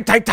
type.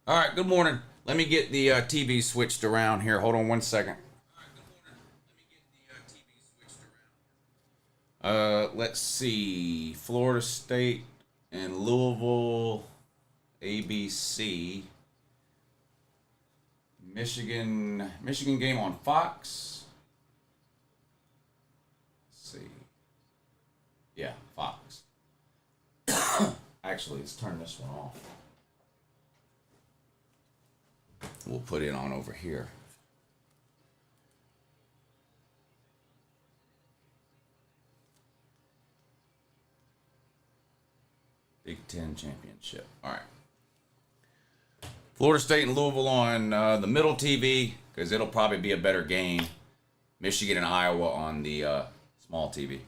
All right, good morning. Let me get the TV switched around here. Hold on one second. Let's see. Florida State and Louisville, ABC. Michigan game on Fox. Let's see. Yeah, Fox. Actually, let's turn this one off. We'll put it on over here. Big Ten Championship. All right. Florida State and Louisville on the middle TV, because it'll probably be a better game. Michigan and Iowa on the small TV.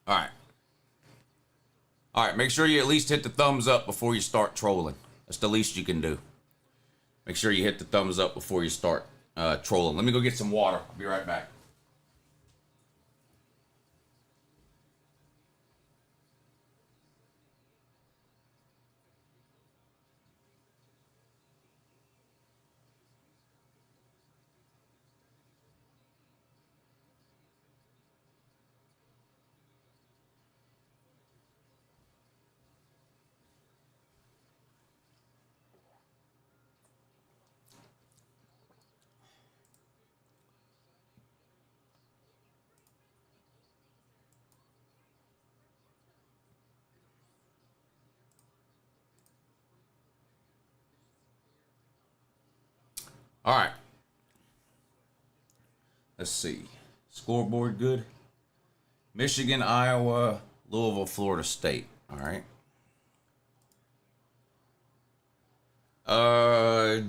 All right. All right, make sure you at least hit the thumbs up before you start trolling. That's the least you can do. Make sure you hit the thumbs up before you start trolling. Let me go get some water. I'll be right back. All right. Let's see. Scoreboard good. Michigan, Iowa, Louisville, Florida State. All right.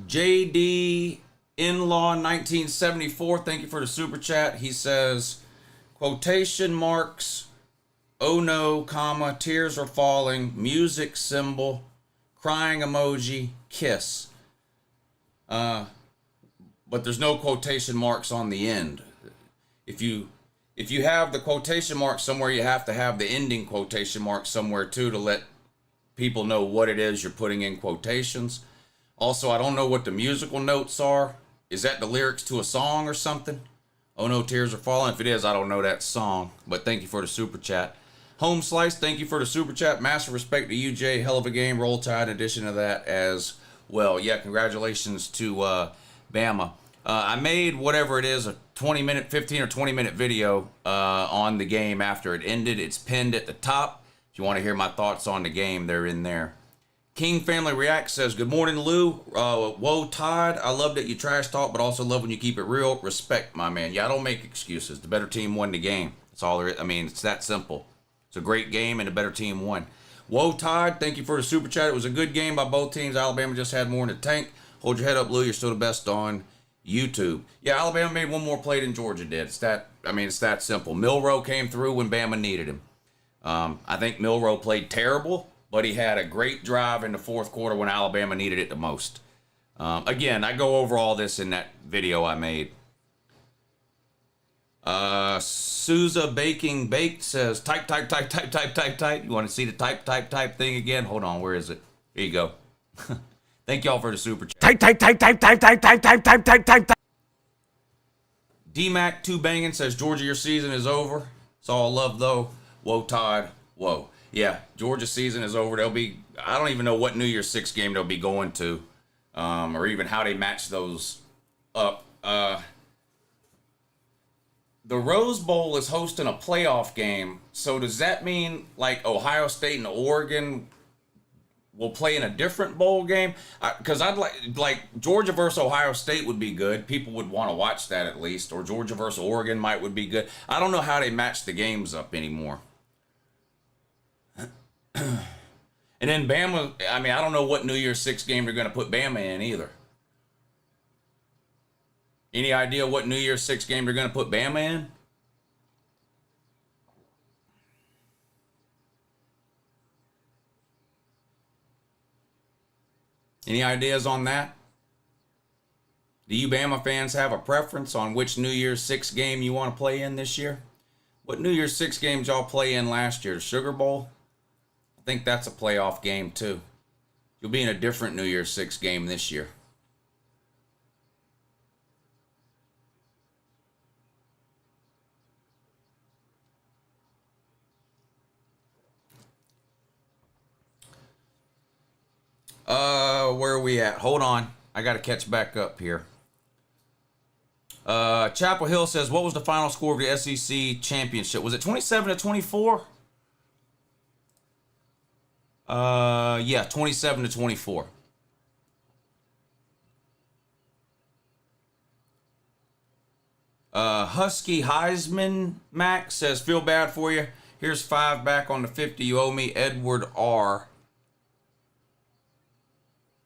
JD In-Law 1974. Thank you for the super chat. He says, quotation marks, oh no, comma, tears are falling, music symbol, crying emoji, kiss. But there's no quotation marks on the end. If you have the quotation mark somewhere, you have to have the ending quotation mark somewhere too, to let people know what it is you're putting in quotations. Also, I don't know what the musical notes are. Is that the lyrics to a song or something? Oh no, tears are falling. If it is, I don't know that song. But thank you for the super chat. Home Slice, thank you for the super chat. Massive respect to you, Jay. Hell of a game. Roll Tide in addition to that as well. Yeah, congratulations to Bama. I made whatever it is, a 20-minute, 15 or 20-minute video on the game after it ended. It's pinned at the top. If you want to hear my thoughts on the game, they're in there. King Family React says, good morning, Lou. Whoa, Todd. I love that you trash talk, but also love when you keep it real. Respect, my man. Yeah, I don't make excuses. The better team won the game. That's all there is. I mean, it's that simple. It's a great game, and the better team won. Whoa, Todd. Thank you for the super chat. It was a good game by both teams. Alabama just had more in the tank. Hold your head up, Lou. You're still the best on YouTube. Yeah, Alabama made one more play than Georgia did. It's that simple. Milroe came through when Bama needed him. I think Milroe played terrible, but he had a great drive in the fourth quarter when Alabama needed it the most. Again, I go over all this in that video I made. Sousa Baking Baked says, type. You want to see the type thing again? Hold on, where is it? Here you go. Thank y'all for the super chat. Type. D-Mac 2 banging says, Georgia, your season is over. It's all love, though. Whoa, Todd. Whoa. Yeah, Georgia's season is over. They'll be, I don't even know what New Year's Six game they'll be going to, or even how they match those up. The Rose Bowl is hosting a playoff game. So does that mean like Ohio State and Oregon will play in a different bowl game? Because I'd like Georgia versus Ohio State would be good. People would want to watch that at least. Or Georgia versus Oregon would be good. I don't know how they match the games up anymore. And then Bama, I mean, I don't know what New Year's Six game they're going to put Bama in either. Any idea what New Year's Six game they're going to put Bama in? Any ideas on that? Do you Bama fans have a preference on which New Year's Six game you want to play in this year? What New Year's Six games y'all play in last year? The Sugar Bowl? I think that's a playoff game too. You'll be in a different New Year's Six game this year. Where are we at? Hold on. I got to catch back up here. Chapel Hill says, what was the final score of the SEC championship? Was it 27-24? Yeah, 27-24. Husky Heisman Max says, feel bad for you. Here's 5 back on the 50 you owe me. Edward R.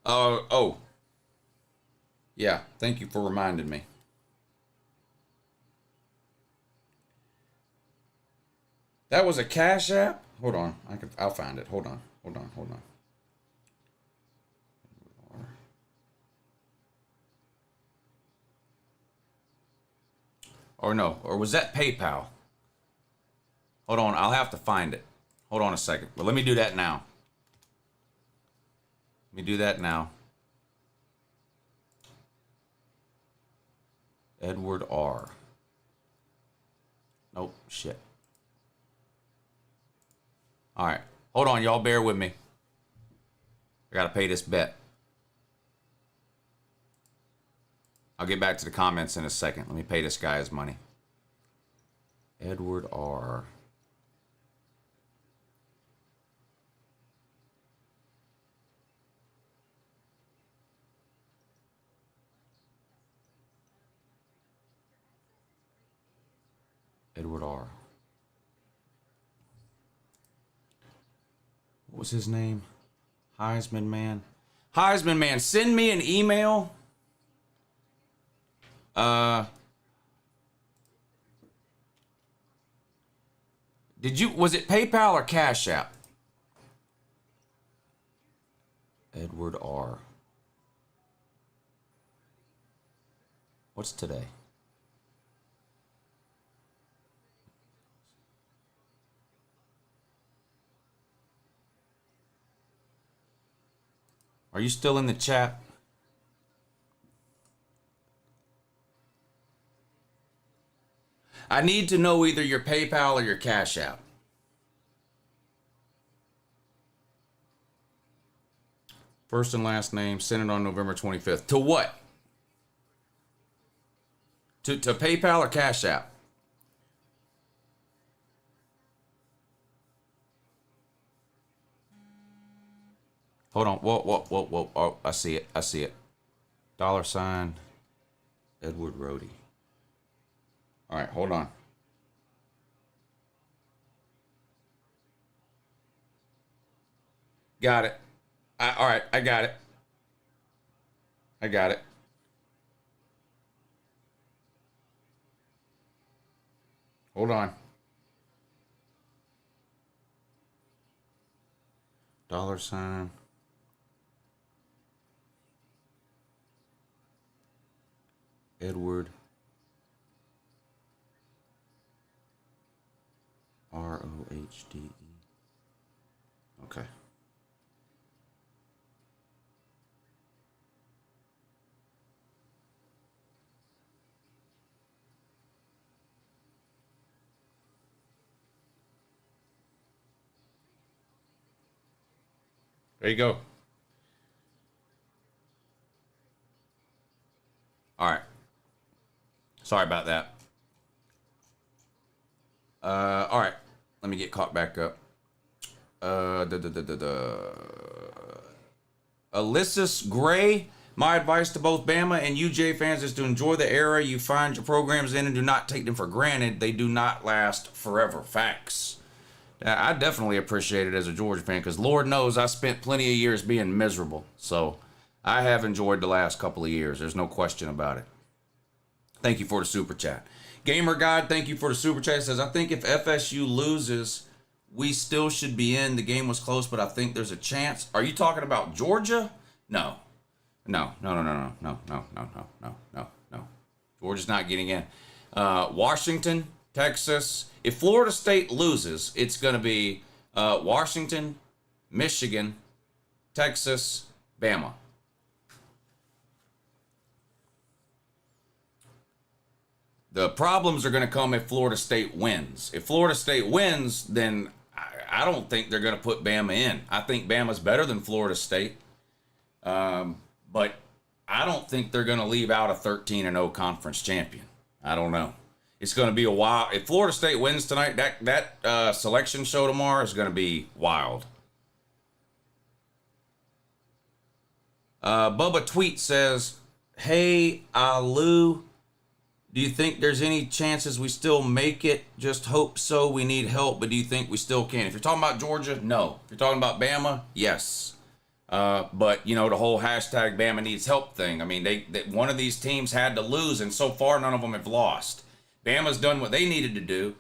Oh. Yeah, thank you for reminding me. That was a Cash App? Hold on. I'll find it. Hold on. Or no, or was that PayPal? Hold on, I'll have to find it. Hold on a second. But let me do that now. Edward R. Nope, shit. All right. Hold on, y'all. Bear with me. I got to pay this bet. I'll get back to the comments in a second. Let me pay this guy his money. Edward R. Edward R. What was his name? Heisman Man. Heisman Man, send me an email. Was it PayPal or Cash App? Edward R. What's today? Are you still in the chat? I need to know either your PayPal or your Cash App. First and last name, sent it on November 25th. To what? To PayPal or Cash App? Hold on. Whoa. Oh, I see it. $, Edward Rhodey. All right, hold on. Got it. All right, I got it. Hold on. $, Edward Rohde. Okay. There you go. All right. Sorry about that. All right. Let me get caught back up. Alyssus Gray. My advice to both Bama and UJ fans is to enjoy the era you find your programs in and do not take them for granted. They do not last forever. Facts. I definitely appreciate it as a Georgia fan because Lord knows I spent plenty of years being miserable. So I have enjoyed the last couple of years. There's no question about it. Thank you for the super chat. Gamer God, thank you for the super chat. It says, I think if FSU loses, we still should be in. The game was close, but I think there's a chance. Are you talking about Georgia? No. No. Georgia's not getting in. Washington, Texas. If Florida State loses, it's going to be Washington, Michigan, Texas, Bama. The problems are going to come if Florida State wins. If Florida State wins, then I don't think they're going to put Bama in. I think Bama's better than Florida State. But I don't think they're going to leave out a 13-0 conference champion. I don't know. It's going to be a while. If Florida State wins tonight, that selection show tomorrow is going to be wild. Bubba Tweet says, hey, Lou, do you think there's any chances we still make it? Just hope so. We need help, but do you think we still can? If you're talking about Georgia, no. If you're talking about Bama, yes. But, you know, the whole hashtag Bama needs help thing. I mean, they one of these teams had to lose, and so far none of them have lost. Bama's done what they needed to do,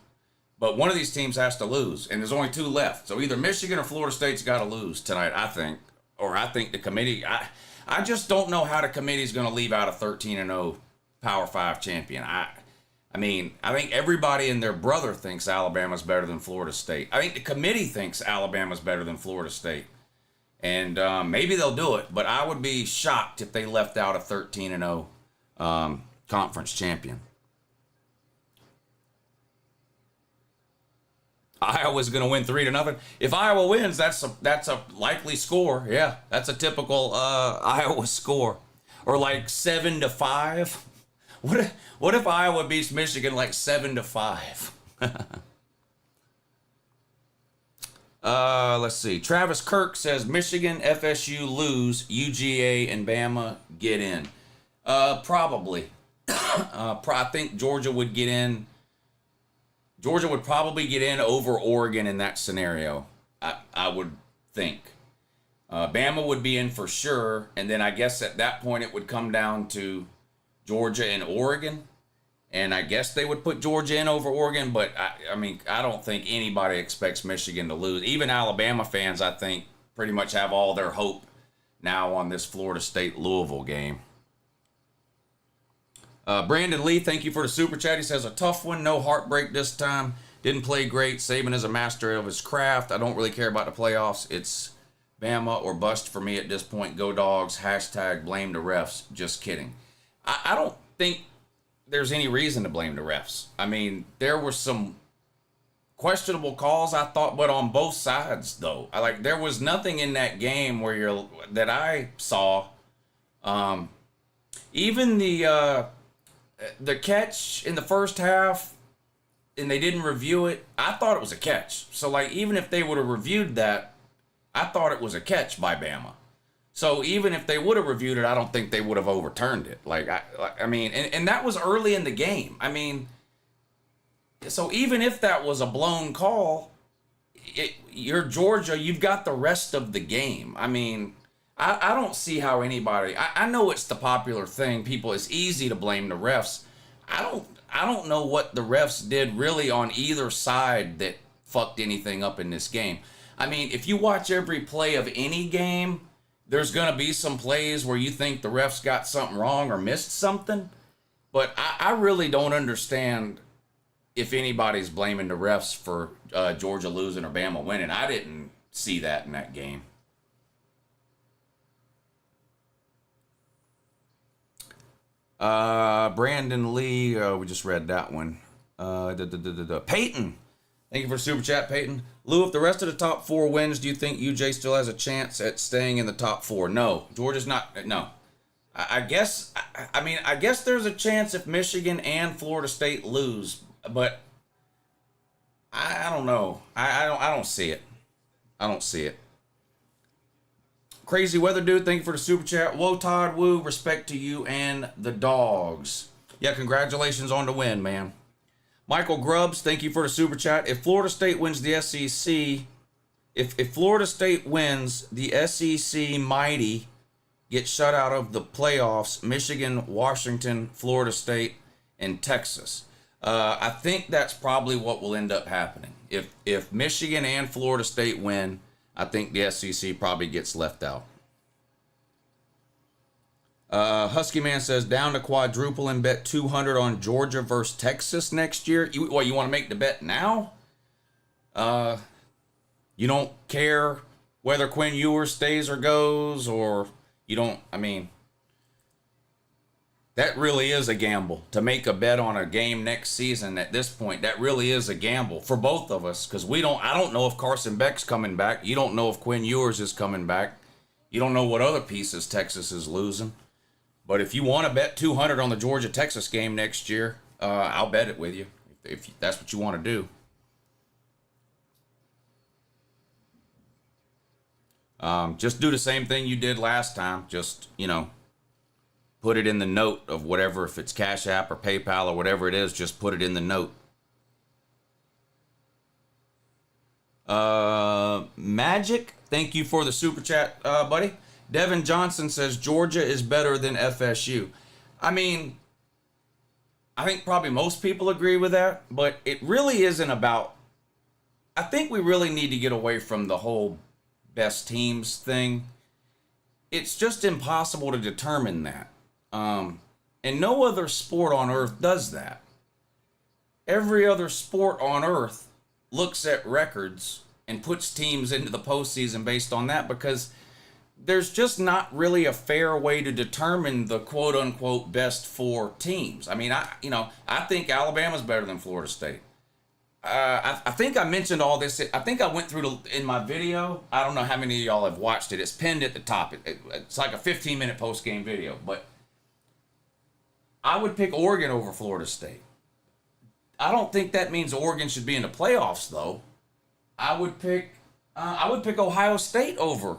but one of these teams has to lose, and there's only two left. So either Michigan or Florida State's got to lose tonight, I think. Or I think the committee, I just don't know how the committee's going to leave out a 13-0 Power 5 champion. I mean, I think everybody and their brother thinks Alabama's better than Florida State. I think the committee thinks Alabama's better than Florida State. And maybe they'll do it, but I would be shocked if they left out a 13-0 conference champion. Iowa's going to win 3-0. If Iowa wins, that's a likely score. Yeah, that's a typical Iowa score, or like 7-5. What if Iowa beats Michigan like 7-5? Let's see. Travis Kirk says Michigan, FSU lose, UGA and Bama get in. Probably. I think Georgia would get in. Georgia would probably get in over Oregon in that scenario. I would think. Bama would be in for sure, and then I guess at that point it would come down to Georgia and Oregon. And I guess they would put Georgia in over Oregon, but I mean, I don't think anybody expects Michigan to lose. Even Alabama fans, I think, pretty much have all their hope now on this Florida State-Louisville game. Brandon Lee, thank you for the super chat. He says, a tough one, no heartbreak this time. Didn't play great. Saban is a master of his craft. I don't really care about the playoffs. It's Bama or bust for me at this point. Go Dogs. Hashtag blame the refs. Just kidding. I don't think there's any reason to blame the refs. I mean, there were some questionable calls, I thought, but on both sides, though. There was nothing in that game that I saw. Even the catch in the first half, and they didn't review it, I thought it was a catch. So, even if they would have reviewed that, I thought it was a catch by Bama. So even if they would have reviewed it, I don't think they would have overturned it. I mean, and that was early in the game. I mean, so even if that was a blown call, you're Georgia, you've got the rest of the game. I mean, I don't see how anybody, I know it's the popular thing. It's easy to blame the refs. I don't know what the refs did really on either side that fucked anything up in this game. I mean, if you watch every play of any game, there's going to be some plays where you think the refs got something wrong or missed something. But I really don't understand if anybody's blaming the refs for Georgia losing or Bama winning. I didn't see that in that game. Brandon Lee, we just read that one. Peyton, thank you for the super chat, Peyton. Lou, if the rest of the top 4 wins, do you think UJ still has a chance at staying in the top 4? No. Georgia's not. No. I guess there's a chance if Michigan and Florida State lose, but I don't know. I don't see it. I don't see it. Crazy Weather Dude, thank you for the super chat. Whoa, Todd, woo, respect to you and the dogs. Yeah, congratulations on the win, man. Michael Grubbs, thank you for the super chat. If Florida State wins the SEC, if Florida State wins, the SEC Mighty get shut out of the playoffs, Michigan, Washington, Florida State, and Texas. I think that's probably what will end up happening. If Michigan and Florida State win, I think the SEC probably gets left out. Husky Man says, down to quadruple and bet 200 on Georgia versus Texas next year. You want to make the bet now? You don't care whether Quinn Ewers stays or goes, or you don't, I mean, that really is a gamble. To make a bet on a game next season at this point, that really is a gamble for both of us, because I don't know if Carson Beck's coming back. You don't know if Quinn Ewers is coming back. You don't know what other pieces Texas is losing. But if you want to bet 200 on the Georgia-Texas game next year, I'll bet it with you, if that's what you want to do. Just do the same thing you did last time. Just, put it in the note of whatever, if it's Cash App or PayPal or whatever it is, just put it in the note. Magic, thank you for the super chat, buddy. Devin Johnson says Georgia is better than FSU. I mean, I think probably most people agree with that, but it really isn't about, I think we really need to get away from the whole best teams thing. It's just impossible to determine that. And no other sport on earth does that. Every other sport on earth looks at records and puts teams into the postseason based on that, because there's just not really a fair way to determine the quote unquote best 4 teams. I mean, I think Alabama's better than Florida State. I think I mentioned all this. I think I went through in my video. I don't know how many of y'all have watched it. It's pinned at the top. It's like a 15-minute post-game video. But I would pick Oregon over Florida State. I don't think that means Oregon should be in the playoffs, though. I would pick Ohio State over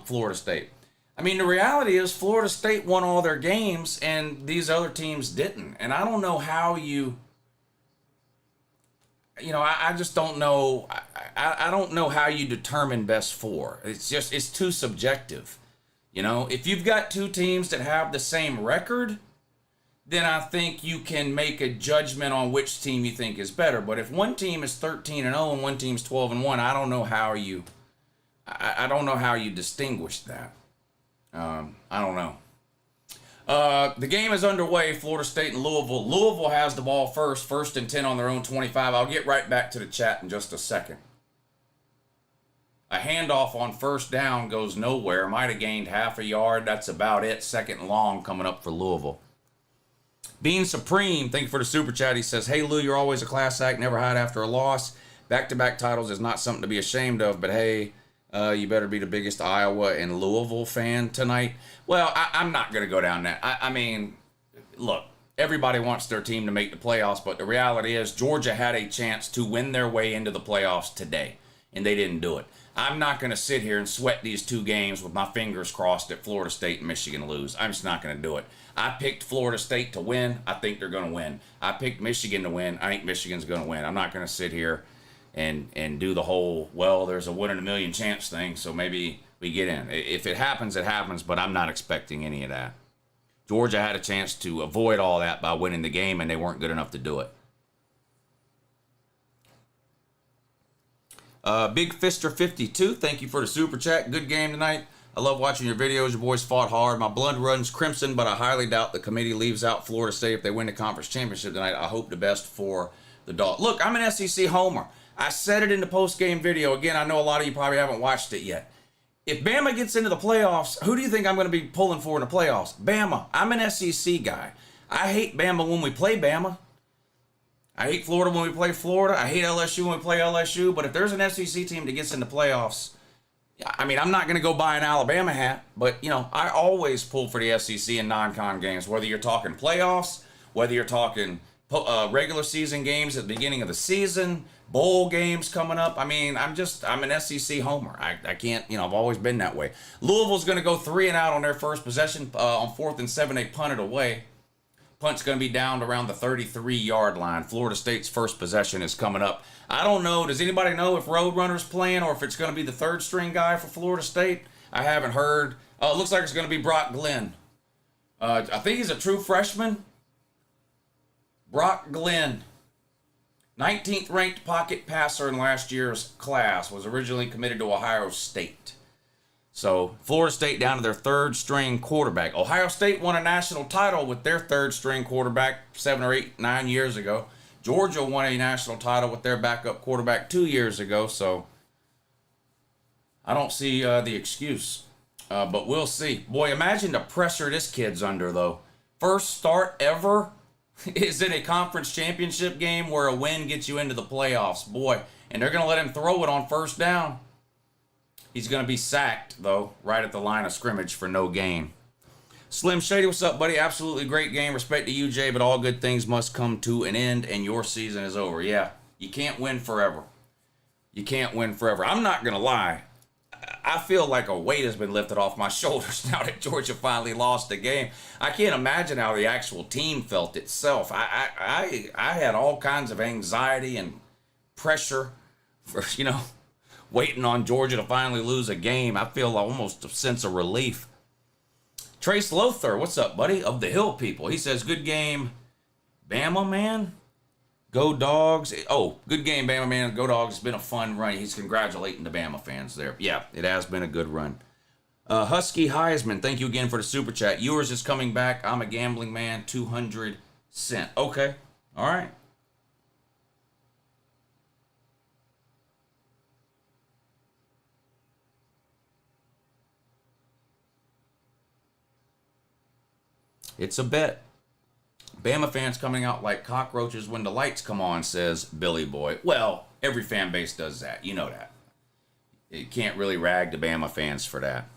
Florida State. I mean, the reality is Florida State won all their games, and these other teams didn't. And I don't know how I just don't know. I don't know how you determine best 4. It's too subjective. If you've got 2 teams that have the same record, then I think you can make a judgment on which team you think is better. But if one team is 13-0 and one team's 12-1, I don't know how you. I don't know how you distinguish that. I don't know. The game is underway. Florida State and Louisville. Louisville has the ball first and 10 on their own 25. I'll get right back to the chat in just a second. A handoff on first down goes nowhere. Might have gained half a yard. That's about it. 2nd and long coming up for Louisville. Bean Supreme, thank you for the super chat. He says, hey, Lou, you're always a class act. Never hide after a loss. Back-to-back titles is not something to be ashamed of, but hey, you better be the biggest Iowa and Louisville fan tonight. Well, I'm not going to go down that. I mean, look, everybody wants their team to make the playoffs, but the reality is Georgia had a chance to win their way into the playoffs today, and they didn't do it. I'm not going to sit here and sweat these 2 games with my fingers crossed that Florida State and Michigan lose. I'm just not going to do it. I picked Florida State to win. I think they're going to win. I picked Michigan to win. I think Michigan's going to win. I'm not going to sit here and do the whole, well, there's a 1 in a million chance thing, so maybe we get in. If it happens, it happens, but I'm not expecting any of that. Georgia had a chance to avoid all that by winning the game, and they weren't good enough to do it. Big Fister 52, thank you for the super chat. Good game tonight. I love watching your videos. Your boys fought hard. My blood runs crimson, but I highly doubt the committee leaves out Florida State if they win the conference championship tonight. I hope the best for the Dogs. Look, I'm an SEC homer. I said it in the post-game video. Again, I know a lot of you probably haven't watched it yet. If Bama gets into the playoffs, who do you think I'm going to be pulling for in the playoffs? Bama. I'm an SEC guy. I hate Bama when we play Bama. I hate Florida when we play Florida. I hate LSU when we play LSU. But if there's an SEC team that gets into playoffs, I mean, I'm not going to go buy an Alabama hat. But, you know, I always pull for the SEC in non-con games, whether you're talking playoffs, whether you're talking regular season games at the beginning of the season, bowl games coming up. I mean, I'm an SEC homer. I can't, you know, I've always been that way. Louisville's going to go 3 and out on their first possession on 4th and 7. They punt it away. Punt's going to be down around the 33-yard line. Florida State's first possession is coming up. I don't know. Does anybody know if Roadrunner's playing or if it's going to be the third string guy for Florida State? I haven't heard. It looks like it's going to be Brock Glenn. I think he's a true freshman. Brock Glenn, 19th ranked pocket passer in last year's class, was originally committed to Ohio State. So Florida State down to their third string quarterback. Ohio State won a national title with their third string quarterback 7 or 8, 9 years ago. Georgia won a national title with their backup quarterback 2 years ago. So I don't see the excuse, but we'll see. Boy, imagine the pressure this kid's under, though. First start ever is in a conference championship game where a win gets you into the playoffs. Boy, and they're going to let him throw it on first down. He's going to be sacked, though, right at the line of scrimmage for no gain. Slim Shady, what's up, buddy? Absolutely great game. Respect to you, Jay, but all good things must come to an end, and your season is over. Yeah, you can't win forever. You can't win forever. I'm not going to lie. I feel like a weight has been lifted off my shoulders now that Georgia finally lost the game. I can't imagine how the actual team felt itself. I had all kinds of anxiety and pressure for, you know, waiting on Georgia to finally lose a game. I feel almost a sense of relief. Trace Lothar, what's up, buddy? Of the Hill people. He says, good game, Bama, man. Go Dogs. Oh, good game, Bama, man. Go Dogs. It's been a fun run. He's congratulating the Bama fans there. Yeah, it has been a good run. Husky Heisman, thank you again for the super chat. Yours is coming back. I'm a gambling man, 200 cents. Okay, all right. It's a bet. Bama fans coming out like cockroaches when the lights come on, says Billy Boy. Well, every fan base does that. You know that. You can't really rag the Bama fans for that.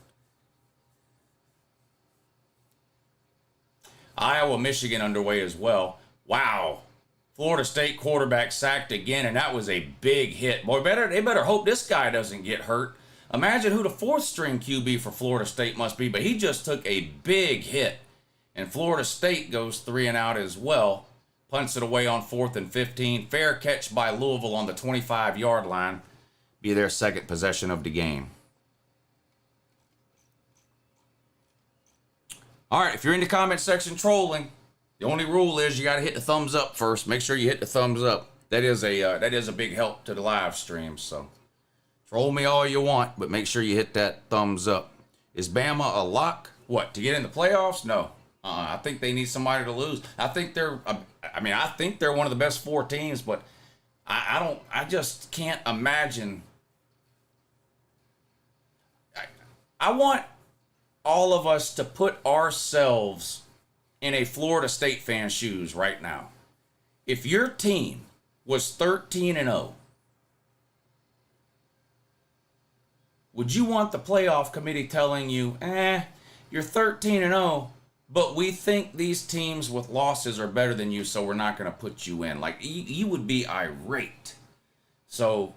Iowa, Michigan underway as well. Wow. Florida State quarterback sacked again, and that was a big hit. Boy, they better hope this guy doesn't get hurt. Imagine who the fourth string QB for Florida State must be, but he just took a big hit. And Florida State goes 3 and out as well. Punts it away on 4th and 15. Fair catch by Louisville on the 25-yard line. Be their second possession of the game. All right, if you're in the comment section trolling, the only rule is you got to hit the thumbs up first. Make sure you hit the thumbs up. That is a big help to the live stream. So troll me all you want, but make sure you hit that thumbs up. Is Bama a lock? What, to get in the playoffs? No. I think they need somebody to lose. I think they're one of the best 4 teams, but I just can't imagine. I want all of us to put ourselves in a Florida State fan's shoes right now. If your team was 13 and 0, would you want the playoff committee telling you, you're 13 and 0, but we think these teams with losses are better than you, so we're not going to put you in? Like, you would be irate. So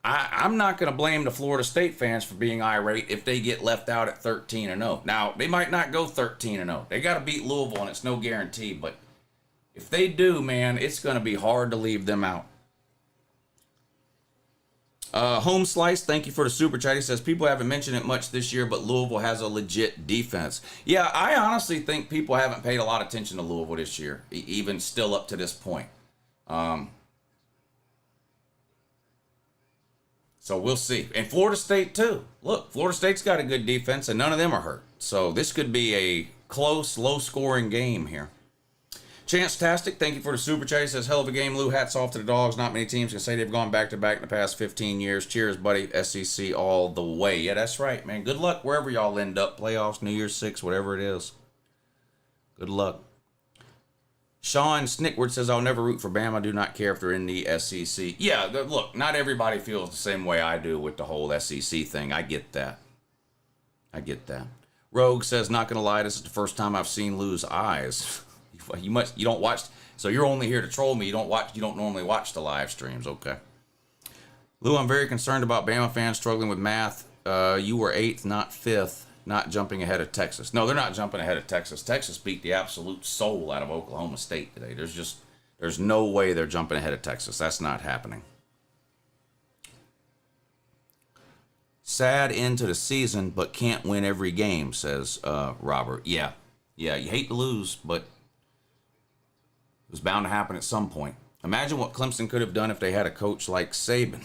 I'm not going to blame the Florida State fans for being irate if they get left out at 13 and 0. Now, they might not go 13 and 0. They got to beat Louisville, and it's no guarantee. But if they do, man, it's going to be hard to leave them out. Home Slice, thank you for the super chat. He says, people haven't mentioned it much this year, but Louisville has a legit defense. Yeah, I honestly think people haven't paid a lot of attention to Louisville this year, even still up to this point. So we'll see. And Florida State, too. Look, Florida State's got a good defense, and none of them are hurt. So this could be a close, low-scoring game here. Chance-tastic, thank you for the super chat. He says, hell of a game, Lou. Hats off to the Dogs. Not many teams can say they've gone back-to-back in the past 15 years. Cheers, buddy. SEC all the way. Yeah, that's right, man. Good luck wherever y'all end up. Playoffs, New Year's 6, whatever it is. Good luck. Sean Snickward says, I'll never root for Bama. I do not care if they're in the SEC. Yeah, look, not everybody feels the same way I do with the whole SEC thing. I get that. I get that. Rogue says, not going to lie, this is the first time I've seen Lou's eyes. You don't watch, so you're only here to troll me. You don't normally watch the live streams. Okay. Lou, I'm very concerned about Bama fans struggling with math. You were 8th, not 5th. Not jumping ahead of Texas. No, they're not jumping ahead of Texas. Texas beat the absolute soul out of Oklahoma State today. There's no way they're jumping ahead of Texas. That's not happening. Sad end to the season, but can't win every game, says Robert. Yeah, you hate to lose, but it was bound to happen at some point. Imagine what Clemson could have done if they had a coach like Saban.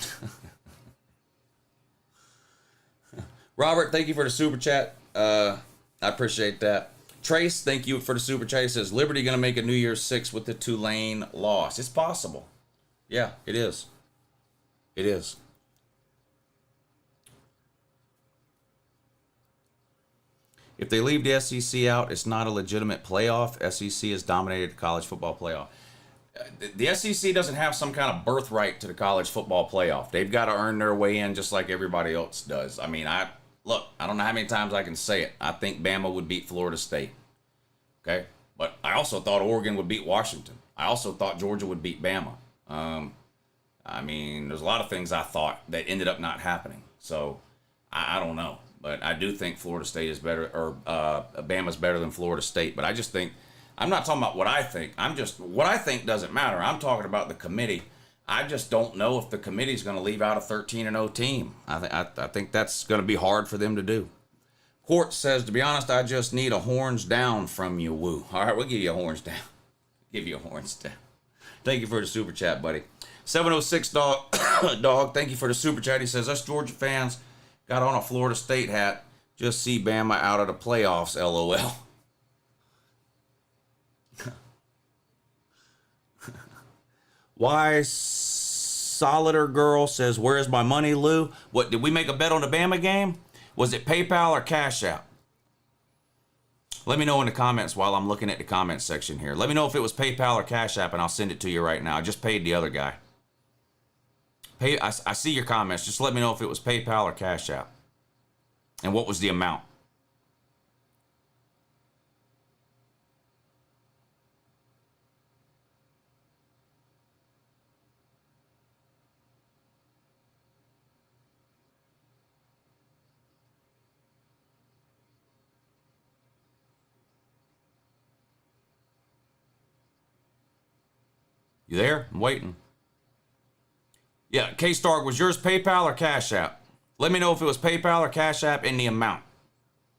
Robert, thank you for the super chat. I appreciate that. Trace, thank you for the super chat. He says, Liberty going to make a New Year's 6 with the Tulane loss. It's possible. Yeah, it is. It is. If they leave the SEC out, it's not a legitimate playoff. SEC has dominated the college football playoff. The SEC doesn't have some kind of birthright to the college football playoff. They've got to earn their way in just like everybody else does. I mean, I don't know how many times I can say it. I think Bama would beat Florida State. Okay? But I also thought Oregon would beat Washington. I also thought Georgia would beat Bama. I mean, there's a lot of things I thought that ended up not happening. So, I don't know. But I do think Florida State is better, or Bama's better than Florida State. But I just think, I'm not talking about what I think. What I think doesn't matter. I'm talking about the committee. I just don't know if the committee's going to leave out a 13-0 team. I think that's going to be hard for them to do. Court says, to be honest, I just need a horns down from you, Woo. All right, we'll give you a horns down. Give you a horns down. Thank you for the super chat, buddy. 706 dog, thank you for the super chat. He says, us Georgia fans got on a Florida State hat. Just see Bama out of the playoffs, LOL. Why Solider Girl says, where's my money, Lou? What, did we make a bet on the Bama game? Was it PayPal or Cash App? Let me know in the comments while I'm looking at the comments section here. Let me know if it was PayPal or Cash App, and I'll send it to you right now. I just paid the other guy. I see your comments. Just let me know if it was PayPal or Cash App. And what was the amount? You there? I'm waiting. Yeah, K-Star, was yours PayPal or Cash App? Let me know if it was PayPal or Cash App and the amount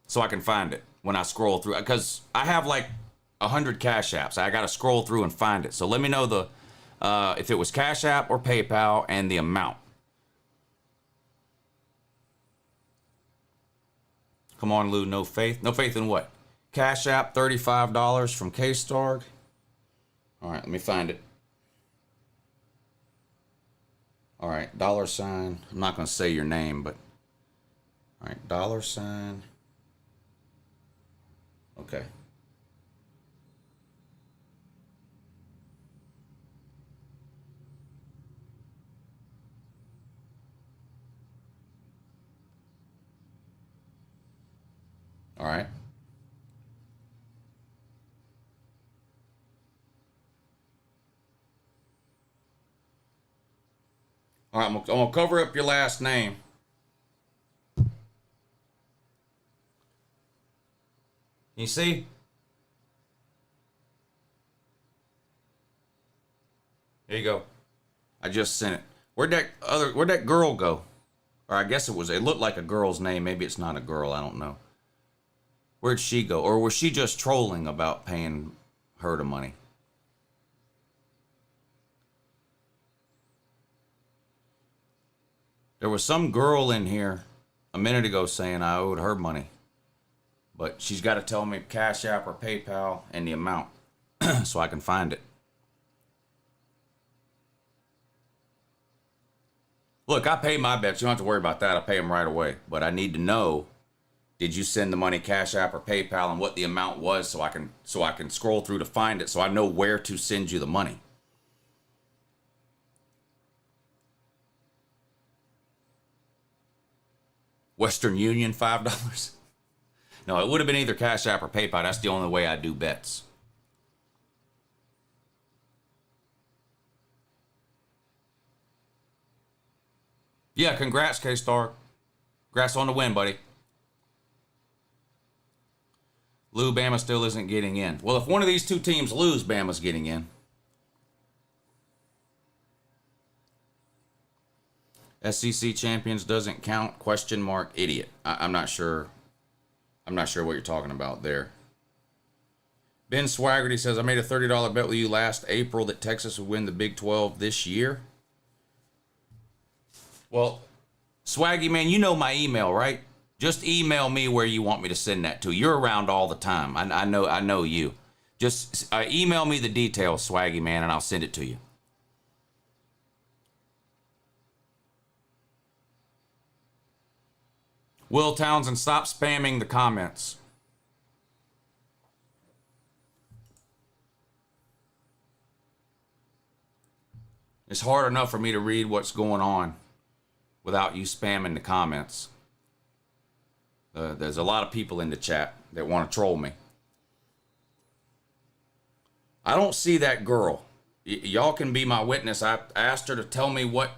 so I can find it when I scroll through. Because I have like 100 Cash Apps. I got to scroll through and find it. So let me know if it was Cash App or PayPal and the amount. Come on, Lou, no faith. No faith in what? Cash App, $35 from K-Star. All right, let me find it. All right, $. I'm not going to say your name, but all right, $. Okay. All right. All right, I'm going to cover up your last name. You see? There you go. I just sent it. Where'd that girl go? Or I guess it looked like a girl's name. Maybe it's not a girl. I don't know. Where'd she go? Or was she just trolling about paying her the money? There was some girl in here a minute ago saying I owed her money. But she's got to tell me Cash App or PayPal and the amount so I can find it. Look, I pay my bets. You don't have to worry about that. I pay them right away. But I need to know, did you send the money Cash App or PayPal, and what the amount was, so I can scroll through to find it, so I know where to send you the money. Western Union, $5. No, it would have been either Cash App or PayPal. That's the only way I do bets. Yeah, congrats, K-Star. Congrats on the win, buddy. Lou, Bama still isn't getting in. Well, if one of these two teams lose, Bama's getting in. SEC champions doesn't count? Question mark, idiot. I'm not sure. I'm not sure what you're talking about there. Ben Swaggerty says, I made a $30 bet with you last April that Texas would win the Big 12 this year. Well, Swaggy, man, you know my email, right? Just email me where you want me to send that to. You're around all the time. I know you. Just email me the details, Swaggy, man, and I'll send it to you. Will Townsend, stop spamming the comments. It's hard enough for me to read what's going on without you spamming the comments. There's a lot of people in the chat that want to troll me. I don't see that girl. Y'all can be my witness. I asked her to tell me what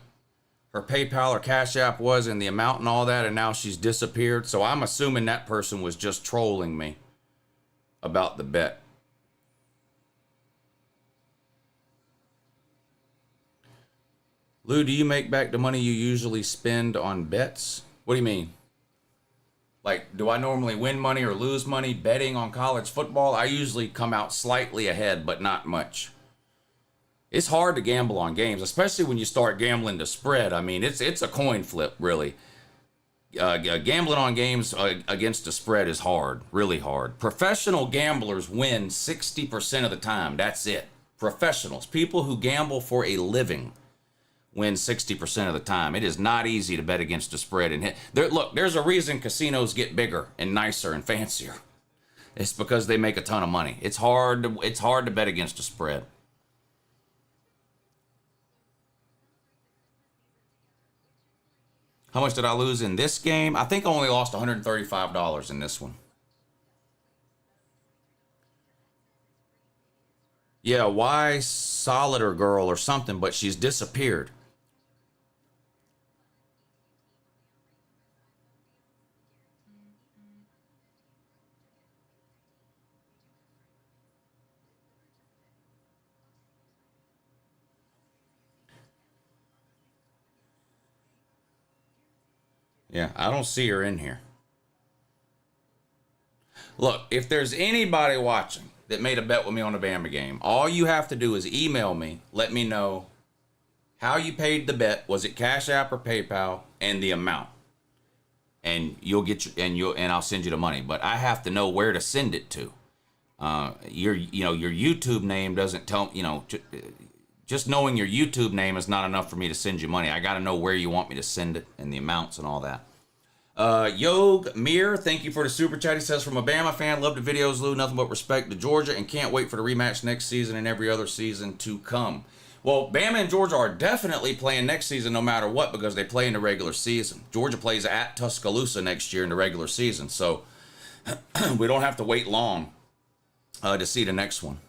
her PayPal or Cash App was and the amount and all that, and now she's disappeared. So I'm assuming that person was just trolling me about the bet. Lou, do you make back the money you usually spend on bets? What do you mean? Like, do I normally win money or lose money betting on college football? I usually come out slightly ahead, but not much. It's hard to gamble on games, especially when you start gambling the spread. I mean, it's a coin flip, really. Gambling on games against the spread is hard, really hard. Professional gamblers win 60% of the time. That's it. Professionals, people who gamble for a living, win 60% of the time. It is not easy to bet against the spread. And look, there's a reason casinos get bigger and nicer and fancier. It's because they make a ton of money. It's hard to bet against the spread. How much did I lose in this game? I think I only lost $135 in this one. Yeah, why Solider girl or something, but she's disappeared. Yeah, I don't see her in here. Look, if there's anybody watching that made a bet with me on a Bama game, all you have to do is email me, let me know how you paid the bet, was it Cash App or PayPal, and the amount. And you'll get and I'll send you the money, but I have to know where to send it to. Your YouTube name doesn't tell, just knowing your YouTube name is not enough for me to send you money. I got to know where you want me to send it and the amounts and all that. Yog Mir, thank you for the super chat. He says, from a Bama fan, love the videos, Lou. Nothing but respect to Georgia and can't wait for the rematch next season and every other season to come. Well, Bama and Georgia are definitely playing next season no matter what because they play in the regular season. Georgia plays at Tuscaloosa next year in the regular season, so we don't have to wait long to see the next one.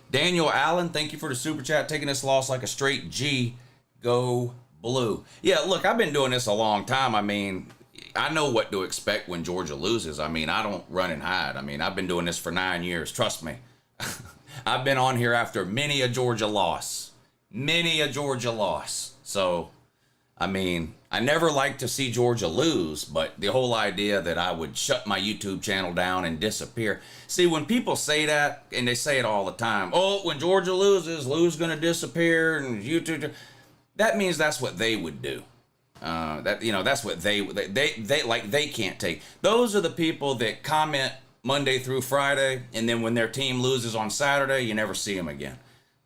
Daniel Allen, thank you for the super chat. Taking this loss like a straight G. Go Blue. Yeah, look, I've been doing this a long time. I mean, I know what to expect when Georgia loses. I mean, I don't run and hide. I mean, I've been doing this for 9 years. Trust me. I've been on here after many a Georgia loss. Many a Georgia loss. So, I mean, I never like to see Georgia lose, but the whole idea that I would shut my YouTube channel down and disappear. See, when people say that, and they say it all the time, oh, when Georgia loses, Lou's going to disappear, and YouTube, that means that's what they would do. That's what they can't take. Those are the people that comment Monday through Friday, and then when their team loses on Saturday, you never see them again.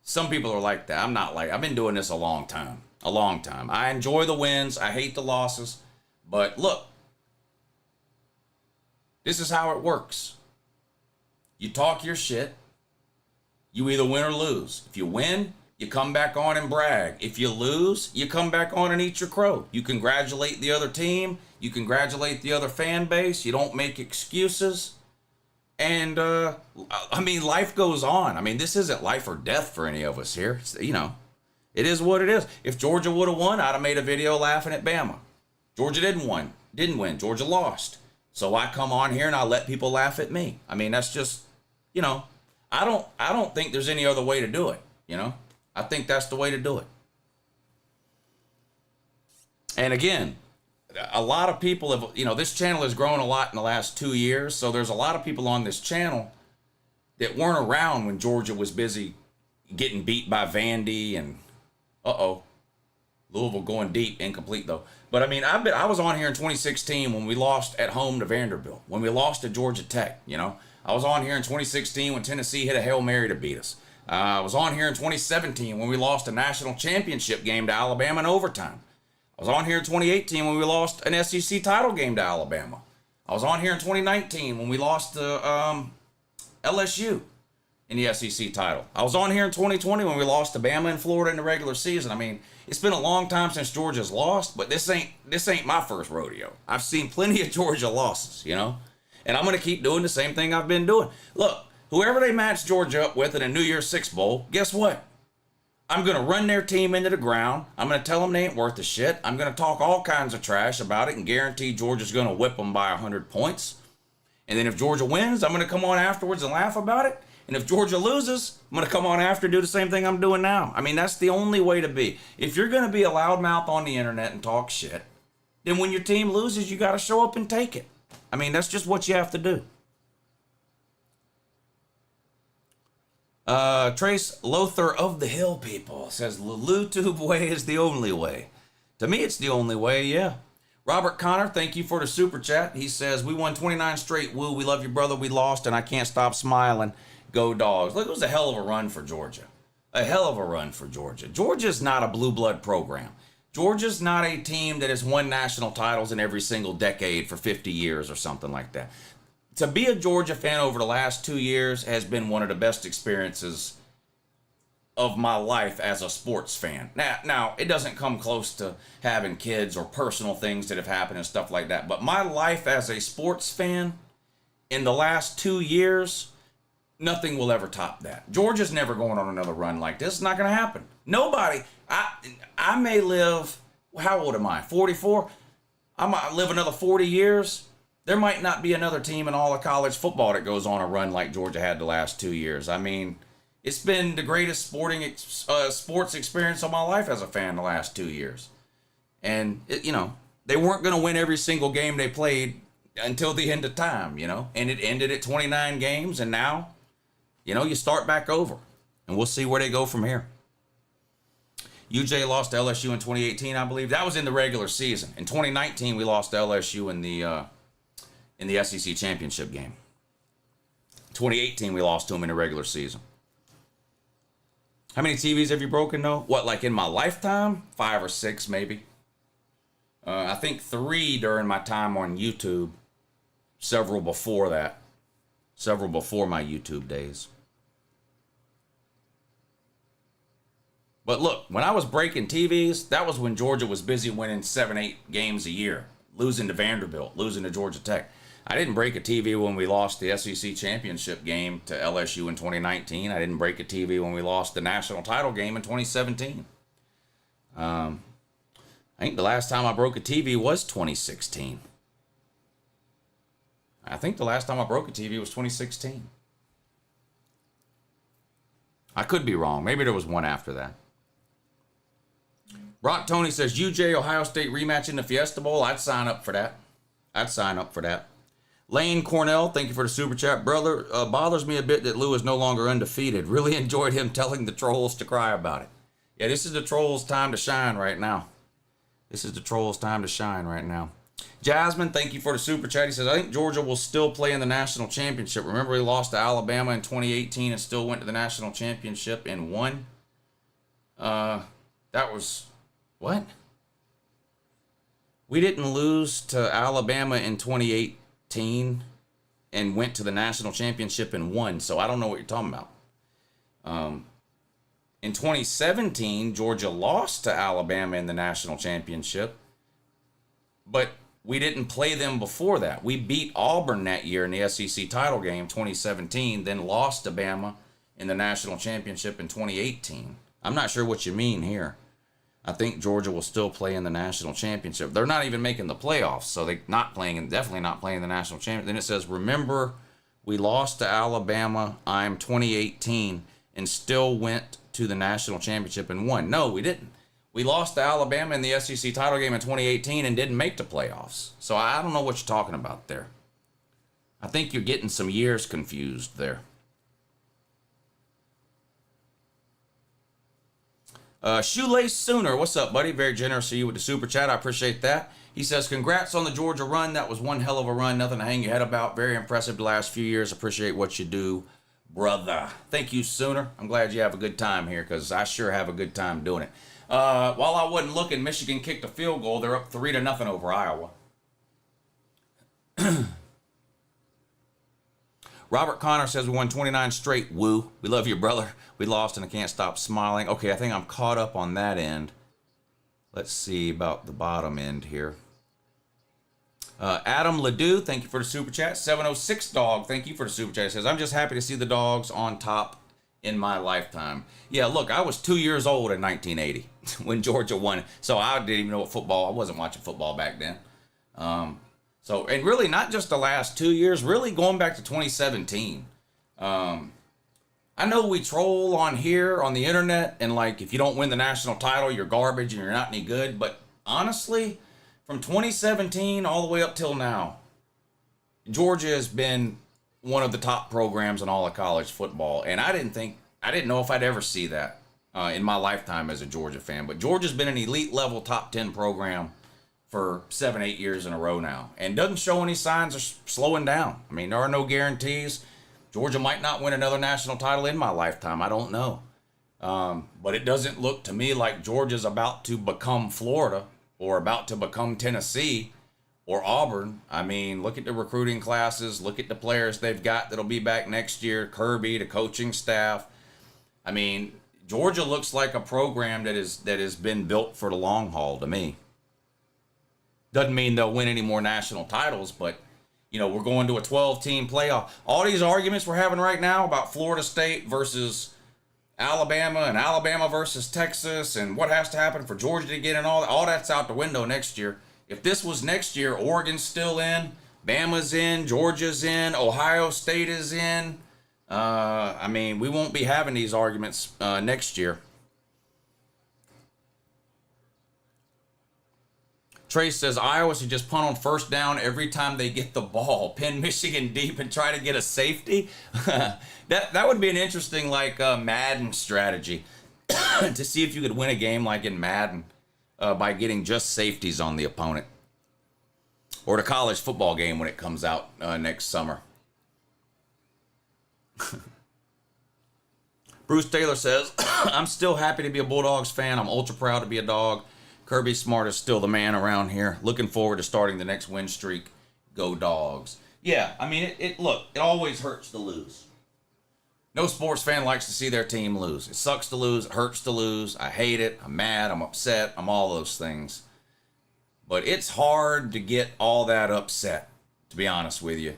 Some people are like that. I'm not like, I've been doing this a long time. A long time. I enjoy the wins. I hate the losses. But look, This is how it works. You talk your shit. You either win or lose. If you win, you come back on and brag. If you lose, you come back on and eat your crow. You congratulate the other team. You congratulate the other fan base. You don't make excuses. And, I mean, life goes on. I mean, this isn't life or death for any of us here. It's, you know, it is what it is. If Georgia would have won, I'd have made a video laughing at Bama. Georgia didn't win. Georgia lost. So I come on here and I let people laugh at me. I mean, that's just, you know, I don't think there's any other way to do it, you know? I think that's the way to do it. And again, a lot of people have, you know, this channel has grown a lot in the last 2 years. So there's a lot of people on this channel that weren't around when Georgia was busy getting beat by Vandy and, Louisville going deep, incomplete though. But I mean, I was on here in 2016 when we lost at home to Vanderbilt, when we lost to Georgia Tech, you know. I was on here in 2016 when Tennessee hit a Hail Mary to beat us. I was on here in 2017 when we lost a national championship game to Alabama in overtime. I was on here in 2018 when we lost an SEC title game to Alabama. I was on here in 2019 when we lost to LSU in the SEC title. I was on here in 2020 when we lost to Bama in Florida in the regular season. I mean, it's been a long time since Georgia's lost, but this ain't my first rodeo. I've seen plenty of Georgia losses, you know, and I'm going to keep doing the same thing I've been doing. Look, whoever they match Georgia up with in a New Year's Six Bowl, guess what? I'm going to run their team into the ground. I'm going to tell them they ain't worth a shit. I'm going to talk all kinds of trash about it and guarantee Georgia's going to whip them by 100 points. And then if Georgia wins, I'm going to come on afterwards and laugh about it. And if Georgia loses, I'm going to come on after and do the same thing I'm doing now. I mean, that's the only way to be. If you're going to be a loudmouth on the internet and talk shit, then when your team loses, you got to show up and take it. I mean, that's just what you have to do. Trace Lothar of the Hill people says, the LouTube way is the only way. To me, it's the only way, yeah. Robert Connor, thank you for the super chat. He says, we won 29 straight. Woo, we love you, brother. We lost, and I can't stop smiling. Go Dogs. Look, it was a hell of a run for Georgia. A hell of a run for Georgia. Georgia's not a blue blood program. Georgia's not a team that has won national titles in every single decade for 50 years or something like that. To be a Georgia fan over the last 2 years has been one of the best experiences of my life as a sports fan. Now, it doesn't come close to having kids or personal things that have happened and stuff like that. But my life as a sports fan in the last 2 years, nothing will ever top that. Georgia's never going on another run like this. It's not going to happen. Nobody. I may live, how old am I? 44? I might live another 40 years. There might not be another team in all of college football that goes on a run like Georgia had the last 2 years. I mean, it's been the greatest sports experience of my life as a fan the last 2 years. And, you know, they weren't going to win every single game they played until the end of time, you know. And it ended at 29 games, and now, you know, you start back over. And we'll see where they go from here. UJ lost to LSU in 2018, I believe. That was in the regular season. In 2019, we lost to LSU in the SEC championship game. 2018, we lost to them in the regular season. How many TVs have you broken, though? What, like in my lifetime? 5 or 6, maybe. I think 3 during my time on YouTube. Several before that. Several before my YouTube days. But look, when I was breaking TVs, that was when Georgia was busy winning 7, 8 games a year. Losing to Vanderbilt, losing to Georgia Tech. I didn't break a TV when we lost the SEC championship game to LSU in 2019. I didn't break a TV when we lost the national title game in 2017. I think the last time I broke a TV was 2016. I think the last time I broke a TV was 2016. I could be wrong. Maybe there was one after that. Rock Tony says, UJ Ohio State rematch in the Fiesta Bowl. I'd sign up for that. Lane Cornell, thank you for the super chat. Brother, bothers me a bit that Lou is no longer undefeated. Really enjoyed him telling the trolls to cry about it. Yeah, this is the trolls' time to shine right now. Jasmine, thank you for the super chat. He says, I think Georgia will still play in the national championship. Remember, he lost to Alabama in 2018 and still went to the national championship and won? That was... What? We didn't lose to Alabama in 2018 and went to the national championship and won. So I don't know what you're talking about. In 2017, Georgia lost to Alabama in the national championship, but we didn't play them before that. We beat Auburn that year in the SEC title game, 2017, then lost to Bama in the national championship in 2018. I'm not sure what you mean here. I think Georgia will still play in the national championship. They're not even making the playoffs, so they're not playing, and definitely not playing the national championship. Then it says, remember, we lost to Alabama, 2018, and still went to the national championship and won. No, we didn't. We lost to Alabama in the SEC title game in 2018 and didn't make the playoffs. So I don't know what you're talking about there. I think you're getting some years confused there. Shoelace Sooner, what's up, buddy? Very generous of you with the super chat. I appreciate that. He says, congrats on the Georgia run. That was one hell of a run. Nothing to hang your head about. Very impressive the last few years. Appreciate what you do, brother. Thank you, Sooner. I'm glad you have a good time here because I sure have a good time doing it. While I wasn't looking, Michigan kicked a field goal. They're up 3-0 over Iowa. Robert Connor says we won 29 straight. Woo. We love you, brother. We lost and I can't stop smiling. Okay, I think I'm caught up on that end. Let's see about the bottom end here. Adam Ledoux, thank you for the super chat. 706 Dog, thank you for the super chat. He says, I'm just happy to see the Dogs on top in my lifetime. Yeah, look, I was 2 years old in 1980 when Georgia won. So I didn't even know what football, I wasn't watching football back then. So, and really not just the last 2 years, really going back to 2017. I know we troll on here on the internet and like, if you don't win the national title, you're garbage and you're not any good. But honestly, from 2017 all the way up till now, Georgia has been one of the top programs in all of college football. And I didn't know if I'd ever see that in my lifetime as a Georgia fan. But Georgia's been an elite level top 10 program for 7-8 years in a row now, and doesn't show any signs of slowing down. I mean, there are no guarantees. Georgia might not win another national title in my lifetime. I don't know. But it doesn't look to me like Georgia's about to become Florida or about to become Tennessee or Auburn. I mean, look at the recruiting classes. Look at the players they've got that'll be back next year. Kirby, the coaching staff. I mean, Georgia looks like a program that has been built for the long haul to me. Doesn't mean they'll win any more national titles, but, you know, we're going to a 12-team playoff. All these arguments we're having right now about Florida State versus Alabama and Alabama versus Texas and what has to happen for Georgia to get in, all that's out the window next year. If this was next year, Oregon's still in, Bama's in, Georgia's in, Ohio State is in. I mean, we won't be having these arguments next year. Trace says Iowa should just punt on first down every time they get the ball. Pin Michigan deep and try to get a safety. that would be an interesting Madden strategy to see if you could win a game like in Madden by getting just safeties on the opponent. Or the college football game when it comes out next summer. Bruce Taylor says, I'm still happy to be a Bulldogs fan. I'm ultra proud to be a dog. Kirby Smart is still the man around here. Looking forward to starting the next win streak. Go Dogs. Yeah, I mean, it always hurts to lose. No sports fan likes to see their team lose. It sucks to lose. It hurts to lose. I hate it. I'm mad. I'm upset. I'm all those things. But it's hard to get all that upset, to be honest with you,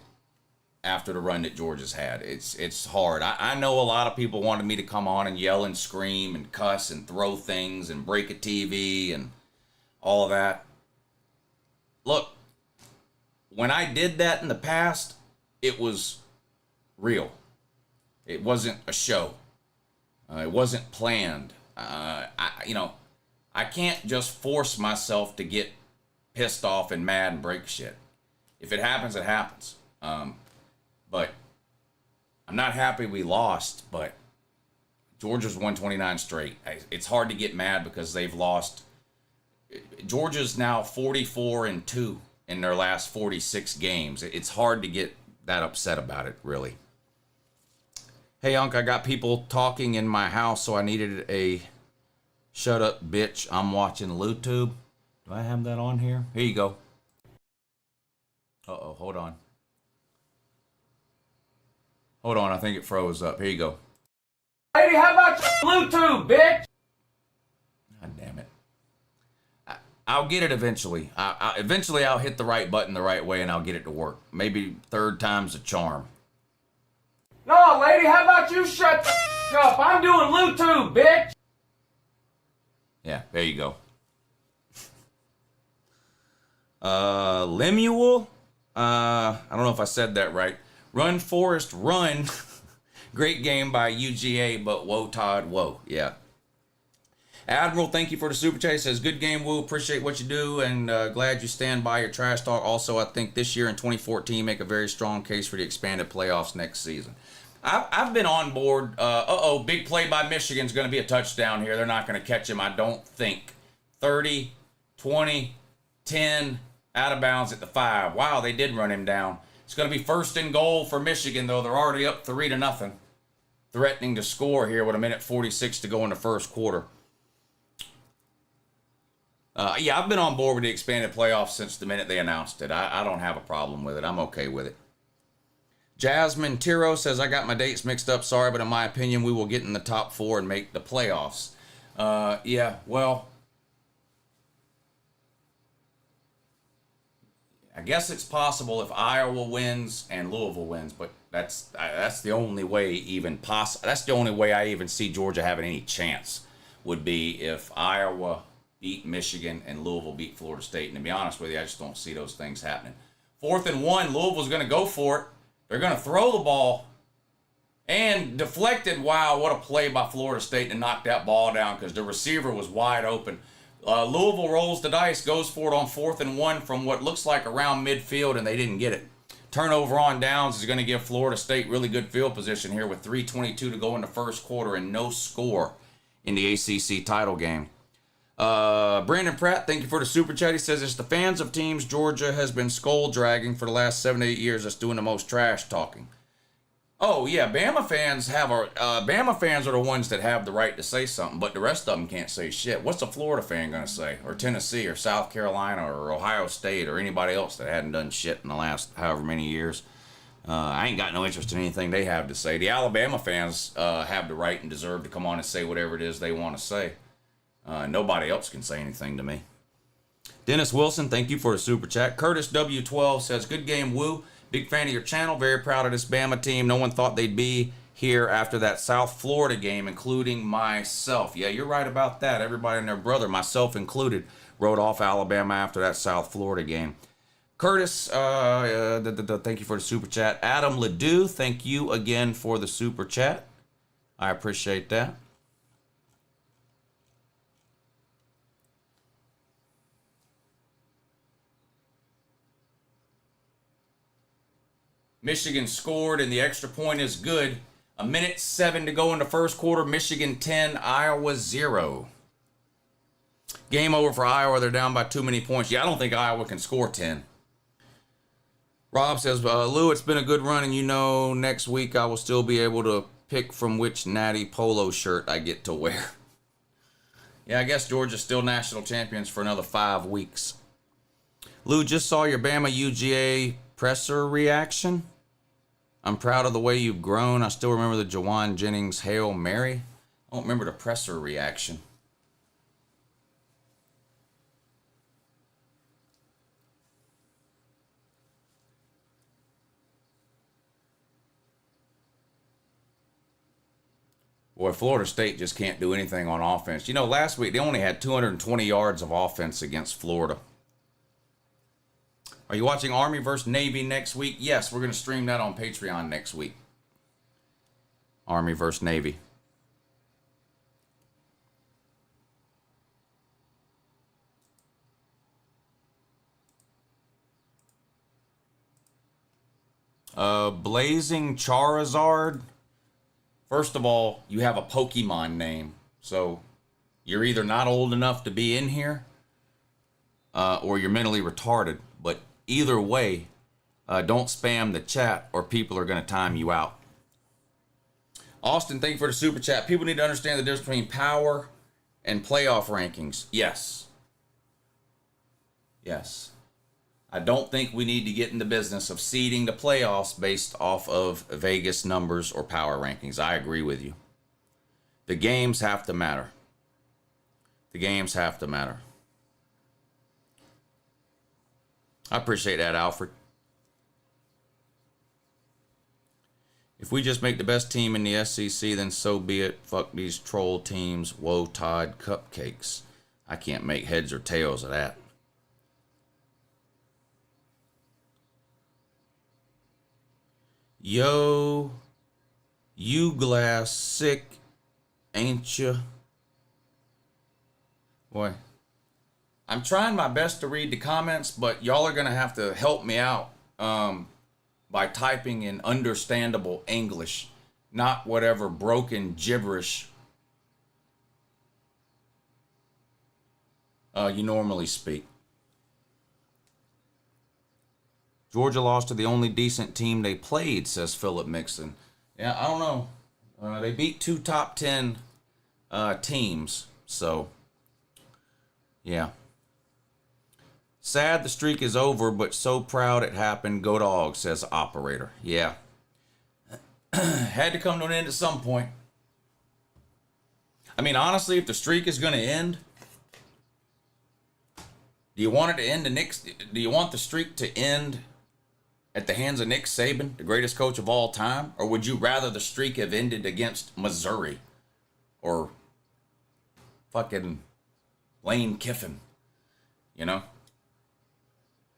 after the run that Georgia's had. It's hard. I know a lot of people wanted me to come on and yell and scream and cuss and throw things and break a TV and all of that. Look, when I did that in the past, it was real. It wasn't a show. It wasn't planned. I can't just force myself to get pissed off and mad and break shit. If it happens, it happens. But I'm not happy we lost, but Georgia's won 29 straight. It's hard to get mad because they've lost. Georgia's now 44-2 in their last 46 games. It's hard to get that upset about it, really. Hey, Unc, I got people talking in my house, so I needed a shut up, bitch. I'm watching LouTube. Do I have that on here? Here you go. Uh-oh, hold on. Hold on, I think it froze up. Here you go. Lady, how about your Bluetooth, bitch? God damn it. I'll get it eventually. Eventually I'll hit the right button the right way and I'll get it to work. Maybe third time's a charm. No, lady, how about you shut the up? I'm doing Bluetooth, bitch. Yeah, there you go. Lemuel? I don't know if I said that right. Run, Forrest, run. Great game by UGA, but whoa, Todd, whoa. Yeah. Admiral, thank you for the super chat. He says, good game, Woo. Appreciate what you do and glad you stand by your trash talk. Also, I think this year in 2014 make a very strong case for the expanded playoffs next season. I've been on board. Big play by Michigan's going to be a touchdown here. They're not going to catch him, I don't think. 30, 20, 10, out of bounds at the 5. Wow, they did run him down. It's going to be first and goal for Michigan, though. They're already up 3-0. Threatening to score here with 1:46 to go in the first quarter. Yeah, I've been on board with the expanded playoffs since the minute they announced it. I don't have a problem with it. I'm okay with it. Jasmine Tiro says, I got my dates mixed up. Sorry, but in my opinion, we will get in the top 4 and make the playoffs. Yeah, well, I guess it's possible if Iowa wins and Louisville wins, but that's the only way that's the only way I even see Georgia having any chance would be if Iowa beat Michigan and Louisville beat Florida State. And to be honest with you, I just don't see those things happening. 4th and 1, Louisville's going to go for it. They're going to throw the ball and deflected. Wow, what a play by Florida State to knock that ball down because the receiver was wide open. Louisville rolls the dice, goes for it on 4th and 1 from what looks like around midfield, and they didn't get it. Turnover on downs is going to give Florida State really good field position here with 3:22 to go in the first quarter and no score in the ACC title game. Brandon Pratt, thank you for the super chat. He says, it's the fans of teams Georgia has been skull dragging for the last 7 to 8 years that's doing the most trash talking. Oh, yeah, Bama fans are the ones that have the right to say something, but the rest of them can't say shit. What's a Florida fan going to say? Or Tennessee, or South Carolina, or Ohio State, or anybody else that hadn't done shit in the last however many years? I ain't got no interest in anything they have to say. The Alabama fans have the right and deserve to come on and say whatever it is they want to say. Nobody else can say anything to me. Dennis Wilson, thank you for the super chat. Curtis W12 says, good game, Woo. Big fan of your channel. Very proud of this Bama team. No one thought they'd be here after that South Florida game, including myself. Yeah, you're right about that. Everybody and their brother, myself included, wrote off Alabama after that South Florida game. Curtis, thank you for the super chat. Adam Ledoux, thank you again for the super chat. I appreciate that. Michigan scored, and the extra point is good. 1:07 to go in the first quarter. Michigan 10, Iowa 0. Game over for Iowa. They're down by too many points. Yeah, I don't think Iowa can score 10. Rob says, Lou, it's been a good run, and you know next week I will still be able to pick from which natty polo shirt I get to wear. Yeah, I guess Georgia's still national champions for another 5 weeks. Lou, just saw your Bama UGA presser reaction. I'm proud of the way you've grown. I still remember the Jawan Jennings Hail Mary. I don't remember the presser reaction. Boy, Florida State just can't do anything on offense. You know, last week they only had 220 yards of offense against Florida. Are you watching Army versus Navy next week? Yes, we're going to stream that on Patreon next week. Army versus Navy. Blazing Charizard. First of all, you have a Pokemon name. So you're either not old enough to be in here or you're mentally retarded. But either way, don't spam the chat or people are going to time you out. Austin, thank you for the super chat. People need to understand the difference between power and playoff rankings. Yes. Yes. I don't think we need to get in the business of seeding the playoffs based off of Vegas numbers or power rankings. I agree with you. The games have to matter. The games have to matter. I appreciate that, Alfred. If we just make the best team in the SEC, then so be it. Fuck these troll teams. Woe Tide cupcakes. I can't make heads or tails of that. Yo, you glass sick, ain't ya? Boy, I'm trying my best to read the comments, but y'all are going to have to help me out by typing in understandable English, not whatever broken gibberish you normally speak. Georgia lost to the only decent team they played, says Philip Mixon. Yeah, I don't know. They beat 2 top 10 teams, so yeah. Sad the streak is over, but so proud it happened. Go Dogs, says Operator. Yeah. Had to come to an end at some point. I mean, honestly, if the streak is going to end, do you want it to end do you want the streak to end at the hands of Nick Saban, the greatest coach of all time? Or would you rather the streak have ended against Missouri or fucking Lane Kiffin? You know?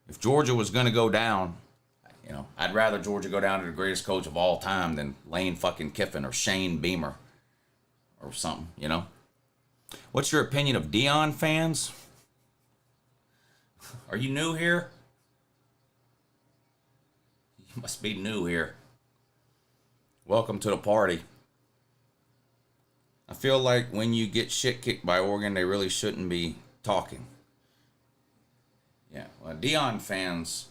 If Georgia was going to go down, you know, I'd rather Georgia go down to the greatest coach of all time than Lane fucking Kiffin or Shane Beamer or something, you know? What's your opinion of Deion fans? Are you new here? You must be new here. Welcome to the party. I feel like when you get shit kicked by Oregon, they really shouldn't be talking. Yeah, well, Deion fans,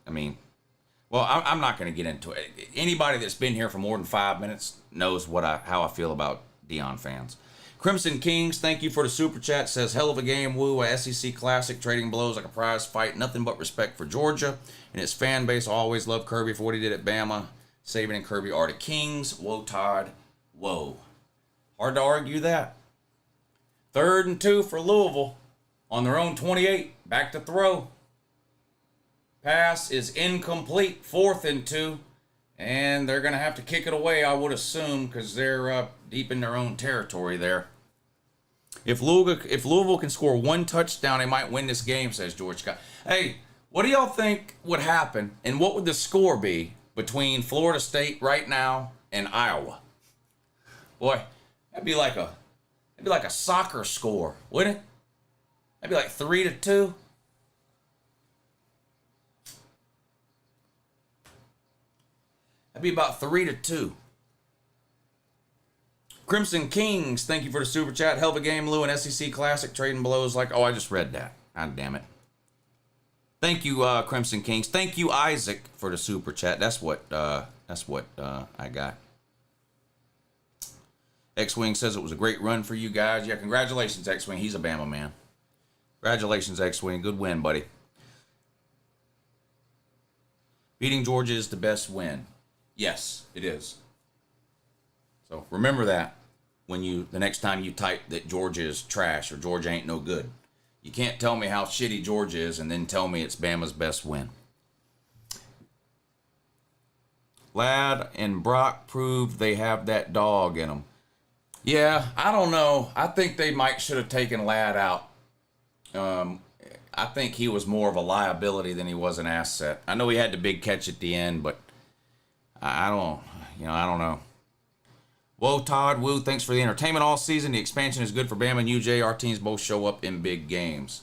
I mean, well, I'm not going to get into it. Anybody that's been here for more than 5 minutes knows how I feel about Deion fans. Crimson Kings, thank you for the super chat. Says, hell of a game, woo, a SEC classic, trading blows like a prize fight. Nothing but respect for Georgia and its fan base. Always loved Kirby for what he did at Bama. Saban and Kirby are the kings. Whoa, Todd. Whoa. Hard to argue that. 3rd and 2 for Louisville on their own 28. Back to throw. Pass is incomplete. 4th and 2. And they're going to have to kick it away, I would assume, because they're deep in their own territory there. If Louisville can score 1 touchdown, they might win this game, says George Scott. Hey, what do y'all think would happen, and what would the score be between Florida State right now and Iowa? Boy, that'd be like a soccer score, wouldn't it? That'd be like 3-2. That'd be about 3-2. Crimson Kings, thank you for the super chat. Hell of a game, Lou, an SEC classic, trading blows like, oh, I just read that. God damn it. Thank you, Crimson Kings. Thank you, Isaac, for the super chat. That's what I got. X-Wing says it was a great run for you guys. Yeah, congratulations, X-Wing. He's a Bama man. Congratulations, X-Wing. Good win, buddy. Beating Georgia is the best win. Yes, it is. So remember that when the next time you type that Georgia is trash or Georgia ain't no good. You can't tell me how shitty Georgia is and then tell me it's Bama's best win. Ladd and Brock proved they have that dog in them. Yeah, I don't know. I think they should have taken Ladd out. I think he was more of a liability than he was an asset. I know he had the big catch at the end, but I don't know. Whoa, Todd, woo, thanks for the entertainment all season. The expansion is good for Bama and UJ. Our teams both show up in big games.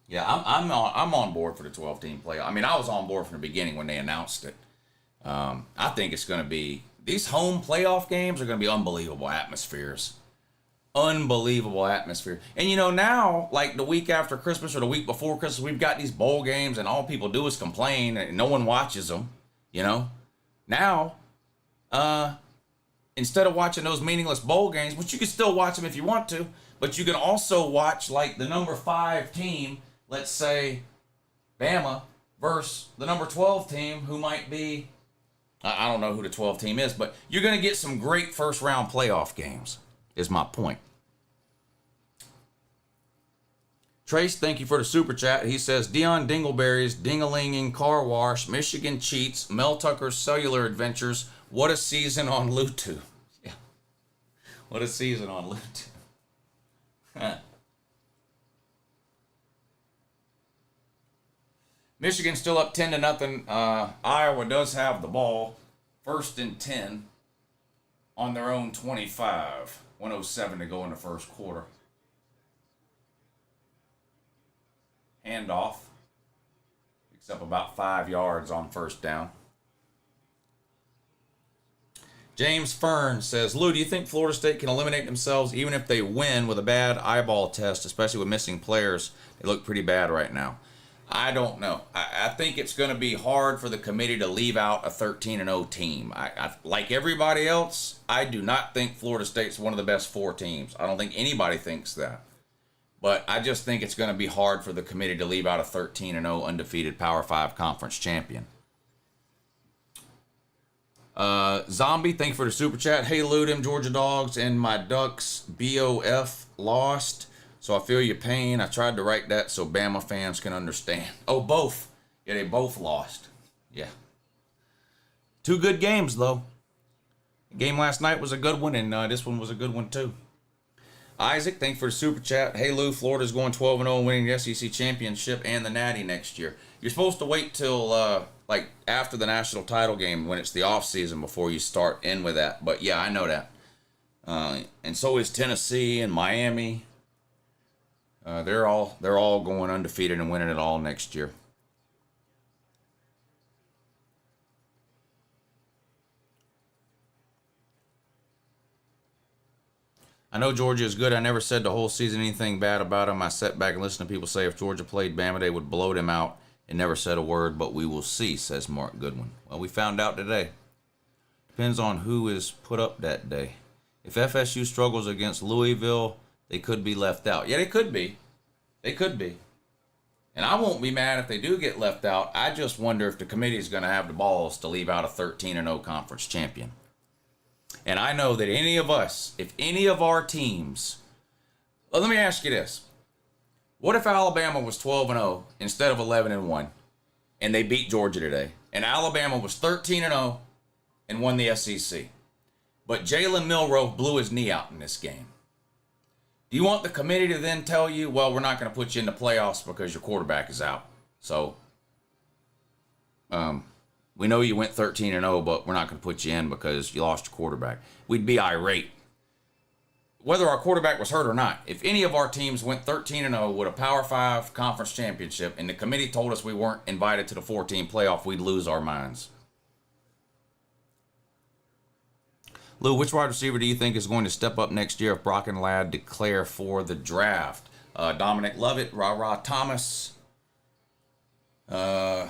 Yeah, I'm on board for the 12-team playoff. I mean, I was on board from the beginning when they announced it. I think it's going to be, these home playoff games are going to be unbelievable atmospheres. Unbelievable atmosphere. And you know, now, like the week after Christmas or the week before Christmas, we've got these bowl games and all people do is complain and no one watches them, you know. Now, instead of watching those meaningless bowl games, which you can still watch them if you want to, But you can also watch like the number 5 team, let's say Bama, versus the number 12 team who might be, I don't know who the 12 team is, but you're going to get some great first round playoff games, is my point. Trace, thank you for the super chat. He says, Dion Dingleberry's Dingalinging Car Wash, Michigan Cheats, Mel Tucker's Cellular Adventures. What a season on Lutu. Yeah. What a season on Lutu. Michigan still up 10-0. Iowa does have the ball. 1st and 10 on their own 25. 1:07 to go in the first quarter. Handoff. Picks up about 5 yards on first down. James Fern says, Lou, do you think Florida State can eliminate themselves even if they win with a bad eyeball test, especially with missing players? They look pretty bad right now. I don't know. I think it's going to be hard for the committee to leave out a 13-0 team. I like everybody else, I do not think Florida State's one of the best 4 teams. I don't think anybody thinks that. But I just think it's going to be hard for the committee to leave out a 13-0 undefeated Power 5 conference champion. Zombie, thank you for the super chat. Hey, Lou, them Georgia Dogs and my Ducks BOF lost. So I feel your pain. I tried to write that so Bama fans can understand. Oh, both. Yeah, they both lost. Yeah. 2 good games, though. The game last night was a good one, and this one was a good one, too. Isaac, thanks for the super chat. Hey, Lou, Florida's going 12-0, winning the SEC championship and the Natty next year. You're supposed to wait till, like, after the national title game when it's the off season before you start in with that. But, yeah, I know that. And so is Tennessee and Miami. They're all going undefeated and winning it all next year. I know Georgia is good. I never said the whole season anything bad about them. I sat back and listened to people say if Georgia played Bama, they would blow them out, and never said a word, but we will see, says Mark Goodwin. Well, we found out today. Depends on who is put up that day. If FSU struggles against Louisville, they could be left out. Yeah, they could be. They could be. And I won't be mad if they do get left out. I just wonder if the committee is going to have the balls to leave out a 13-0 conference champion. And I know that any of us, if any of our teams, well, let me ask you this. What if Alabama was 12-0 instead of 11-1 and they beat Georgia today? And Alabama was 13-0 and won the SEC. But Jalen Milroe blew his knee out in this game. Do you want the committee to then tell you, well, we're not going to put you in the playoffs because your quarterback is out? So, we know you went 13-0, but we're not going to put you in because you lost your quarterback. We'd be irate. Whether our quarterback was hurt or not, if any of our teams went 13-0 with a Power 5 conference championship and the committee told us we weren't invited to the 4-team playoff, we'd lose our minds. Lou, which wide receiver do you think is going to step up next year if Brock and Ladd declare for the draft? Dominic Lovett, Ra Thomas. Might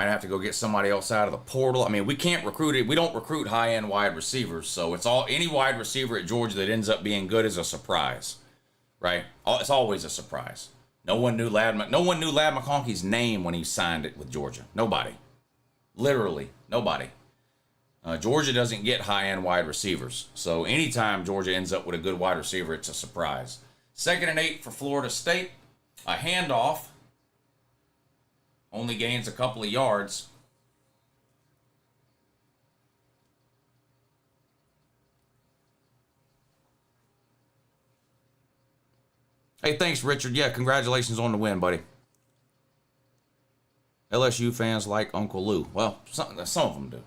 have to go get somebody else out of the portal. I mean, we can't recruit it. We don't recruit high-end wide receivers, so it's all any wide receiver at Georgia that ends up being good is a surprise, right? It's always a surprise. No one knew Ladd McConkey's name when he signed it with Georgia. Nobody, literally nobody. Georgia doesn't get high-end wide receivers, so anytime Georgia ends up with a good wide receiver, it's a surprise. 2nd and 8 for Florida State. A handoff. Only gains a couple of yards. Hey, thanks, Richard. Yeah, congratulations on the win, buddy. LSU fans like Uncle Lou. Well, some of them do.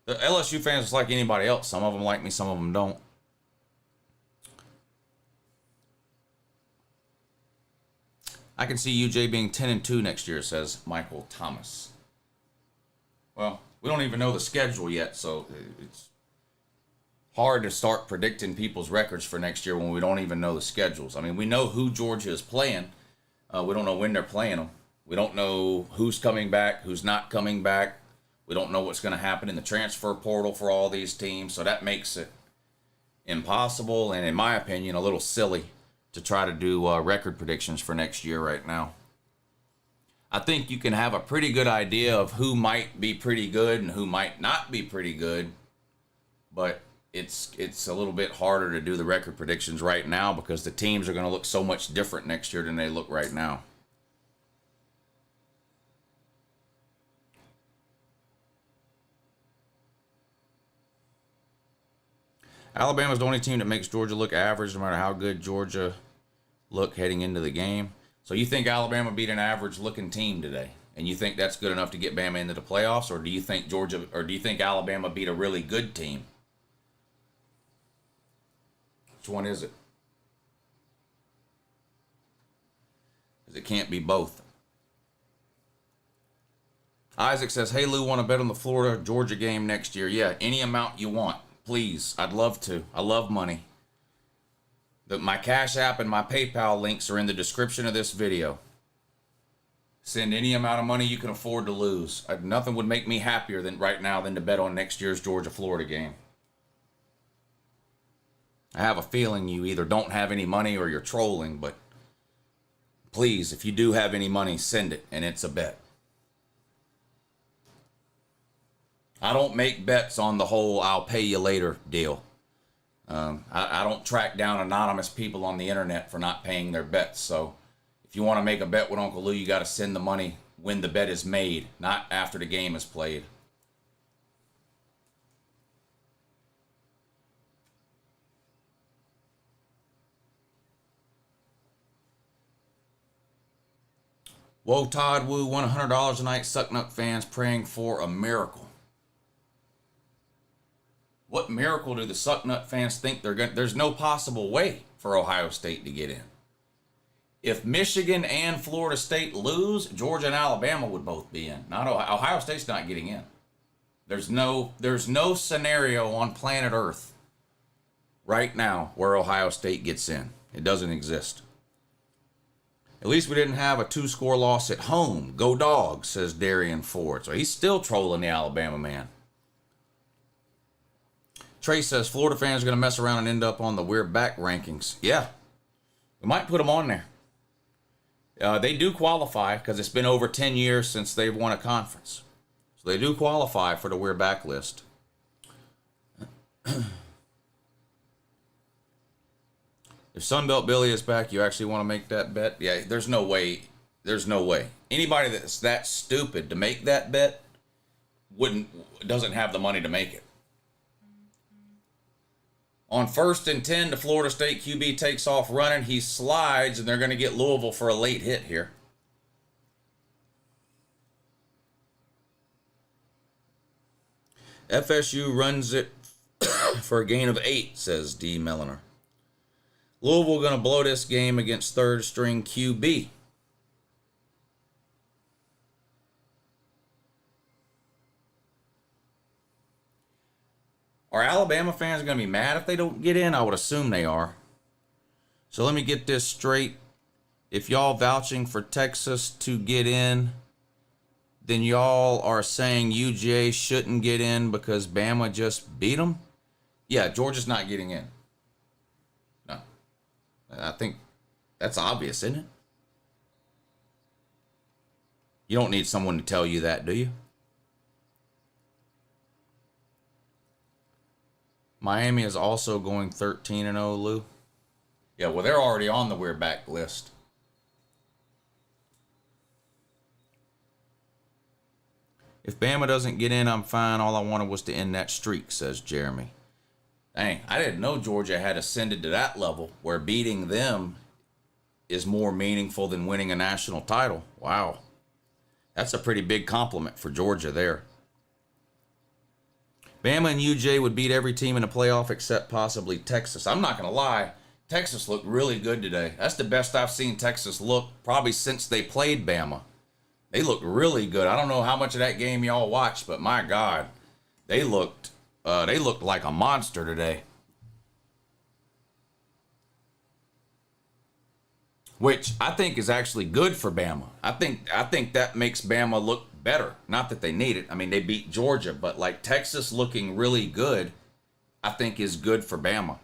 The LSU fans is like anybody else. Some of them like me, some of them don't. I can see UJ being 10-2 next year, says Michael Thomas. Well, we don't even know the schedule yet, so it's hard to start predicting people's records for next year when we don't even know the schedules. I mean, we know who Georgia is playing. We don't know when they're playing them. We don't know who's coming back, who's not coming back. We don't know what's going to happen in the transfer portal for all these teams, so that makes it impossible and, in my opinion, a little silly to try to do record predictions for next year right now. I think you can have a pretty good idea of who might be pretty good and who might not be pretty good, but it's a little bit harder to do the record predictions right now because the teams are going to look so much different next year than they look right now. Alabama's the only team that makes Georgia look average no matter how good Georgia look heading into the game. So you think Alabama beat an average looking team today? And you think that's good enough to get Bama into the playoffs? Or do you think Alabama beat a really good team? Which one is it? Because it can't be both. Isaac says, hey Lou, want to bet on the Florida-Georgia game next year? Yeah, any amount you want. Please, I'd love to. I love money. My Cash App and my PayPal links are in the description of this video. Send any amount of money you can afford to lose. Nothing would make me happier right now than to bet on next year's Georgia-Florida game. I have a feeling you either don't have any money or you're trolling, but please, if you do have any money, send it, and it's a bet. I don't make bets on the whole I'll pay you later deal. I don't track down anonymous people on the internet for not paying their bets. So if you want to make a bet with Uncle Lou, you got to send the money when the bet is made, not after the game is played. Whoa, Todd Woo, $100 a night, Sucknut fans praying for a miracle. What miracle do the Sucknut fans think they're going to... There's no possible way for Ohio State to get in. If Michigan and Florida State lose, Georgia and Alabama would both be in. Not Ohio State's not getting in. There's no scenario on planet Earth right now where Ohio State gets in. It doesn't exist. At least we didn't have a 2-score loss at home. Go Dogs, says Darian Ford. So he's still trolling the Alabama man. Trey says Florida fans are going to mess around and end up on the We're Back rankings. Yeah, we might put them on there. They do qualify because it's been over 10 years since they've won a conference. So they do qualify for the We're Back list. If Sunbelt Billy is back, you actually want to make that bet? Yeah, there's no way. There's no way. Anybody that's that stupid to make that bet doesn't have the money to make it. On 1st and 10, the Florida State QB takes off running. He slides, and they're going to get Louisville for a late hit here. FSU runs it for a gain of 8, says D. Milliner. Louisville going to blow this game against third-string QB. Are Alabama fans going to be mad if they don't get in? I would assume they are. So let me get this straight. If y'all vouching for Texas to get in, then y'all are saying UJ shouldn't get in because Bama just beat them? Yeah, Georgia's not getting in. No. I think that's obvious, isn't it? You don't need someone to tell you that, do you? Miami is also going 13-0, Lou. Yeah, well, they're already on the We're Back list. If Bama doesn't get in, I'm fine. All I wanted was to end that streak, says Jeremy. Dang, I didn't know Georgia had ascended to that level where beating them is more meaningful than winning a national title. Wow. That's a pretty big compliment for Georgia there. Bama and UJ would beat every team in the playoff except possibly Texas. I'm not going to lie. Texas looked really good today. That's the best I've seen Texas look probably since they played Bama. They looked really good. I don't know how much of that game y'all watched, but my God, they looked like a monster today. Which I think is actually good for Bama. I think that makes Bama look better. Not that they need it. I mean, they beat Georgia, but like Texas looking really good, I think is good for Bama.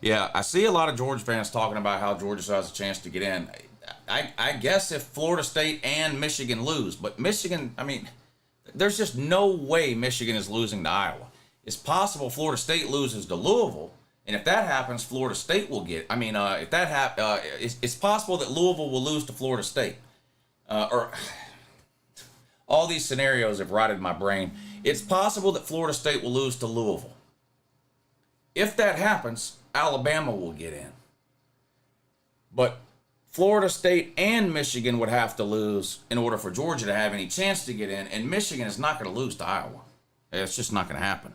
Yeah, I see a lot of Georgia fans talking about how Georgia still has a chance to get in. I guess if Florida State and Michigan lose, but Michigan, I mean, there's just no way Michigan is losing to Iowa. It's possible Florida State loses to Louisville, and if that happens, Florida State will get. I mean, if that happens, it's possible that Louisville will lose to Florida State, or all these scenarios have rotted my brain. It's possible that Florida State will lose to Louisville. If that happens, Alabama will get in. But Florida State and Michigan would have to lose in order for Georgia to have any chance to get in, and Michigan is not going to lose to Iowa. It's just not going to happen.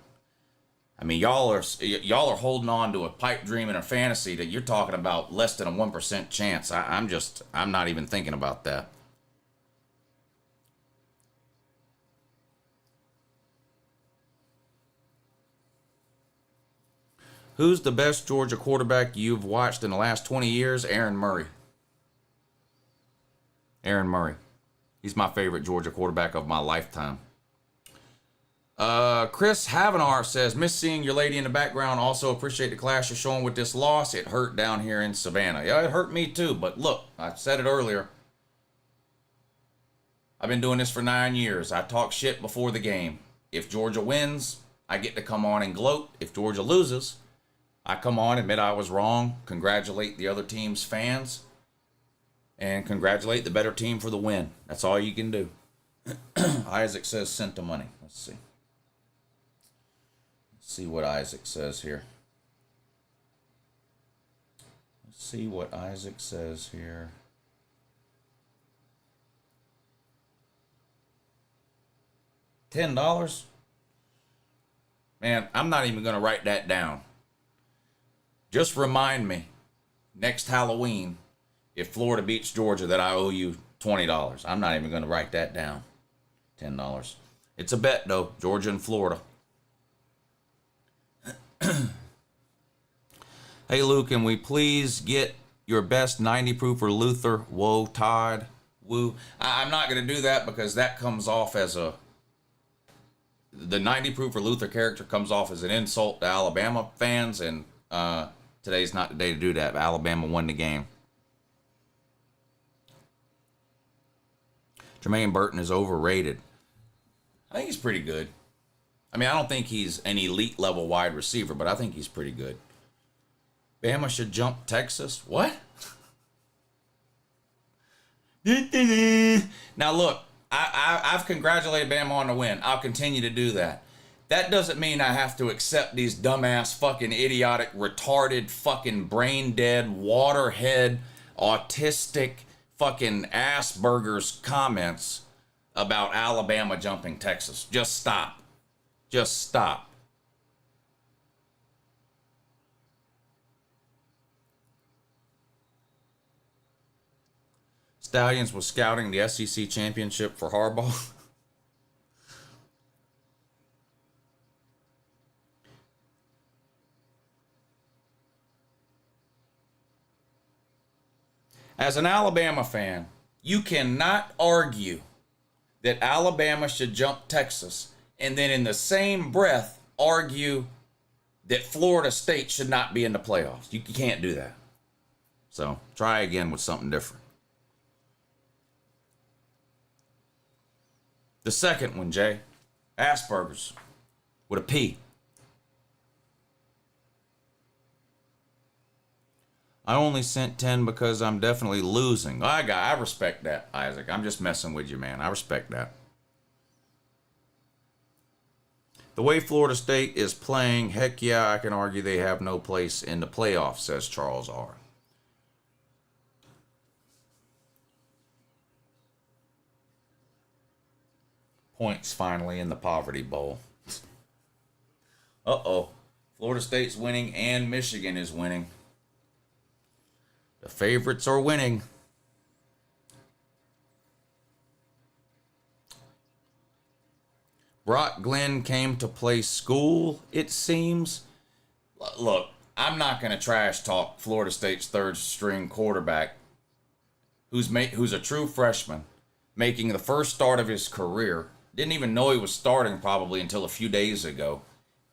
I mean, y'all are holding on to a pipe dream and a fantasy that you're talking about less than a 1% chance. I'm not even thinking about that. Who's the best Georgia quarterback you've watched in the last 20 years? Aaron Murray. Aaron Murray. He's my favorite Georgia quarterback of my lifetime. Chris Havenar says, miss seeing your lady in the background. Also appreciate the class you're showing with this loss. It hurt down here in Savannah. Yeah, it hurt me too. But look, I said it earlier. I've been doing this for 9 years. I talk shit before the game. If Georgia wins, I get to come on and gloat. If Georgia loses, I come on, admit I was wrong, congratulate the other team's fans, and congratulate the better team for the win. That's all you can do. Isaac says sent the money. Let's see. Let's see what Isaac says here. Let's see what Isaac says here. $10? Man, I'm not even going to write that down. Just remind me next Halloween, if Florida beats Georgia, that I owe you $20. I'm not even going to write that down. $10. It's a bet, though. Georgia and Florida. Hey, Lou, can we please get your best 90 proof for Luther? Whoa, Todd. Woo. I'm not going to do that because that comes off as a... The 90 proof for Luther character comes off as an insult to Alabama fans, and today's not the day to do that. Alabama won the game. Jermaine Burton is overrated. I think he's pretty good. I mean, I don't think he's an elite level wide receiver, but I think he's pretty good. Bama should jump Texas. What? Now look, I've congratulated Bama on the win. I'll continue to do that. That doesn't mean I have to accept these dumbass, fucking idiotic, retarded, fucking brain dead, waterhead, autistic, fucking Asperger's comments about Alabama jumping Texas. Just stop. Just stop. Stallions was scouting the SEC championship for Harbaugh. As an Alabama fan, you cannot argue that Alabama should jump Texas and then in the same breath argue that Florida State should not be in the playoffs. You can't do that. So try again with something different. The second one, Jay. Asperger's with a P. I only sent 10 because I'm definitely losing. I respect that, Isaac. I'm just messing with you, man. I respect that. The way Florida State is playing, heck yeah, I can argue they have no place in the playoffs, says Charles R. Points finally in the Poverty Bowl. Uh-oh. Florida State's winning and Michigan is winning. The favorites are winning. Brock Glenn came to play school, it seems. Look, I'm not going to trash talk Florida State's third string quarterback who's a true freshman, making the first start of his career. Didn't even know he was starting probably until a few days ago.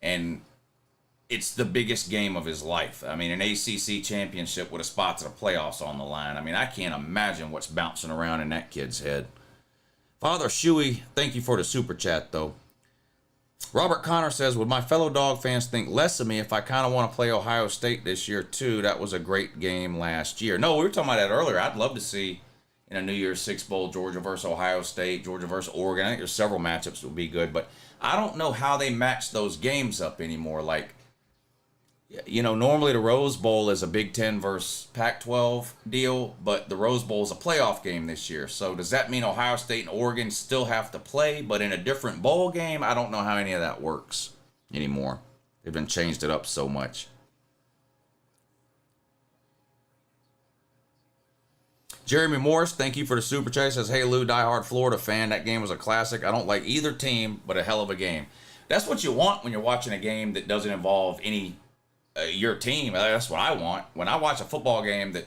And it's the biggest game of his life. I mean, an ACC championship with a spot to the playoffs on the line. I mean, I can't imagine what's bouncing around in that kid's head. Father Shuey, thank you for the super chat, though. Robert Connor says, would my fellow dog fans think less of me if I kind of want to play Ohio State this year, too? That was a great game last year. No, we were talking about that earlier. I'd love to see in a New Year's Six Bowl, Georgia versus Ohio State, Georgia versus Oregon. I think there's several matchups that would be good, but I don't know how they match those games up anymore. Like, you know, normally the Rose Bowl is a Big Ten versus Pac-12 deal, but the Rose Bowl is a playoff game this year. So does that mean Ohio State and Oregon still have to play, but in a different bowl game? I don't know how any of that works anymore. They've been changed it up so much. Jeremy Morris, thank you for the super chat. Says, hey Lou, diehard Florida fan. That game was a classic. I don't like either team, but a hell of a game. That's what you want when you're watching a game that doesn't involve any your team. That's what I want. When I watch a football game that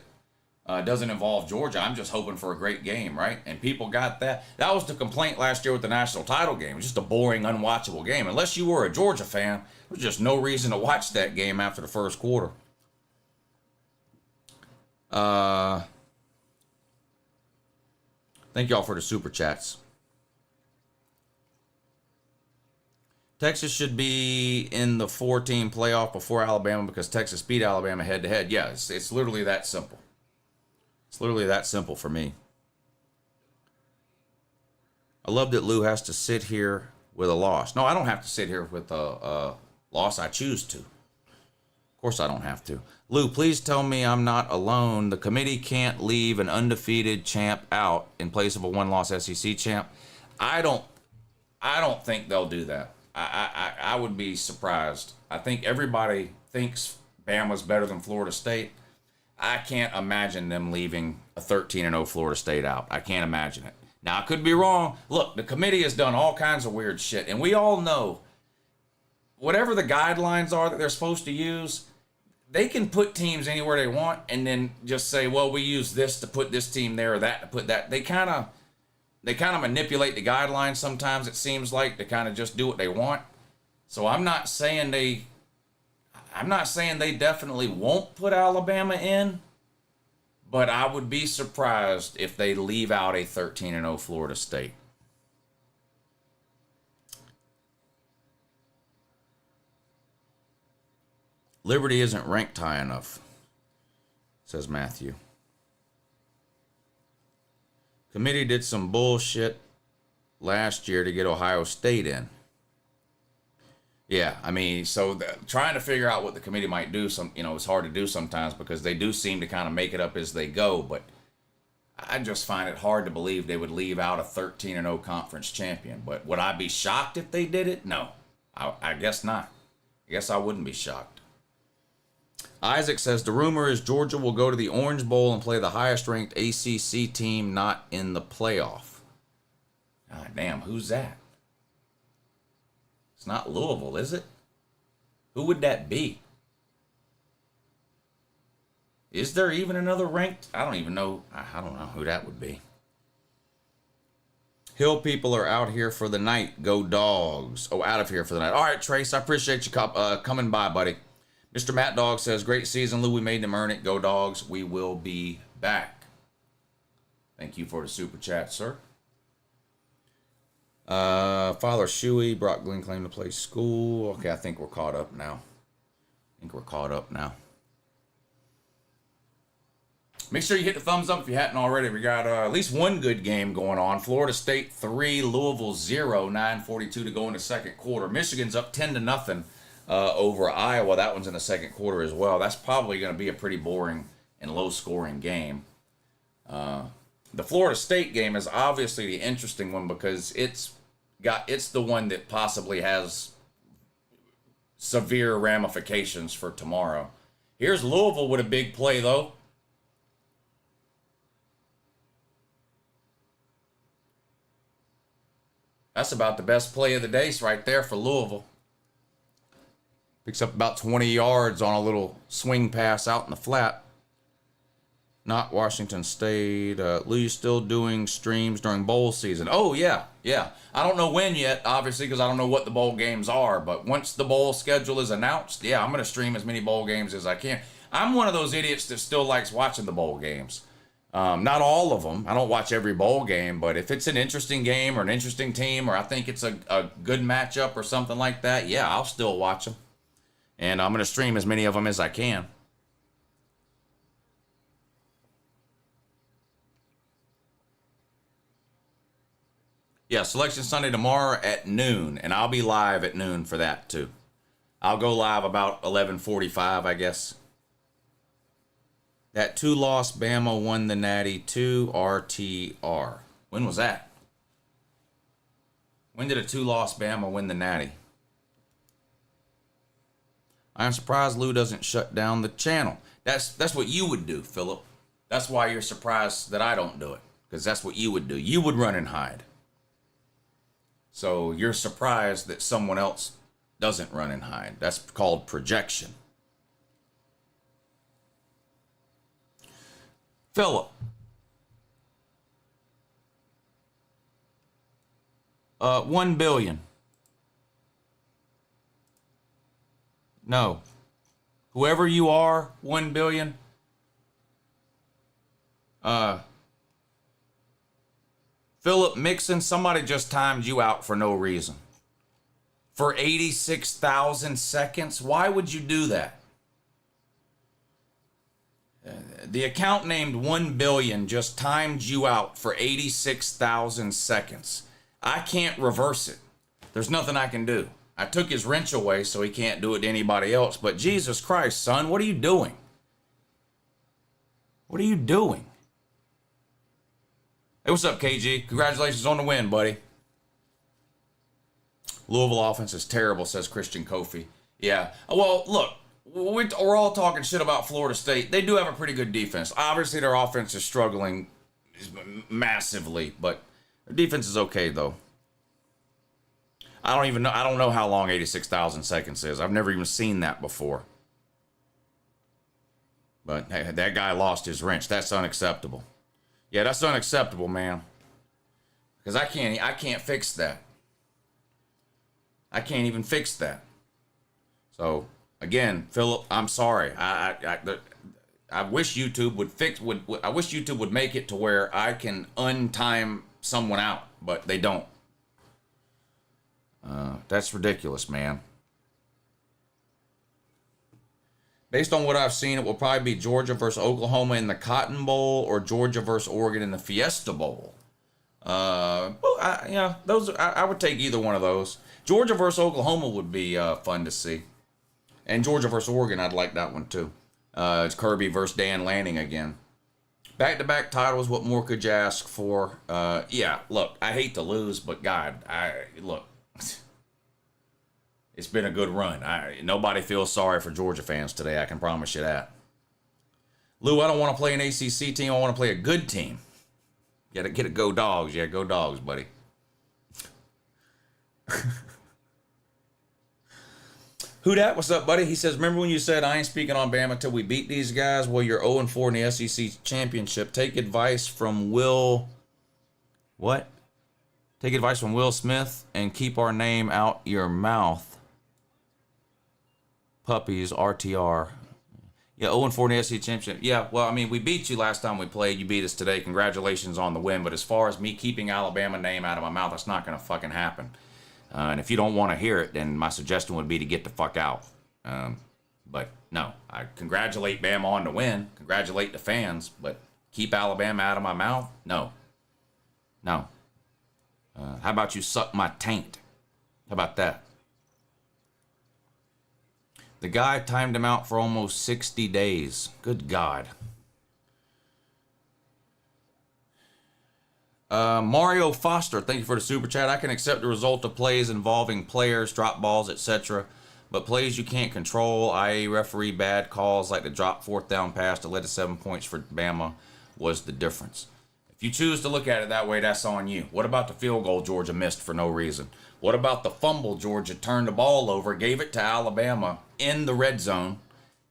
doesn't involve Georgia, I'm just hoping for a great game, right? And people got that. That was the complaint last year with the national title game. It was just a boring, unwatchable game. Unless you were a Georgia fan, there was just no reason to watch that game after the first quarter. Thank y'all for the super chats. Texas should be in the 4-team playoff before Alabama because Texas beat Alabama head-to-head. Yeah, it's literally that simple. It's literally that simple for me. I love that Lou has to sit here with a loss. No, I don't have to sit here with a loss. I choose to. Of course I don't have to. Lou, please tell me I'm not alone. The committee can't leave an undefeated champ out in place of a one-loss SEC champ. I don't think they'll do that. I would be surprised. I think everybody thinks Bama's better than Florida State. I can't imagine them leaving a 13-0 Florida State out. I can't imagine it. Now, I could be wrong. Look, the committee has done all kinds of weird shit, and we all know whatever the guidelines are that they're supposed to use, they can put teams anywhere they want and then just say, well, we use this to put this team there or that to put that. They kind of manipulate the guidelines sometimes, it seems like, to kind of just do what they want. So I'm not saying they definitely won't put Alabama in, but I would be surprised if they leave out a 13-0 Florida State. Liberty isn't ranked high enough, says Matthew. Committee did some bullshit last year to get Ohio State in. Yeah, I mean, so trying to figure out what the committee might do, it's hard to do sometimes because they do seem to kind of make it up as they go, but I just find it hard to believe they would leave out a 13-0 conference champion. But would I be shocked if they did it? No, I guess not. I guess I wouldn't be shocked. Isaac says, the rumor is Georgia will go to the Orange Bowl and play the highest-ranked ACC team not in the playoff. God damn, who's that? It's not Louisville, is it? Who would that be? Is there even another ranked? I don't even know. I don't know who that would be. Hill people are out here for the night. Go Dogs. Oh, out of here for the night. All right, Trace, I appreciate you coming by, buddy. Mr. Matt Dog says, great season, Lou. We made them earn it. Go Dogs. We will be back. Thank you for the super chat, sir. Father Shuey, Brock Glenn claimed to play school. Okay, I think we're caught up now. Make sure you hit the thumbs up if you hadn't already. We got at least one good game going on. Florida State 3, Louisville 0, 9:42 to go in the second quarter. Michigan's up 10-0 over Iowa. That one's in the second quarter as well. That's probably going to be a pretty boring and low-scoring game. The Florida State game is obviously the interesting one because it's the one that possibly has severe ramifications for tomorrow. Here's Louisville with a big play, though. That's about the best play of the day right there for Louisville. Picks up about 20 yards on a little swing pass out in the flat. Not Washington State. Lou, you still doing streams during bowl season? Oh, yeah. I don't know when yet, obviously, because I don't know what the bowl games are. But once the bowl schedule is announced, yeah, I'm going to stream as many bowl games as I can. I'm one of those idiots that still likes watching the bowl games. Not all of them. I don't watch every bowl game, but if it's an interesting game or an interesting team, or I think it's a good matchup or something like that, yeah, I'll still watch them. And I'm going to stream as many of them as I can. Yeah, Selection Sunday tomorrow at noon, and I'll be live at noon for that too. I'll go live about 11:45, I guess. That 2-loss Bama won the Natty 2 RTR. When was that? When did a 2-loss Bama win the Natty? I'm surprised Lou doesn't shut down the channel. That's what you would do, Philip. That's why you're surprised that I don't do it, because that's what you would do. You would run and hide. So you're surprised that someone else doesn't run and hide. That's called projection. Philip. 1 billion. No. Whoever you are, 1 billion. Philip Mixon, somebody just timed you out for no reason. For 86,000 seconds? Why would you do that? The account named 1 billion just timed you out for 86,000 seconds. I can't reverse it. There's nothing I can do. I took his wrench away so he can't do it to anybody else. But Jesus Christ, son, what are you doing? What are you doing? Hey, what's up, KG? Congratulations on the win, buddy. Louisville offense is terrible, says Christian Kofi. Yeah. Well, look, we're all talking shit about Florida State. They do have a pretty good defense. Obviously, their offense is struggling massively, but their defense is okay, though. I don't know how long 86,000 seconds is. I've never even seen that before. But hey, that guy lost his wrench. That's unacceptable. Yeah, that's unacceptable, man. Because I can't fix that. I can't even fix that. So again, Philip, I'm sorry. I wish YouTube would I wish YouTube would make it to where I can untime someone out, but they don't. That's ridiculous, man. Based on what I've seen, it will probably be Georgia versus Oklahoma in the Cotton Bowl or Georgia versus Oregon in the Fiesta Bowl. I would take either one of those. Georgia versus Oklahoma would be fun to see. And Georgia versus Oregon, I'd like that one too. It's Kirby versus Dan Lanning again. Back-to-back titles, what more could you ask for? Yeah, look, I hate to lose, but God, look. It's been a good run. Nobody feels sorry for Georgia fans today, I can promise you that. Lou, I don't want to play an ACC team. I want to play a good team. Get it, go Dogs. Yeah, go Dogs, buddy. Who dat? What's up, buddy? He says, remember when you said I ain't speaking on Bama till we beat these guys? Well, you're 0-4 in the SEC championship. Take advice from Will... What? Take advice from Will Smith and keep our name out your mouth. Puppies, RTR. Yeah, 0-4 in the SEC championship. Yeah, well, I mean, we beat you last time we played. You beat us today. Congratulations on the win. But as far as me keeping Alabama name out of my mouth, that's not going to fucking happen. And if you don't want to hear it, then my suggestion would be to get the fuck out. But no, I congratulate Bama on the win. Congratulate the fans. But keep Alabama out of my mouth? No. No. How about you suck my taint? How about that? The guy timed him out for almost 60 days. Good God. Mario Foster, thank you for the super chat. I can accept the result of plays involving players, drop balls, etc. But plays you can't control, i.e. referee bad calls like the drop fourth down pass that led to 7 points for Bama was the difference. If you choose to look at it that way, that's on you. What about the field goal Georgia missed for no reason? What about the fumble Georgia turned the ball over, gave it to Alabama in the red zone,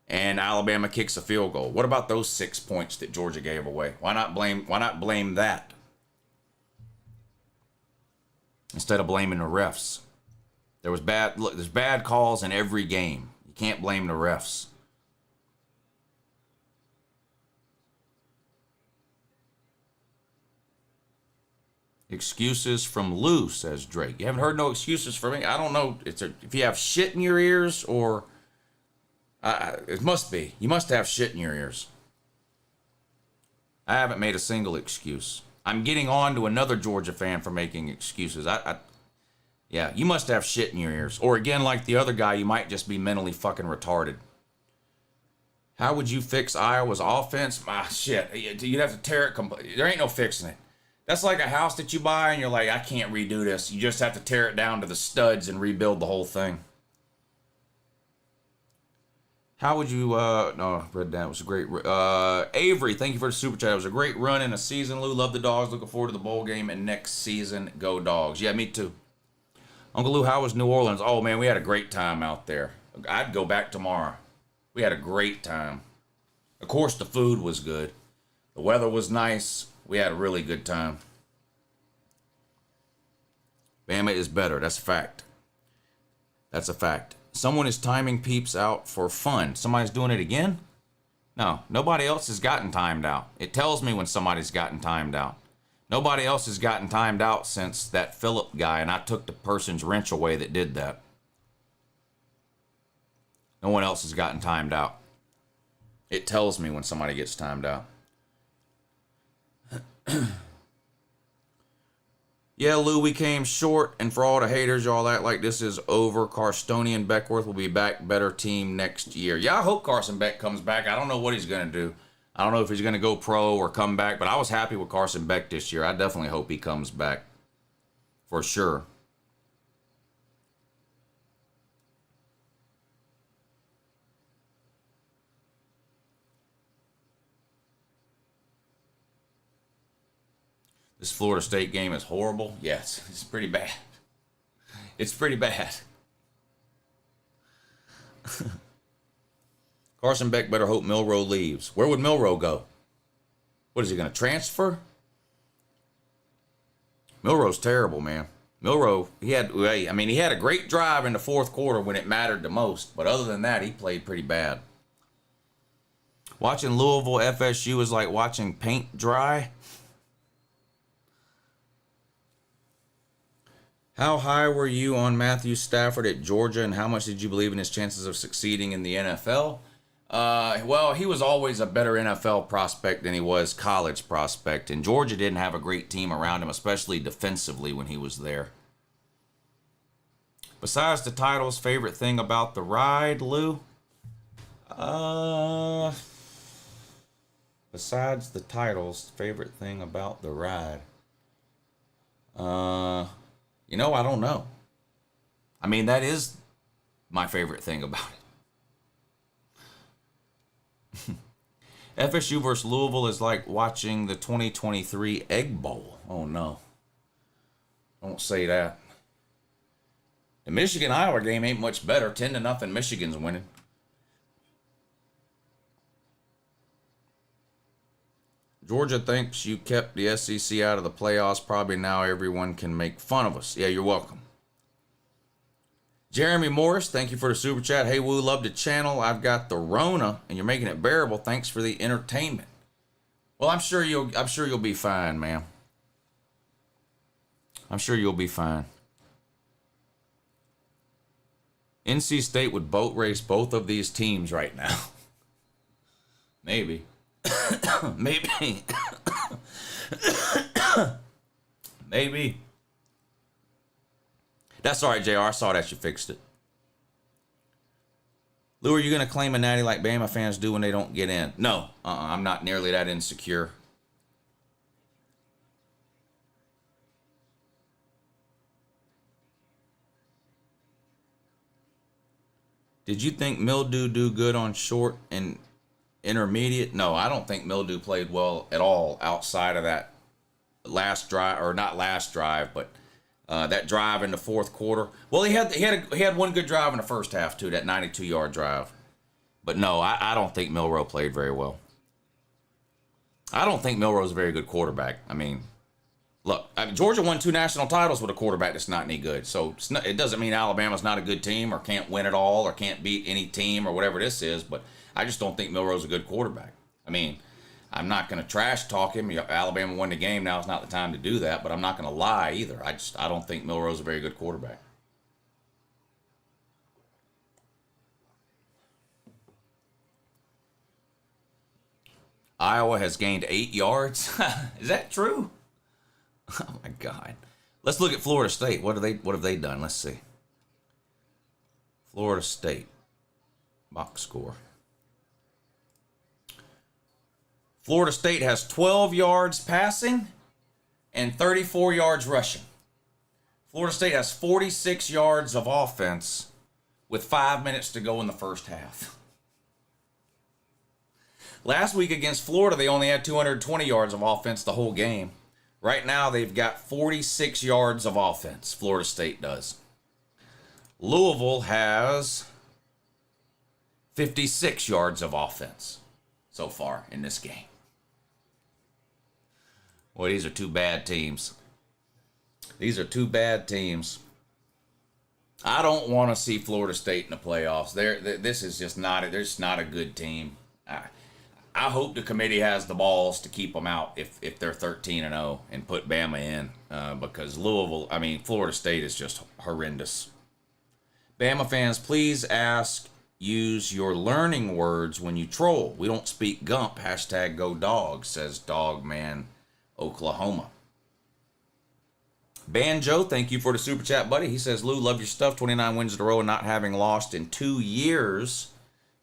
and Alabama kicks a field goal. What about those 6 points that Georgia gave away? Why not blame that instead of blaming the refs? There's bad calls in every game. You can't blame the refs. Excuses from Lou, says Drake. You haven't heard no excuses from me? I don't know if you have shit in your ears or... it must be. You must have shit in your ears. I haven't made a single excuse. I'm getting on to another Georgia fan for making excuses. Yeah, you must have shit in your ears. Or again, like the other guy, you might just be mentally fucking retarded. How would you fix Iowa's offense? Shit. You'd have to tear it completely. There ain't no fixing it. That's like a house that you buy and you're like, I can't redo this. You just have to tear it down to the studs and rebuild the whole thing. How would you, no, read that. It was a great, Avery, thank you for the super chat. It was a great run in a season, Lou. Love the Dogs. Looking forward to the bowl game and next season. Go Dogs. Yeah, me too. Uncle Lou, how was New Orleans? Oh, man, we had a great time out there. I'd go back tomorrow. We had a great time. Of course, the food was good. The weather was nice. We had a really good time. Bama is better. That's a fact. That's a fact. Someone is timing peeps out for fun. Somebody's doing it again? No, nobody else has gotten timed out. It tells me when somebody's gotten timed out. Nobody else has gotten timed out since that Phillip guy, and I took the person's wrench away that did that. No one else has gotten timed out. It tells me when somebody gets timed out. Yeah, Lou, we came short, and for all the haters, y'all act like this is over. Carstonian Beckworth will be back, better team next year. Yeah, I hope Carson Beck comes back. I don't know what he's going to do. I don't know if he's going to go pro or come back, but I was happy with Carson Beck this year. I definitely hope he comes back. For sure. This Florida State game is horrible. Yes, it's pretty bad. It's pretty bad. Carson Beck better hope Milroe leaves. Where would Milroe go? What is he going to transfer? Milroe's terrible, man. Milroe, he had a great drive in the fourth quarter when it mattered the most, but other than that, he played pretty bad. Watching Louisville FSU is like watching paint dry. How high were you on Matthew Stafford at Georgia, and how much did you believe in his chances of succeeding in the NFL? Well, he was always a better NFL prospect than he was college prospect, and Georgia didn't have a great team around him, especially defensively when he was there. Besides the titles, favorite thing about the ride, Lou? Besides the titles, favorite thing about the ride? I don't know. I mean, that is my favorite thing about it. FSU versus Louisville is like watching the 2023 Egg Bowl. Oh, no. Don't say that. The Michigan-Iowa game ain't much better. 10-0, Michigan's winning. Georgia thinks you kept the SEC out of the playoffs. Probably now everyone can make fun of us. Yeah, you're welcome. Jeremy Morris, thank you for the super chat. Hey, Woo, love the channel. I've got the Rona, and you're making it bearable. Thanks for the entertainment. Well, I'm sure you'll be fine, ma'am. I'm sure you'll be fine. NC State would boat race both of these teams right now. Maybe. Maybe. Maybe. That's all right, JR. I saw that you fixed it. Lou, are you going to claim a natty like Bama fans do when they don't get in? No. I'm not nearly that insecure. Did you think Mildew do good on short and intermediate? No, I don't think Mildew played well at all outside of that last drive, or not last drive, but that drive in the fourth quarter. Well, he had one good drive in the first half too, that 92-yard drive. But no, I don't think Milroe played very well. I don't think Milroe's a very good quarterback. I mean, look, Georgia won 2 national titles with a quarterback that's not any good. So it doesn't mean Alabama's not a good team or can't win it all or can't beat any team or whatever this is. But I just don't think Milroe's a good quarterback. I mean, I'm not going to trash talk him. Alabama won the game. Now is not the time to do that. But I'm not going to lie either. I don't think Milroe's a very good quarterback. Iowa has gained 8 yards. Is that true? Oh my God. Let's look at Florida State. What have they done? Let's see. Florida State box score. Florida State has 12 yards passing and 34 yards rushing. Florida State has 46 yards of offense with 5 minutes to go in the first half. Last week against Florida, they only had 220 yards of offense the whole game. Right now, they've got 46 yards of offense, Florida State does. Louisville has 56 yards of offense so far in this game. Well, these are 2 bad teams. These are 2 bad teams. I don't want to see Florida State in the playoffs. This is just not a good team. I hope the committee has the balls to keep them out if they're 13-0 and put Bama in because Florida State is just horrendous. Bama fans, please use your learning words when you troll. We don't speak Gump. #GoDogs, says Dogman, Oklahoma. Banjo, thank you for the super chat, buddy. He says, Lou, love your stuff. 29 wins in a row and not having lost in 2 years.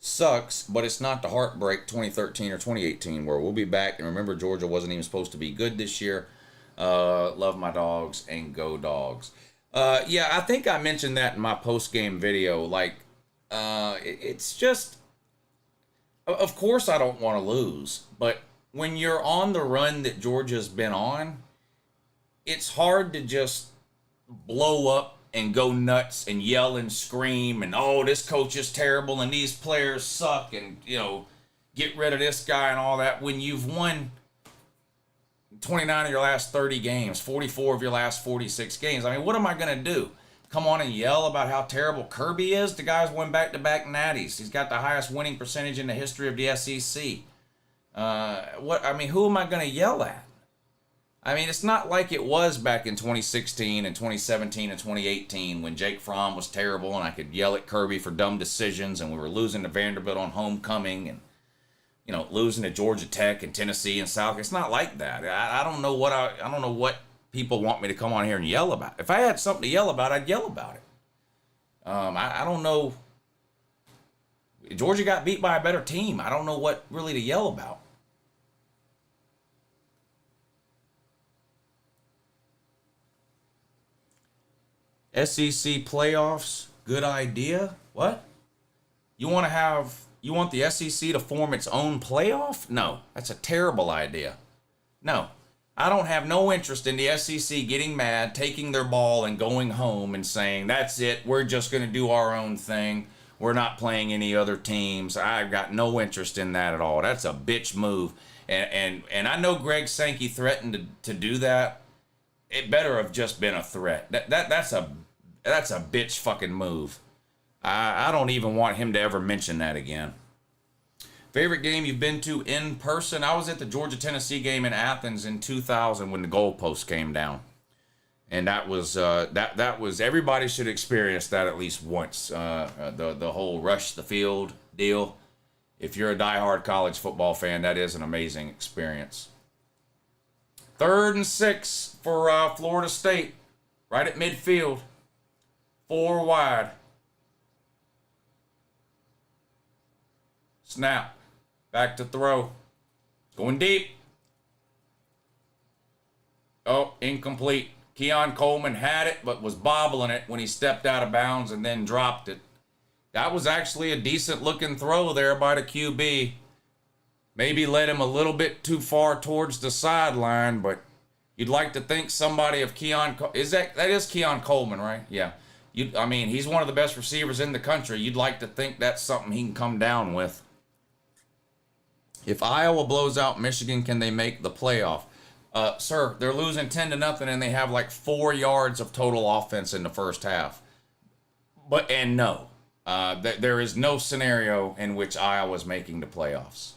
Sucks, but it's not the heartbreak 2013 or 2018 where we'll be back. And remember, Georgia wasn't even supposed to be good this year. Love my dogs and go dogs. Yeah, I think I mentioned that in my post-game video. It's just, of course I don't want to lose. But when you're on the run that Georgia's been on, it's hard to just blow up and go nuts and yell and scream and, oh, this coach is terrible and these players suck and, get rid of this guy and all that when you've won 29 of your last 30 games, 44 of your last 46 games. I mean, what am I going to do? Come on and yell about how terrible Kirby is? The guy's won back-to-back natties. He's got the highest winning percentage in the history of the SEC. Who am I going to yell at? I mean, it's not like it was back in 2016 and 2017 and 2018 when Jake Fromm was terrible and I could yell at Kirby for dumb decisions and we were losing to Vanderbilt on homecoming and, losing to Georgia Tech and Tennessee and South. It's not like that. I don't know what people want me to come on here and yell about. If I had something to yell about, I'd yell about it. I don't know. Georgia got beat by a better team. I don't know what really to yell about. SEC playoffs, good idea. What? You want the SEC to form its own playoff? No, that's a terrible idea. No, I don't have no interest in the SEC getting mad, taking their ball and going home and saying, that's it, we're just going to do our own thing. We're not playing any other teams. I've got no interest in that at all. That's a bitch move. And I know Greg Sankey threatened to do that. It better have just been a threat. That's a bitch fucking move. I don't even want him to ever mention that again. Favorite game you've been to in person? I was at the Georgia-Tennessee game in Athens in 2000 when the goalpost came down. And that was everybody should experience that at least once. The whole rush the field deal. If you're a diehard college football fan, that is an amazing experience. 3rd and 6 for Florida State, right at midfield. 4 wide. Snap. Back to throw. Going deep. Oh, incomplete. Keon Coleman had it, but was bobbling it when he stepped out of bounds and then dropped it. That was actually a decent-looking throw there by the QB. Maybe led him a little bit too far towards the sideline, but you'd like to think somebody of Keon... that is Keon Coleman, right? Yeah. I mean, he's one of the best receivers in the country. You'd like to think that's something he can come down with. If Iowa blows out Michigan, can they make the playoff? Sir, they're losing 10-0 and they have like 4 yards of total offense in the first half. No, there is no scenario in which Iowa's making the playoffs.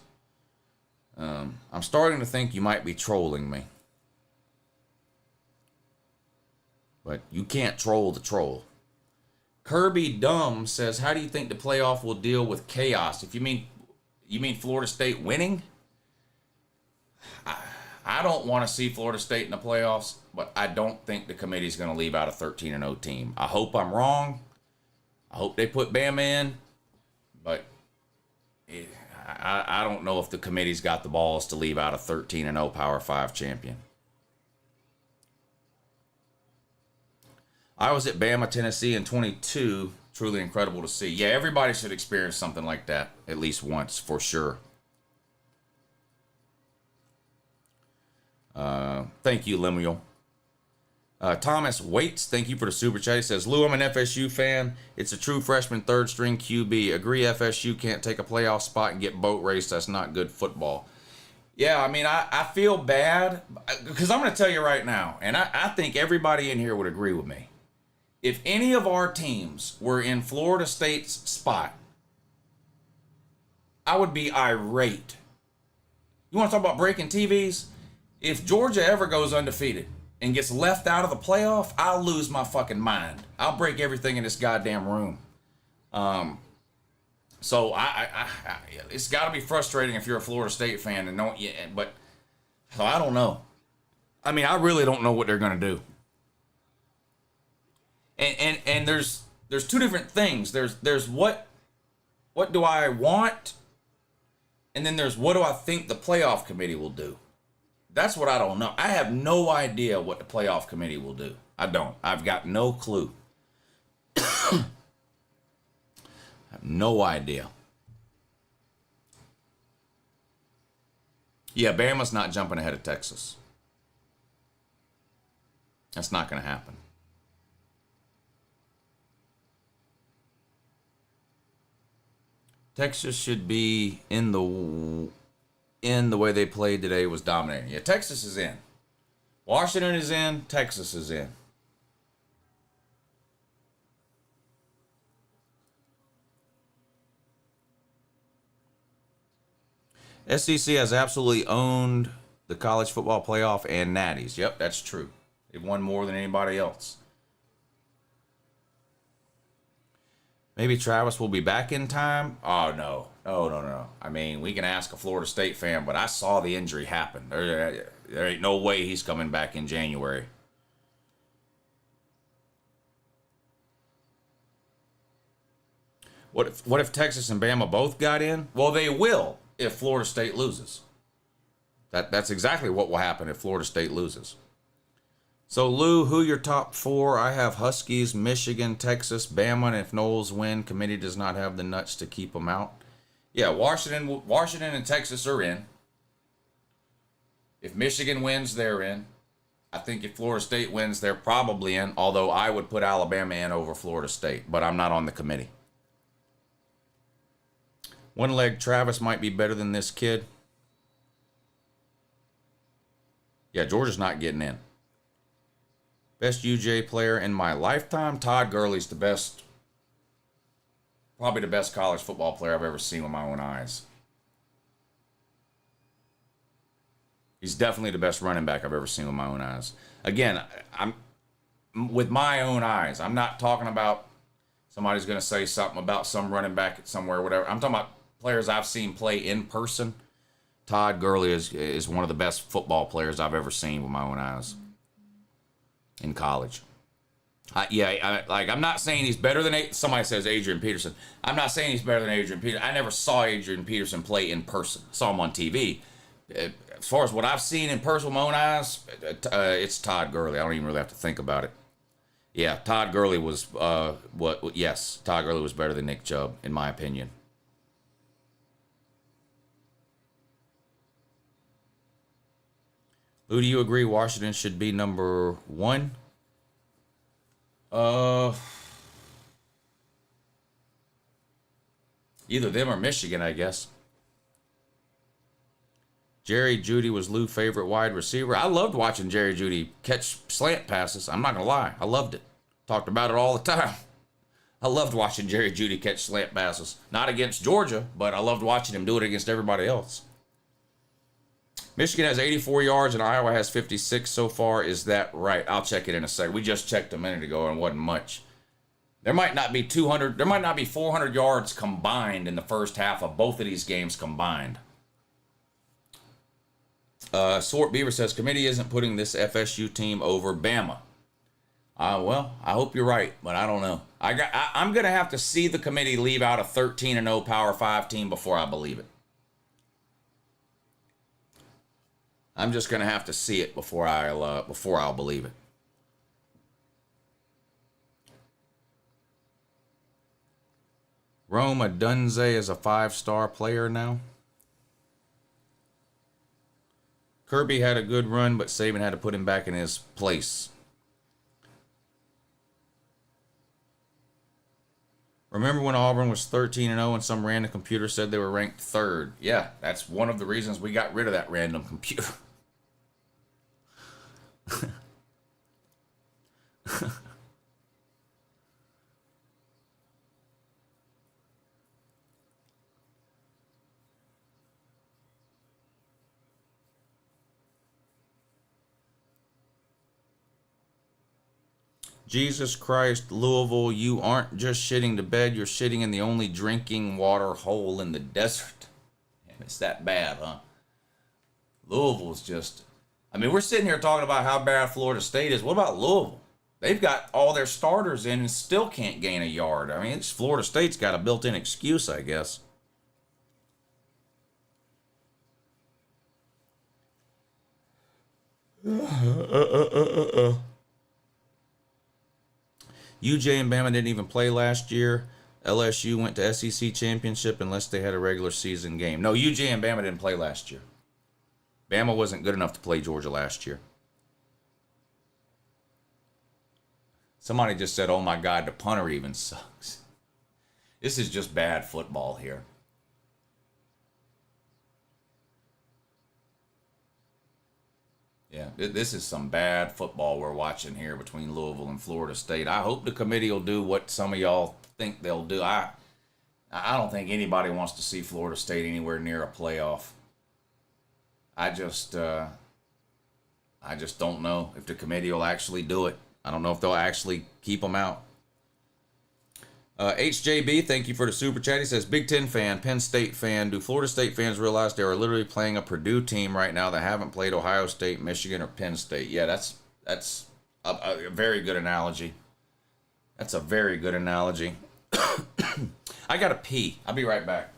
I'm starting to think you might be trolling me. But you can't troll the troll. Kirby Dumb says, how do you think the playoff will deal with chaos? If you mean Florida State winning? I don't want to see Florida State in the playoffs, but I don't think the committee's going to leave out a 13-0 team. I hope I'm wrong. I hope they put Bama in, but I don't know if the committee's got the balls to leave out a 13-0 Power 5 champion. I was at Bama, Tennessee in 22. Truly incredible to see. Yeah, everybody should experience something like that at least once, for sure. Thank you, Lemuel. Thomas Waits, thank you for the super chat. He says, Lou, I'm an FSU fan. It's a true freshman third string QB. Agree FSU can't take a playoff spot and get boat raced. That's not good football. Yeah, I mean, I feel bad because I'm going to tell you right now, and I think everybody in here would agree with me. If any of our teams were in Florida State's spot, I would be irate. You want to talk about breaking TVs? If Georgia ever goes undefeated and gets left out of the playoff, I'll lose my fucking mind. I'll break everything in this goddamn room. So it's got to be frustrating if you're a Florida State fan and don't. Yeah, but so I don't know. I mean, I really don't know what they're gonna do. And there's two different things. There's what do I want, and then there's what do I think the playoff committee will do. That's what I don't know. I have no idea what the playoff committee will do. I don't. I've got no clue. I have no idea. Yeah, Bama's not jumping ahead of Texas. That's not going to happen. Texas should be in the way they played today was dominating. Yeah, Texas is in. Washington is in. Texas is in. SEC has absolutely owned the college football playoff and natties. Yep, that's true. They've won more than anybody else. Maybe Travis will be back in time. Oh, no. No. I mean, we can ask a Florida State fan, but I saw the injury happen. There ain't no way he's coming back in January. What if Texas and Bama both got in? Well, they will if Florida State loses. That's exactly what will happen if Florida State loses. So, Lou, who your top 4? I have Huskies, Michigan, Texas, Bama, and if Knowles win, committee does not have the nuts to keep them out. Yeah, Washington and Texas are in. If Michigan wins, they're in. I think if Florida State wins, they're probably in, although I would put Alabama in over Florida State, but I'm not on the committee. One-leg Travis might be better than this kid. Yeah, Georgia's not getting in. Best UJ player in my lifetime, Todd Gurley's the best, probably the best college football player I've ever seen with my own eyes. He's definitely the best running back I've ever seen with my own eyes. Again, I'm with my own eyes. I'm not talking about somebody's going to say something about some running back somewhere, whatever. I'm talking about players I've seen play in person. Todd Gurley is one of the best football players I've ever seen with my own eyes. In college. I'm not saying he's better than somebody says Adrian Peterson. I'm not saying he's better than Adrian Peterson. I never saw Adrian Peterson play in person. I saw him on TV. As far as what I've seen in person with my own eyes, it's Todd Gurley. I don't even really have to think about it. Yeah, Todd Gurley was yes, Todd Gurley was better than Nick Chubb, in my opinion. Who do you agree Washington should be number 1? Either them or Michigan, I guess. Jerry Jeudy was Lou's favorite wide receiver. I loved watching Jerry Jeudy catch slant passes. I'm not going to lie. I loved it. Talked about it all the time. I loved watching Jerry Jeudy catch slant passes. Not against Georgia, but I loved watching him do it against everybody else. Michigan has 84 yards and Iowa has 56 so far. Is that right? I'll check it in a second. We just checked a minute ago and it wasn't much. There might not be 200. There might not be 400 yards combined in the first half of both of these games combined. Sort Beaver says, committee isn't putting this FSU team over Bama. Well, I hope you're right, but I don't know. I'm going to have to see the committee leave out a 13-0 Power 5 team before I believe it. I'm just going to have to see it before I'll believe it. Rome Adunze is a 5-star player now. Kirby had a good run, but Saban had to put him back in his place. Remember when Auburn was 13-0 and some random computer said they were ranked 3rd? Yeah, that's one of the reasons we got rid of that random computer. Jesus Christ, Louisville, you aren't just shitting the bed, you're shitting in the only drinking water hole in the desert. And it's that bad, huh? Louisville's just... I mean, we're sitting here talking about how bad Florida State is. What about Louisville? They've got all their starters in and still can't gain a yard. I mean, Florida State's got a built-in excuse, I guess. UJ and Bama didn't even play last year. LSU went to SEC championship unless they had a regular season game. No, UJ and Bama didn't play last year. Bama wasn't good enough to play Georgia last year. Somebody just said, oh my God, the punter even sucks. This is just bad football here. Yeah, this is some bad football we're watching here between Louisville and Florida State. I hope the committee will do what some of y'all think they'll do. I don't think anybody wants to see Florida State anywhere near a playoff. I just don't know if the committee will actually do it. I don't know if they'll actually keep them out. HJB, thank you for the super chat. He says, Big Ten fan, Penn State fan, do Florida State fans realize they are literally playing a Purdue team right now that haven't played Ohio State, Michigan, or Penn State? Yeah, that's a very good analogy. That's a very good analogy. I gotta pee. I'll be right back.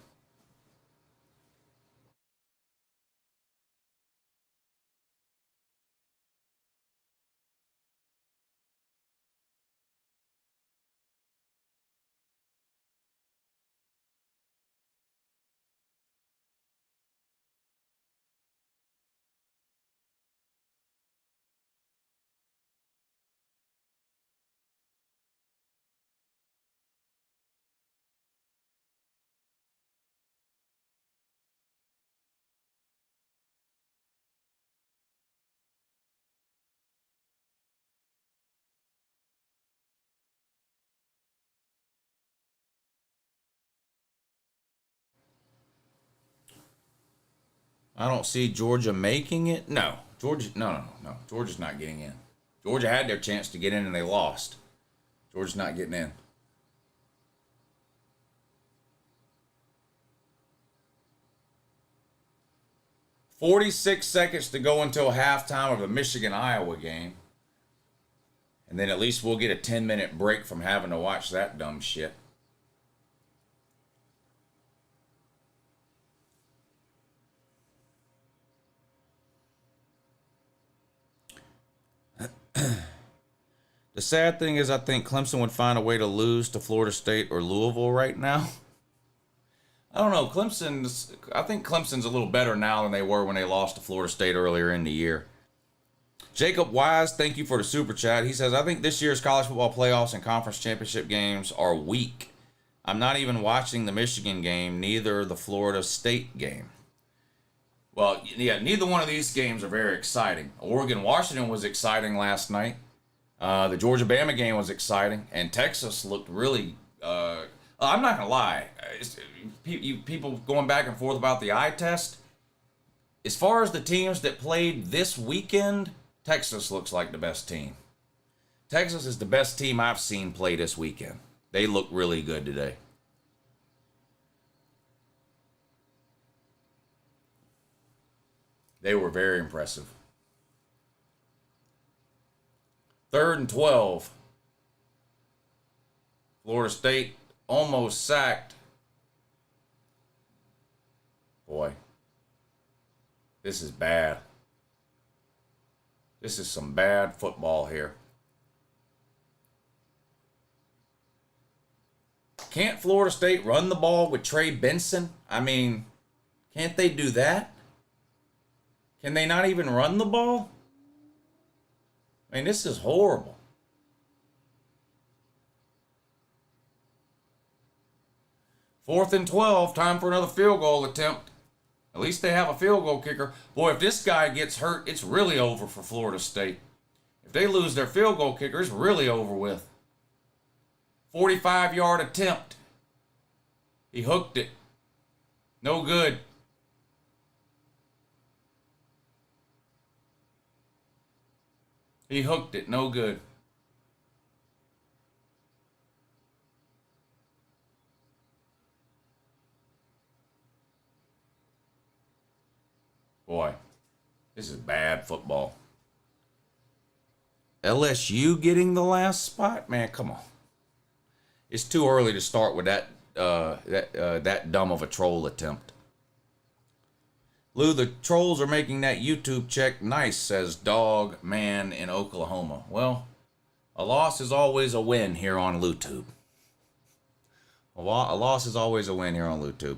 I don't see Georgia making it. No. No. Georgia's not getting in. Georgia had their chance to get in and they lost. Georgia's not getting in. $46 seconds to go until halftime of the Michigan-Iowa game. And then at least we'll get a 10-minute break from having to watch that dumb shit. The sad thing is I think Clemson would find a way to lose to Florida State or Louisville right now. I don't know. I think Clemson's a little better now than they were when they lost to Florida State earlier in the year. Jacob Wise, thank you for the super chat. He says, I think this year's college football playoffs and conference championship games are weak. I'm not even watching the Michigan game, neither the Florida State game. Well, yeah, neither one of these games are very exciting. Oregon-Washington was exciting last night. The Georgia-Bama game was exciting. And Texas looked really... I'm not going to lie. People going back and forth about the eye test. As far as the teams that played this weekend, Texas looks like the best team. Texas is the best team I've seen play this weekend. They look really good today. They were very impressive. 3rd and 12. Florida State almost sacked. Boy, this is bad. This is some bad football here. Can't Florida State run the ball with Trey Benson? I mean, can't they do that? Can they not even run the ball? I mean, this is horrible. Fourth and 12, time for another field goal attempt. At least they have a field goal kicker. Boy, if this guy gets hurt, it's really over for Florida State. If they lose their field goal kicker, it's really over with. 45-yard attempt. He hooked it. No good. He hooked it. No good. Boy, this is bad football. LSU getting the last spot? Man, come on. It's too early to start with that dumb of a troll attempt. Lou, the trolls are making that YouTube check nice, says Dog Man in Oklahoma. Well, a loss is always a win here on LouTube. A loss is always a win here on LouTube.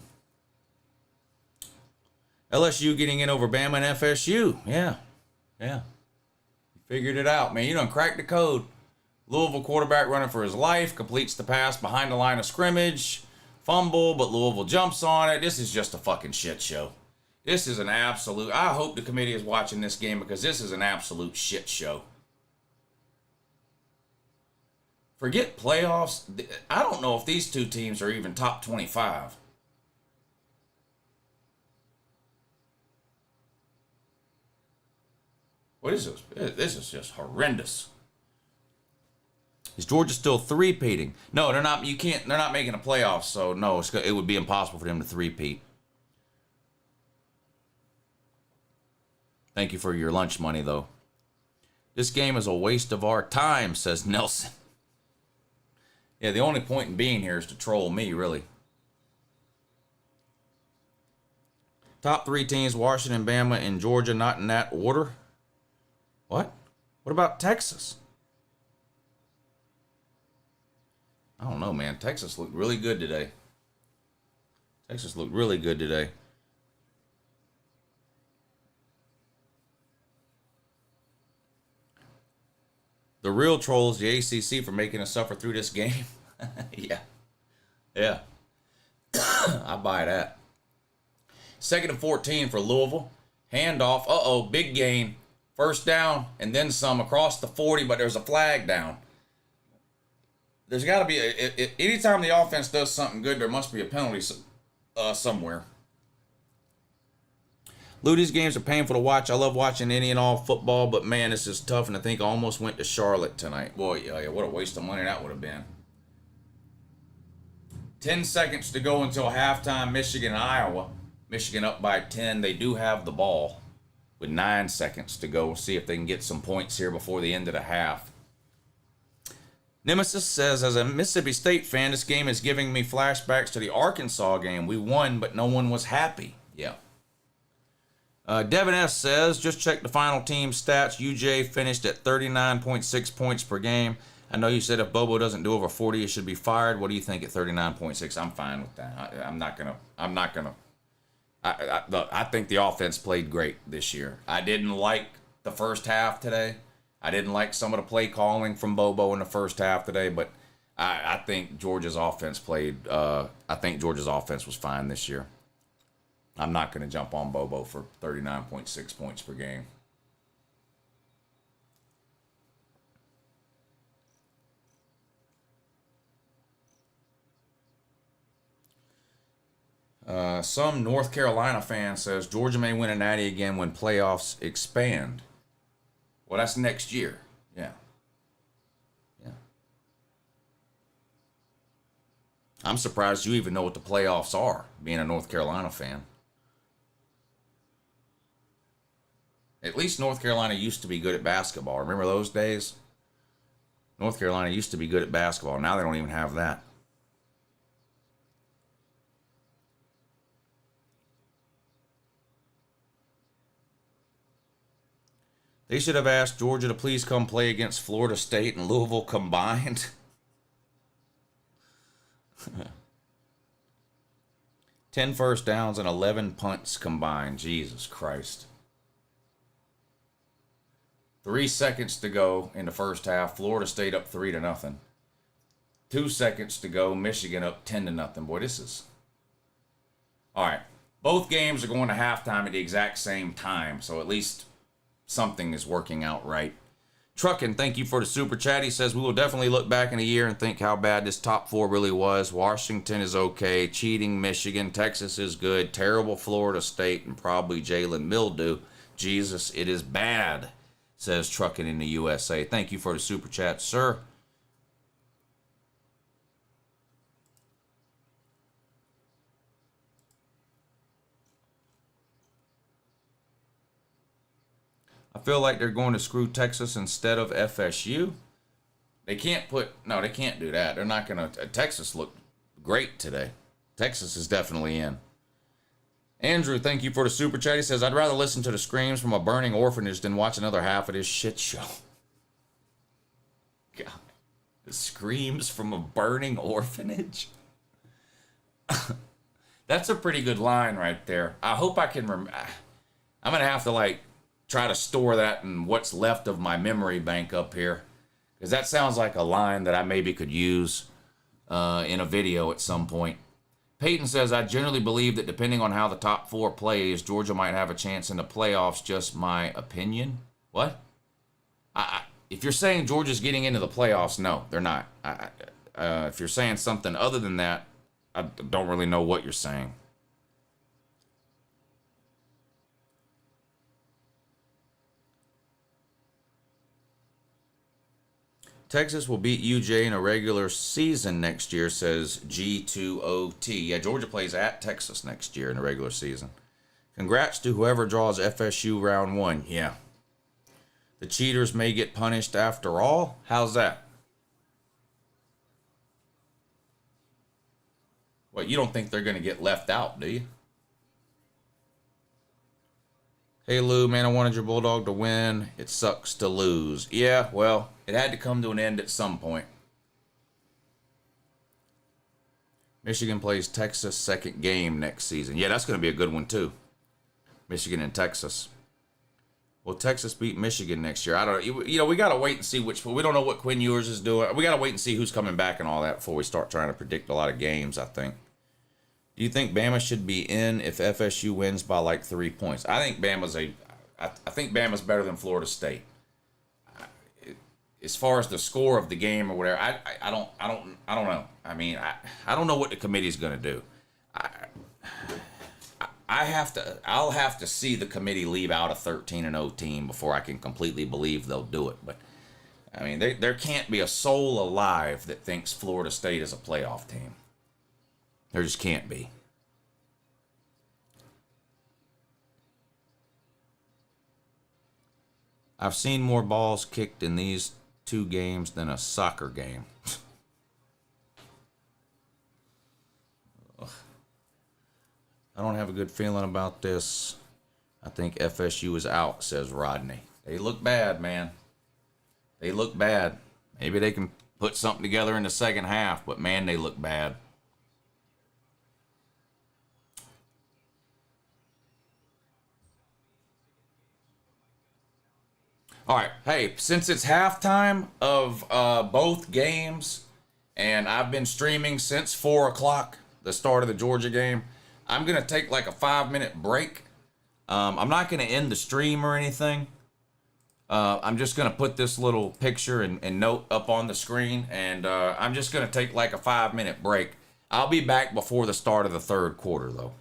LSU getting in over Bama and FSU. Yeah. You figured it out, man. You done cracked the code. Louisville quarterback running for his life, completes the pass behind the line of scrimmage, fumble, but Louisville jumps on it. This is just a fucking shit show. This is an absolute... I hope the committee is watching this game because this is an absolute shit show. Forget playoffs. I don't know if these two teams are even top 25. What is this? This is just horrendous. Is Georgia still three-peating? No, they're not. You can't. They're not making a playoff, so no, it would be impossible for them to three-peat. Thank you for your lunch money, though. This game is a waste of our time, says Nelson. Yeah, the only point in being here is to troll me, really. Top three teams: Washington, Bama, and Georgia. Not in that order. What? What about Texas? I don't know, man. Texas looked really good today. The real troll is the ACC for making us suffer through this game. Yeah. I buy that. 2nd and 14 for Louisville. Handoff. Big gain. First down and then some across the 40, but there's a flag down. There's got to be anytime the offense does something good, there must be a penalty somewhere. Lou, these games are painful to watch. I love watching any and all football, but man, this is tough, and I think I almost went to Charlotte tonight. Boy, yeah, what a waste of money that would have been. 10 seconds to go until halftime, Michigan and Iowa. Michigan up by 10. They do have the ball with 9 seconds to go. We'll see if they can get some points here before the end of the half. Nemesis says, as a Mississippi State fan, this game is giving me flashbacks to the Arkansas game. We won, but no one was happy. Yeah. Devin S. says, just check the final team stats. UJ finished at 39.6 points per game. I know you said if Bobo doesn't do over 40, he should be fired. What do you think at 39.6? I'm fine with that. I think the offense played great this year. I didn't like the first half today. I didn't like some of the play calling from Bobo in the first half today, but I think Georgia's offense played. I think Georgia's offense was fine this year. I'm not going to jump on Bobo for 39.6 points per game. Some North Carolina fan says Georgia may win a natty again when playoffs expand. Well, that's next year. Yeah. Yeah. I'm surprised you even know what the playoffs are, being a North Carolina fan. At least North Carolina used to be good at basketball. Remember those days? North Carolina used to be good at basketball. Now they don't even have that. They should have asked Georgia to please come play against Florida State and Louisville combined. 10 first downs and 11 punts combined. Jesus Christ. 3 seconds to go in the first half. Florida State up 3-0. 2 seconds to go. Michigan up 10-0. Boy, this is... All right. Both games are going to halftime at the exact same time, so at least something is working out right. Truckin', thank you for the super chat. He says, we will definitely look back in a year and think how bad this top four really was. Washington is okay. Cheating Michigan. Texas is good. Terrible Florida State. And probably Jalen Mildew. Jesus, it is bad, says Truckin' in the USA. Thank you for the super chat, sir. I feel like they're going to screw Texas instead of FSU. They can't do that. They're not going to. Texas looked great today. Texas is definitely in. Andrew, thank you for the super chat. He says, I'd rather listen to the screams from a burning orphanage than watch another half of this shit show. God. The screams from a burning orphanage? That's a pretty good line right there. I hope I can remember. I'm going to have to, try to store that in what's left of my memory bank up here, because that sounds like a line that I maybe could use in a video at some point. Peyton says, I generally believe that depending on how the top four plays, Georgia might have a chance in the playoffs. Just my opinion. What? If you're saying Georgia's getting into the playoffs, no, they're not. If you're saying something other than that, I don't really know what you're saying. Texas will beat UJ in a regular season next year, says G2OT. Yeah, Georgia plays at Texas next year in the regular season. Congrats to whoever draws FSU round one. Yeah. The cheaters may get punished after all. How's that? What, you don't think they're going to get left out, do you? Hey, Lou, man, I wanted your Bulldog to win. It sucks to lose. Yeah, well, it had to come to an end at some point. Michigan plays Texas second game next season. Yeah, that's going to be a good one, too. Michigan and Texas. Will Texas beat Michigan next year? I don't know. We got to wait and see which. We don't know what Quinn Ewers is doing. We got to wait and see who's coming back and all that before we start trying to predict a lot of games, I think. Do you think Bama should be in if FSU wins by 3 points? I think Bama's better than Florida State. As far as the score of the game or whatever, I don't know. I mean, I don't know what the committee's going to do. I'll have to see the committee leave out a 13-0 team before I can completely believe they'll do it. But I mean, there can't be a soul alive that thinks Florida State is a playoff team. There just can't be. I've seen more balls kicked in these two games than a soccer game. I don't have a good feeling about this. I think FSU is out, says Rodney. They look bad, man. They look bad. Maybe they can put something together in the second half, but man, they look bad. All right, hey, since it's halftime of both games, and I've been streaming since 4 o'clock, the start of the Georgia game. I'm going to take like a 5-minute break. I'm not going to end the stream or anything. I'm just going to put this little picture and note up on the screen, and I'm just going to take like a 5-minute break. I'll be back before the start of the third quarter, though.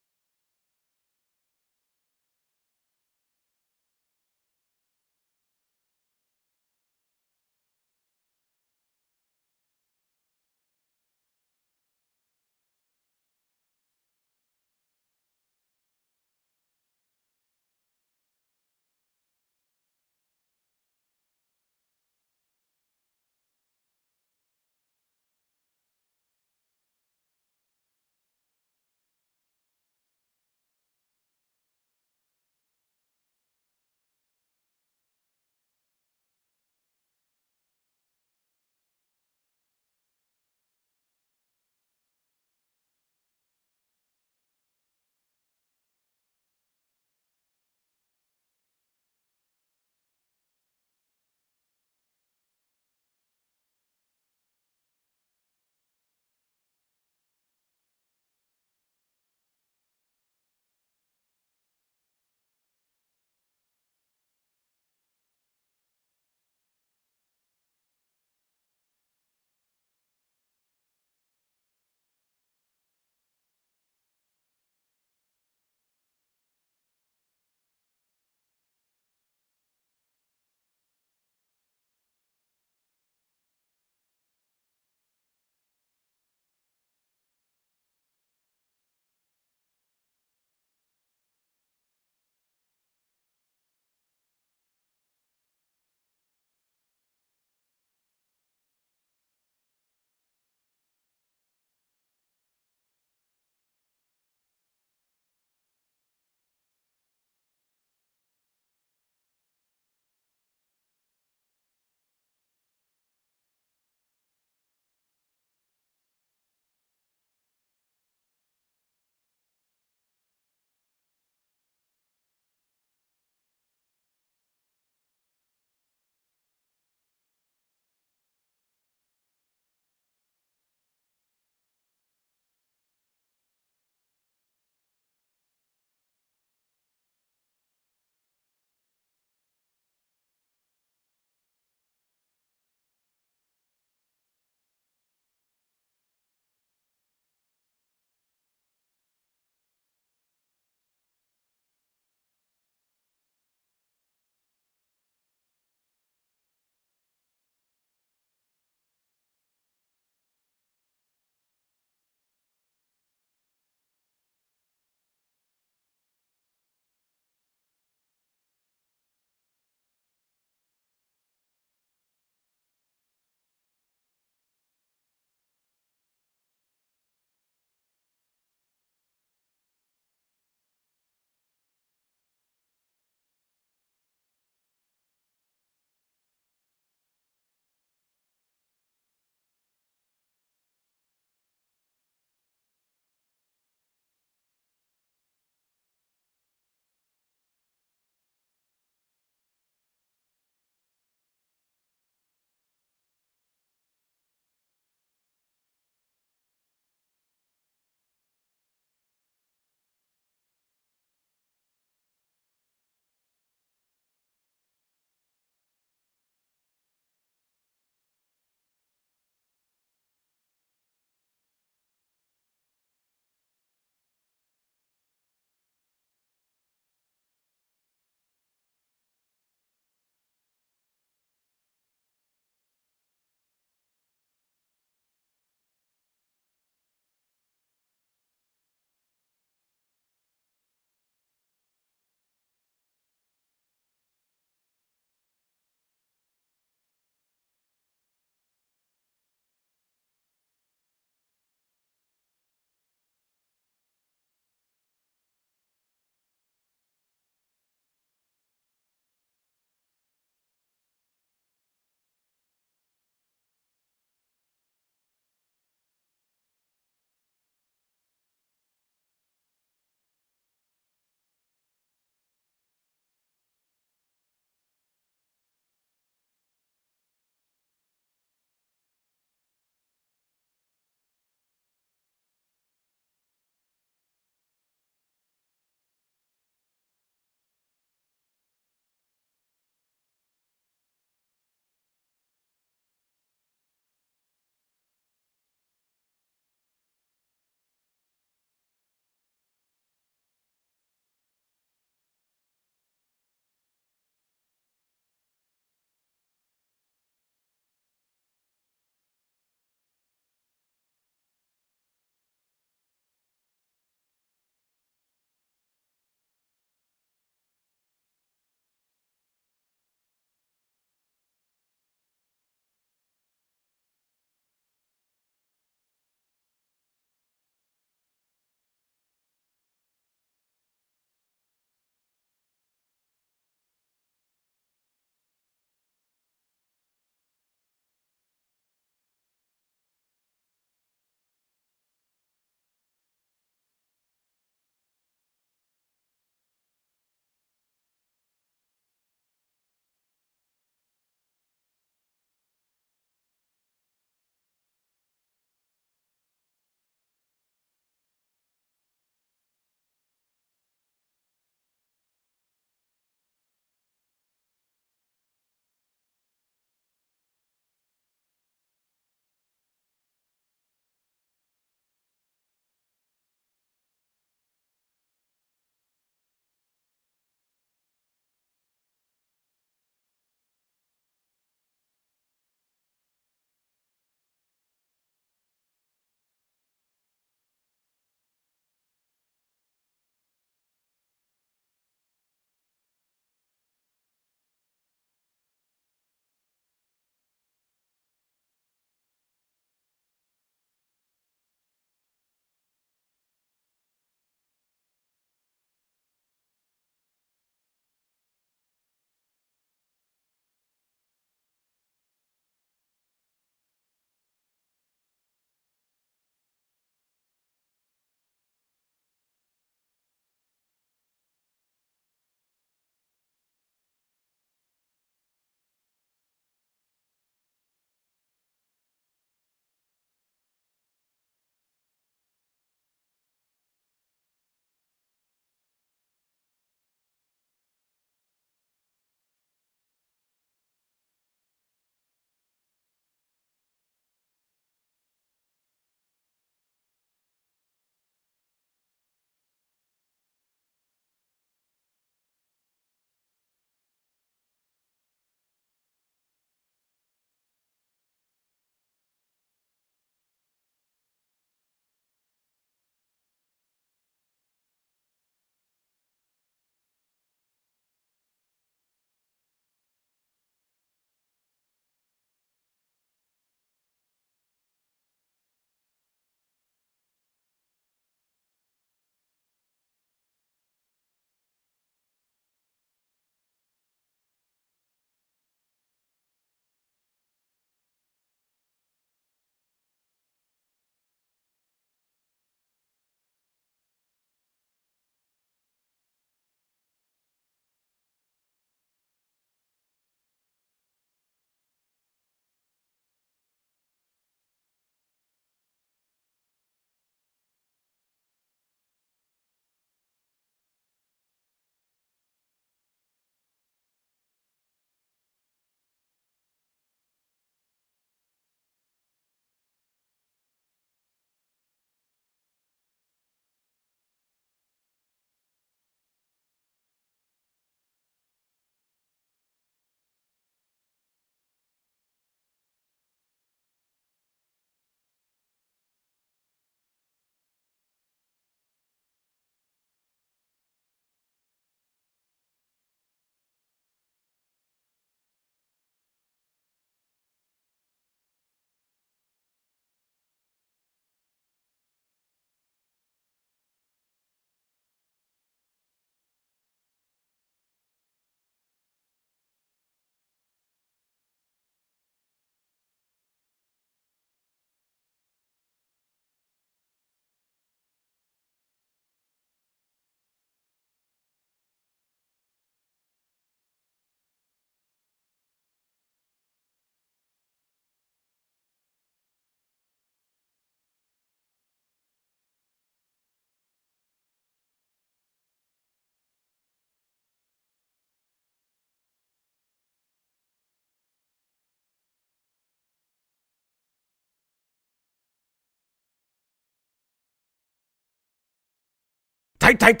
Type.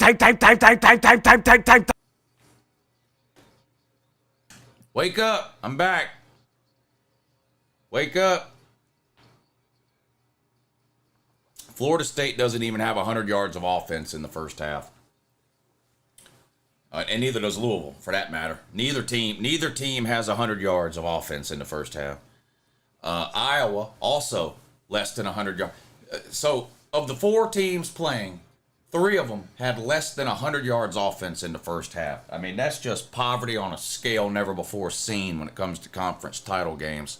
Wake up. I'm back. Wake up. Florida State doesn't even have 100 yards of offense in the first half. And neither does Louisville, for that matter. Neither team has 100 yards of offense in the first half. Iowa, also less than 100 yards. So, of the 4 teams playing, 3 of them had less than 100 yards offense in the first half. I mean, that's just poverty on a scale never before seen when it comes to conference title games.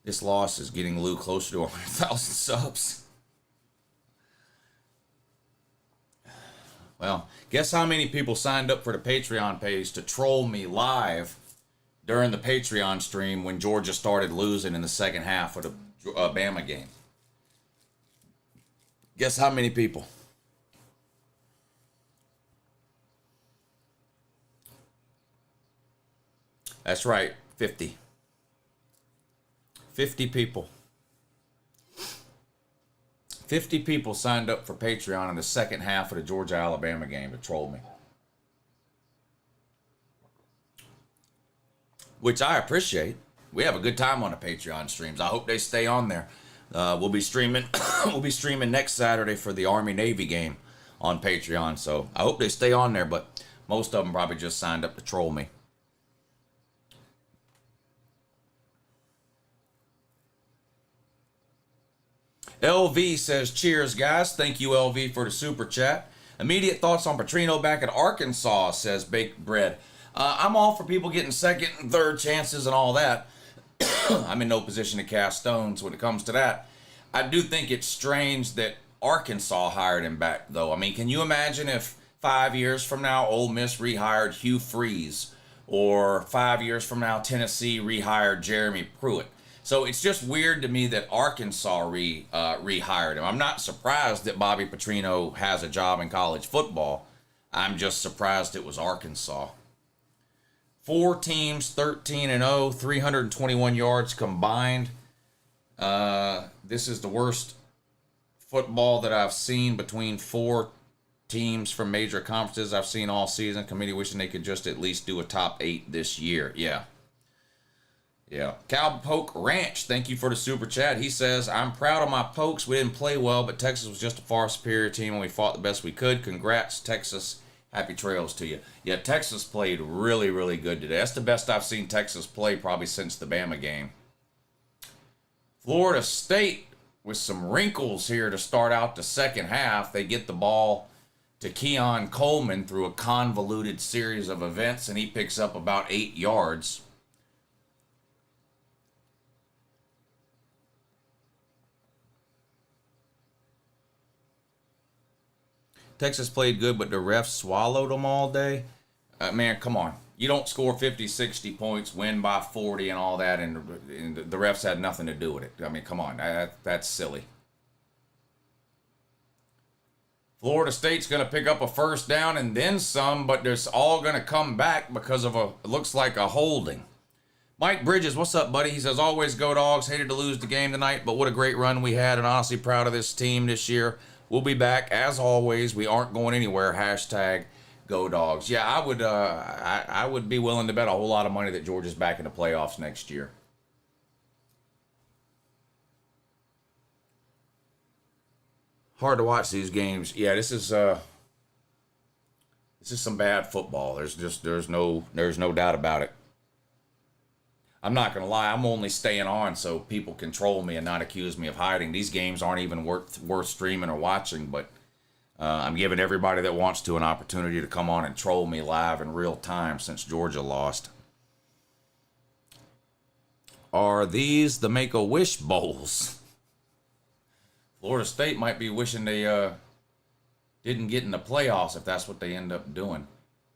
This loss is getting Lou closer to 100,000 subs. Well, guess how many people signed up for the Patreon page to troll me live during the Patreon stream when Georgia started losing in the second half of the Bama game? Guess how many people? That's right, 50. 50 people. 50 people signed up for Patreon in the second half of the Georgia-Alabama game to troll me. Which I appreciate. We have a good time on the Patreon streams. I hope they stay on there. We'll be streaming next Saturday for the Army-Navy game on Patreon. So I hope they stay on there, but most of them probably just signed up to troll me. LV says, cheers, guys. Thank you, LV, for the super chat. Immediate thoughts on Petrino back at Arkansas, says Baked Bread. I'm all for people getting second and third chances and all that. I'm in no position to cast stones when it comes to that. I do think it's strange that Arkansas hired him back, though. I mean, can you imagine if 5 years from now Ole Miss rehired Hugh Freeze, or 5 years from now Tennessee rehired Jeremy Pruitt? So it's just weird to me that Arkansas rehired him. I'm not surprised that Bobby Petrino has a job in college football. I'm just surprised it was Arkansas. 4 teams, 13-0, 321 yards combined. This is the worst football that I've seen between 4 teams from major conferences I've seen all season. Committee wishing they could just at least do a top 8 this year. Yeah. Cowpoke Ranch, thank you for the super chat. He says, I'm proud of my Pokes. We didn't play well, but Texas was just a far superior team and we fought the best we could. Congrats, Texas. Happy trails to you. Yeah, Texas played really, really good today. That's the best I've seen Texas play probably since the Bama game. Florida State with some wrinkles here to start out the second half. They get the ball to Keon Coleman through a convoluted series of events, and he picks up about 8 yards. Texas played good, but the refs swallowed them all day. Man, come on. You don't score 50, 60 points, win by 40 and all that, and the refs had nothing to do with it. I mean, come on. That's silly. Florida State's going to pick up a first down and then some, but it's all going to come back because of it looks like a holding. Mike Bridges, what's up, buddy? He says, always go Dogs. Hated to lose the game tonight, but what a great run we had, and honestly proud of this team this year. We'll be back as always. We aren't going anywhere. Hashtag Go Dogs. Yeah, I would be willing to bet a whole lot of money that Georgia's back in the playoffs next year. Hard to watch these games. Yeah, this is some bad football. There's no doubt about it. I'm not going to lie. I'm only staying on so people can troll me and not accuse me of hiding. These games aren't even worth streaming or watching, but I'm giving everybody that wants to an opportunity to come on and troll me live in real time since Georgia lost. Are these the Make-A-Wish Bowls? Florida State might be wishing they didn't get in the playoffs if that's what they end up doing.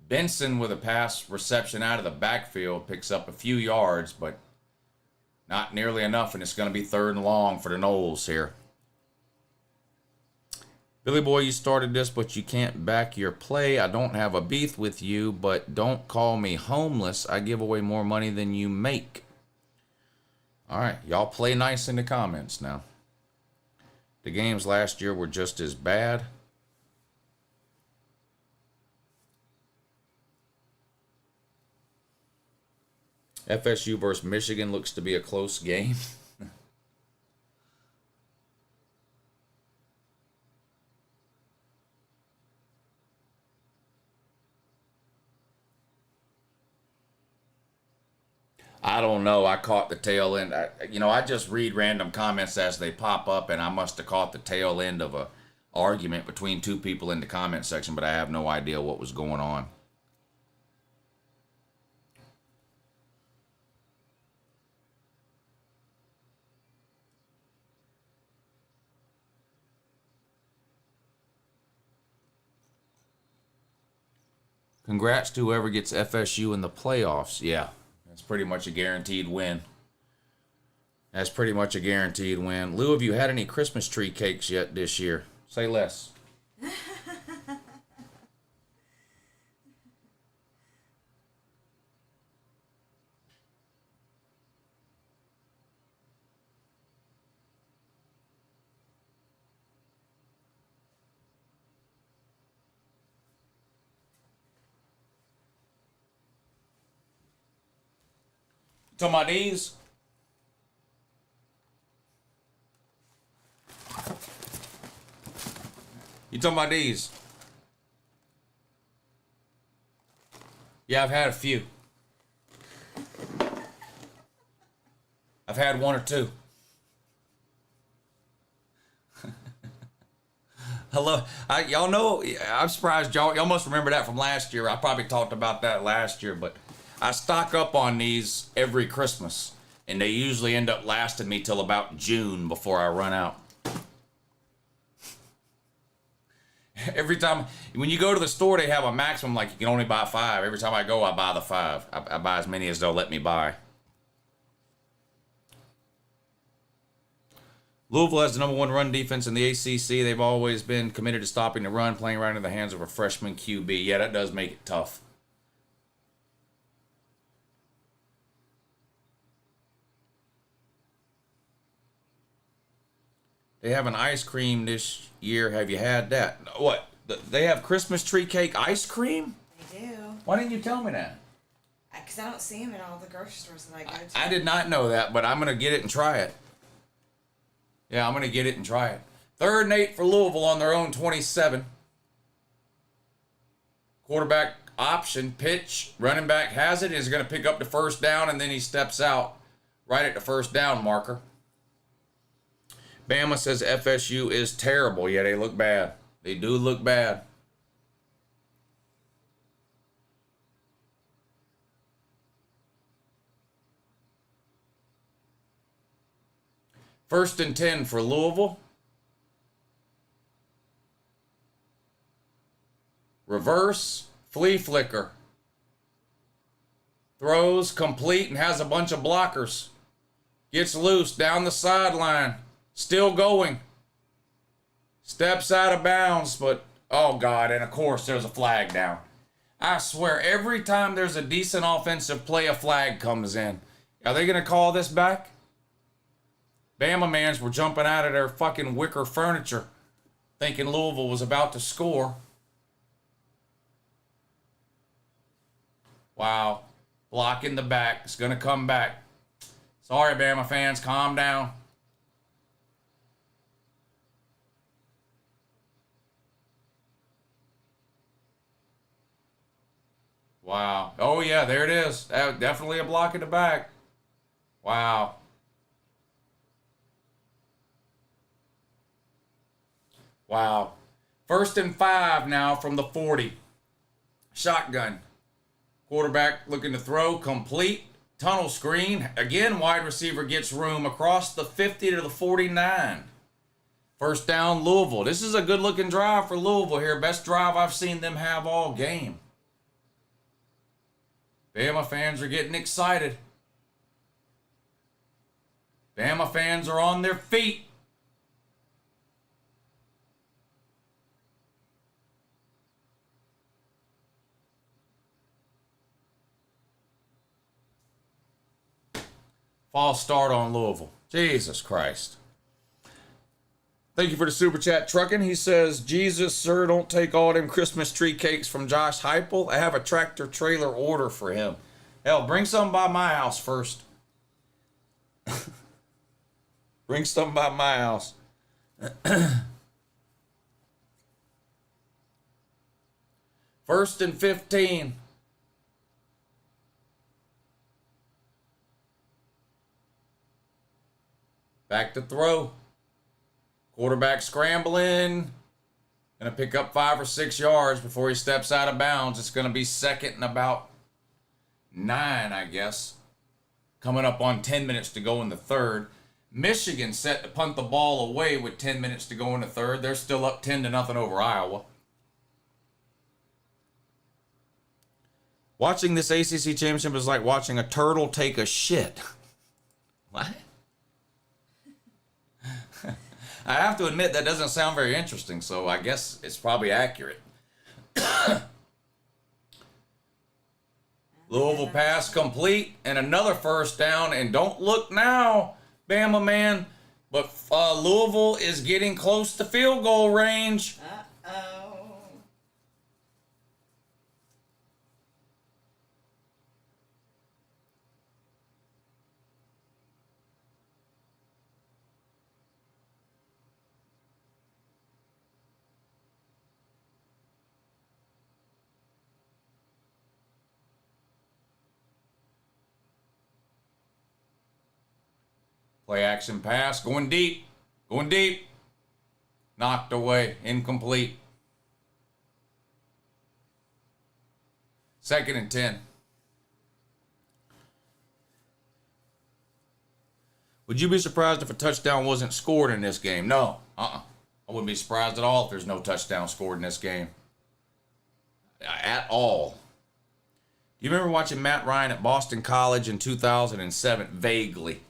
Benson with a pass reception out of the backfield picks up a few yards, but not nearly enough, and it's going to be 3rd and long for the Noles here. Billy Boy, you started this, but you can't back your play. I don't have a beef with you, but don't call me homeless. I give away more money than you make. All right, y'all play nice in the comments now. The games last year were just as bad. FSU versus Michigan looks to be a close game. I don't know. I caught the tail end. I just read random comments as they pop up, and I must have caught the tail end of a argument between two people in the comment section, but I have no idea what was going on. Congrats to whoever gets FSU in the playoffs. Yeah. That's pretty much a guaranteed win. That's pretty much a guaranteed win. Lou, have you had any Christmas tree cakes yet this year? Say less. To my knees. You talking about these? Yeah, I've had a few. I've had one or two. Hello, y'all know, I'm surprised y'all must remember that from last year. I probably talked about that last year, but I stock up on these every Christmas, and they usually end up lasting me till about June before I run out. Every time, when you go to the store, they have a maximum, like you can only buy 5. Every time I go, I buy the 5. I buy as many as they'll let me buy. Louisville has the #1 run defense in the ACC. They've always been committed to stopping the run, playing right into the hands of a freshman QB. Yeah, that does make it tough. They have an ice cream this year. Have you had that? What? They have Christmas tree cake ice cream? They do. Why didn't you tell me that? Because I don't see them in all the grocery stores that I go to. I did not know that, but I'm going to get it and try it. Yeah, I'm going to get it and try it. 3rd and 8 for Louisville on their own 27. Quarterback option, pitch. Running back has it. He's going to pick up the first down, and then he steps out right at the first down marker. Bama says FSU is terrible. Yeah, they look bad. They do look bad. First and 10 for Louisville. Reverse, flea flicker. Throws complete and has a bunch of blockers. Gets loose down the sideline. Still going. Steps out of bounds, but oh God, and of course there's a flag down. I swear, every time there's a decent offensive play, a flag comes in. Are they going to call this back? Bama mans were jumping out of their fucking wicker furniture thinking Louisville was about to score. Wow. Block in the back. It's going to come back. Sorry, Bama fans. Calm down. Wow. Oh, yeah, there it is. Definitely a block in the back. Wow. Wow. 1st and 5 now from the 40. Shotgun. Quarterback looking to throw. Complete. Tunnel screen. Again, wide receiver gets room across the 50 to the 49. First down, Louisville. This is a good-looking drive for Louisville here. Best drive I've seen them have all game. Bama fans are getting excited. Bama fans are on their feet. False start on Louisville. Jesus Christ. Thank you for the super chat, Truckin'. He says, Jesus, sir, don't take all them Christmas tree cakes from Josh Heupel. I have a tractor trailer order for him. Hell, bring something by my house first. Bring something by my house. First and 15. Back to throw. Quarterback scrambling. Gonna pick up 5 or 6 yards before he steps out of bounds. It's gonna be second and about 9, I guess. Coming up on 10 minutes to go in the third. Michigan set to punt the ball away with 10 minutes to go in the third. They're still up 10-0 over Iowa. Watching this ACC championship is like watching a turtle take a shit. What? I have to admit that doesn't sound very interesting, so I guess it's probably accurate. Louisville pass complete and another first down, and don't look now, Bama man, but Louisville is getting close to field goal range. Uh-oh. Play action pass, going deep, knocked away, incomplete. Second and 10. Would you be surprised if a touchdown wasn't scored in this game? No, I wouldn't be surprised at all if there's no touchdown scored in this game. At all. Do you remember watching Matt Ryan at Boston College in 2007? Vaguely.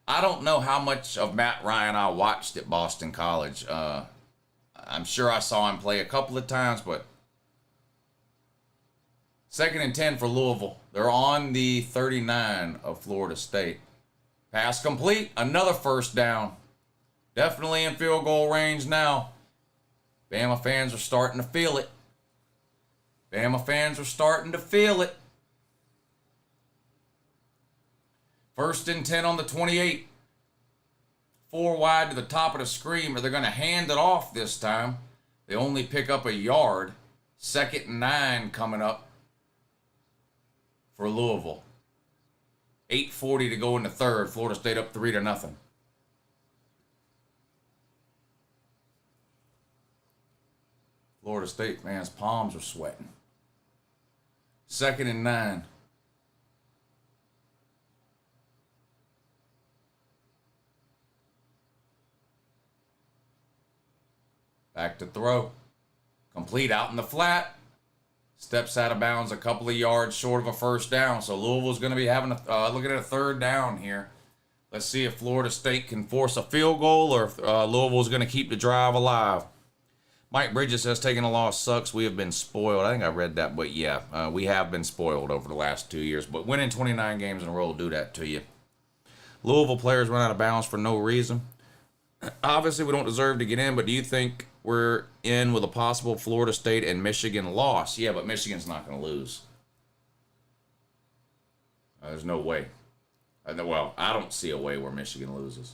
I don't know how much of Matt Ryan I watched at Boston College. I'm sure I saw him play a couple of times, but second and 10 for Louisville. They're on the 39 of Florida State. Pass complete. Another first down. Definitely in field goal range now. Bama fans are starting to feel it. Bama fans are starting to feel it. First and 10 on the 28. 4 wide to the top of the screen, but they're going to hand it off this time. They only pick up a yard. Second and 9 coming up for Louisville. 8:40 to go in the third. Florida State up 3-0. Florida State fans' palms are sweating. Second and 9. Back to throw. Complete out in the flat. Steps out of bounds a couple of yards short of a first down. So Louisville's going to be having looking at a third down here. Let's see if Florida State can force a field goal or if Louisville's going to keep the drive alive. Mike Bridges says taking a loss sucks. We have been spoiled. I think I read that, but yeah, we have been spoiled over the last 2 years. But winning 29 games in a row will do that to you. Louisville players run out of bounds for no reason. Obviously, we don't deserve to get in, but do you think we're in with a possible Florida State and Michigan loss? Yeah, but Michigan's not going to lose. There's no way. Well, I don't see a way where Michigan loses.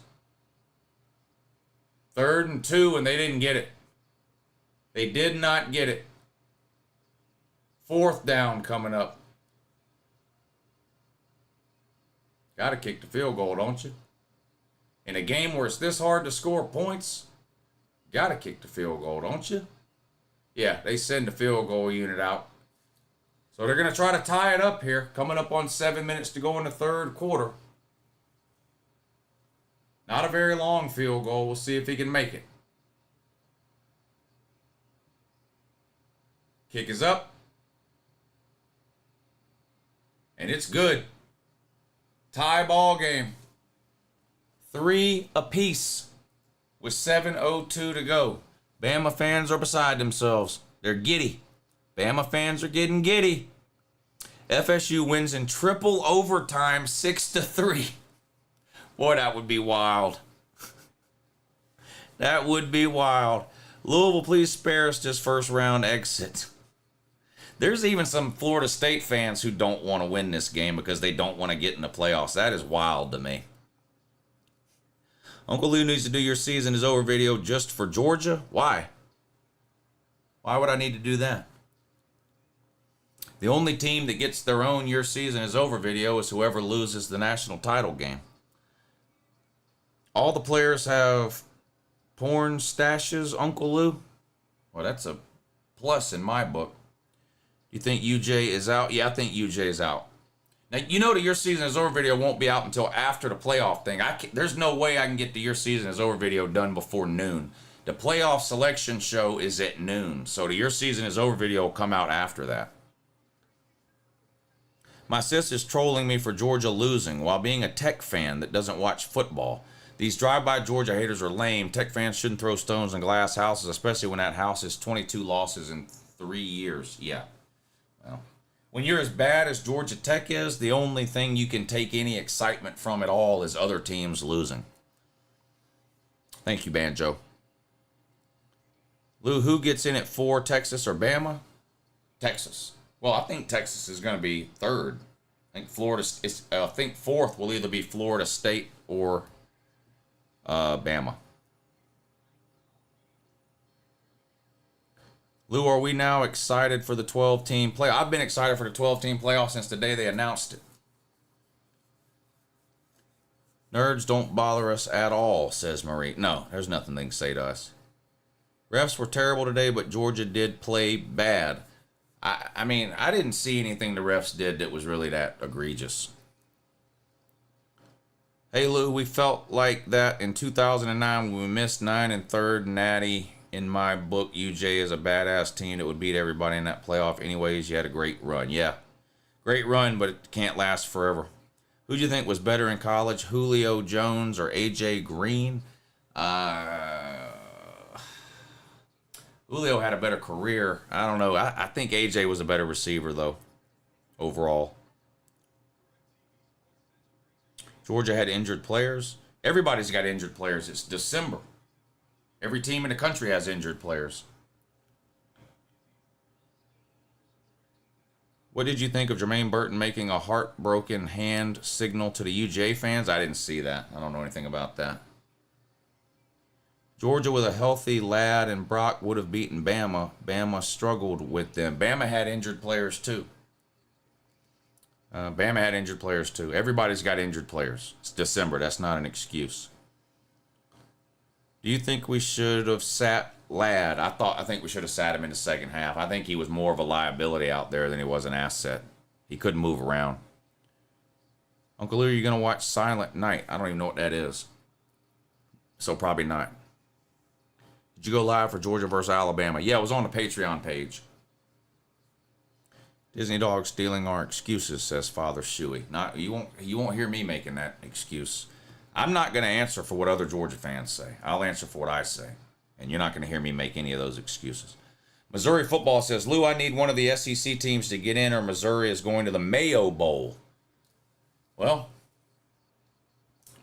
3rd and 2, and they didn't get it. They did not get it. 4th down coming up. Got to kick the field goal, don't you? In a game where it's this hard to score points, got to kick the field goal, don't you? Yeah, they send the field goal unit out. So they're going to try to tie it up here. Coming up on 7 minutes to go in the third quarter. Not a very long field goal. We'll see if he can make it. Kick is up. And it's good. Tie ball game. 3 apiece with 7:02 to go. Bama fans are beside themselves. They're giddy. Bama fans are getting giddy. FSU wins in triple overtime 6-3. Boy, that would be wild. That would be wild. Louisville, please spare us this first round exit. There's even some Florida State fans who don't want to win this game because they don't want to get in the playoffs. That is wild to me. Uncle Lou needs to do your season is over video just for Georgia. Why? Why would I need to do that? The only team that gets their own your season is over video is whoever loses the national title game. All the players have porn stashes, Uncle Lou? Well, that's a plus in my book. You think UJ is out? Yeah, I think UJ is out. Now, you know the Your Season is Over video won't be out until after the playoff thing. There's no way I can get the Your Season is Over video done before noon. The playoff selection show is at noon, so the Your Season is Over video will come out after that. My sis is trolling me for Georgia losing while being a Tech fan that doesn't watch football. These drive-by Georgia haters are lame. Tech fans shouldn't throw stones in glass houses, especially when that house is 22 losses in 3 years. Yeah. Well, when you're as bad as Georgia Tech is, the only thing you can take any excitement from at all is other teams losing. Thank you, Banjo. Lou, who gets in at 4, Texas or Bama? Texas. Well, I think Texas is going to be third. I think fourth will either be Florida State or Bama. Lou, are we now excited for the 12-team play? I've been excited for the 12-team playoff since the day they announced it. Nerds don't bother us at all, says Marie. No, there's nothing they can say to us. Refs were terrible today, but Georgia did play bad. I mean, I didn't see anything the refs did that was really that egregious. Hey, Lou, we felt like that in 2009 when we missed 9 and 3rd natty. In my book, UJ is a badass team that would beat everybody in that playoff. Anyways, you had a great run. Yeah, great run, but it can't last forever. Who do you think was better in college, Julio Jones or A.J. Green? Julio had a better career. I don't know. I think AJ was a better receiver, though, overall. Georgia had injured players. Everybody's got injured players. It's December. Every team in the country has injured players. What did you think of Jermaine Burton making a heartbroken hand signal to the UJ fans? I didn't see that. I don't know anything about that. Georgia with a healthy Ladd and Brock would have beaten Bama. Bama struggled with them. Bama had injured players too. Everybody's got injured players. It's December. That's not an excuse. Do you think we should have sat Ladd? I think we should have sat him in the second half. I think he was more of a liability out there than he was an asset. He couldn't move around. Uncle Lou, are you going to watch Silent Night? I don't even know what that is. So probably not. Did you go live for Georgia versus Alabama? Yeah, it was on the Patreon page. Disney dog stealing our excuses, says Father Shuey. You won't hear me making that excuse. I'm not going to answer for what other Georgia fans say. I'll answer for what I say. And you're not going to hear me make any of those excuses. Missouri football says, Lou, I need one of the SEC teams to get in or Missouri is going to the Mayo Bowl. Well,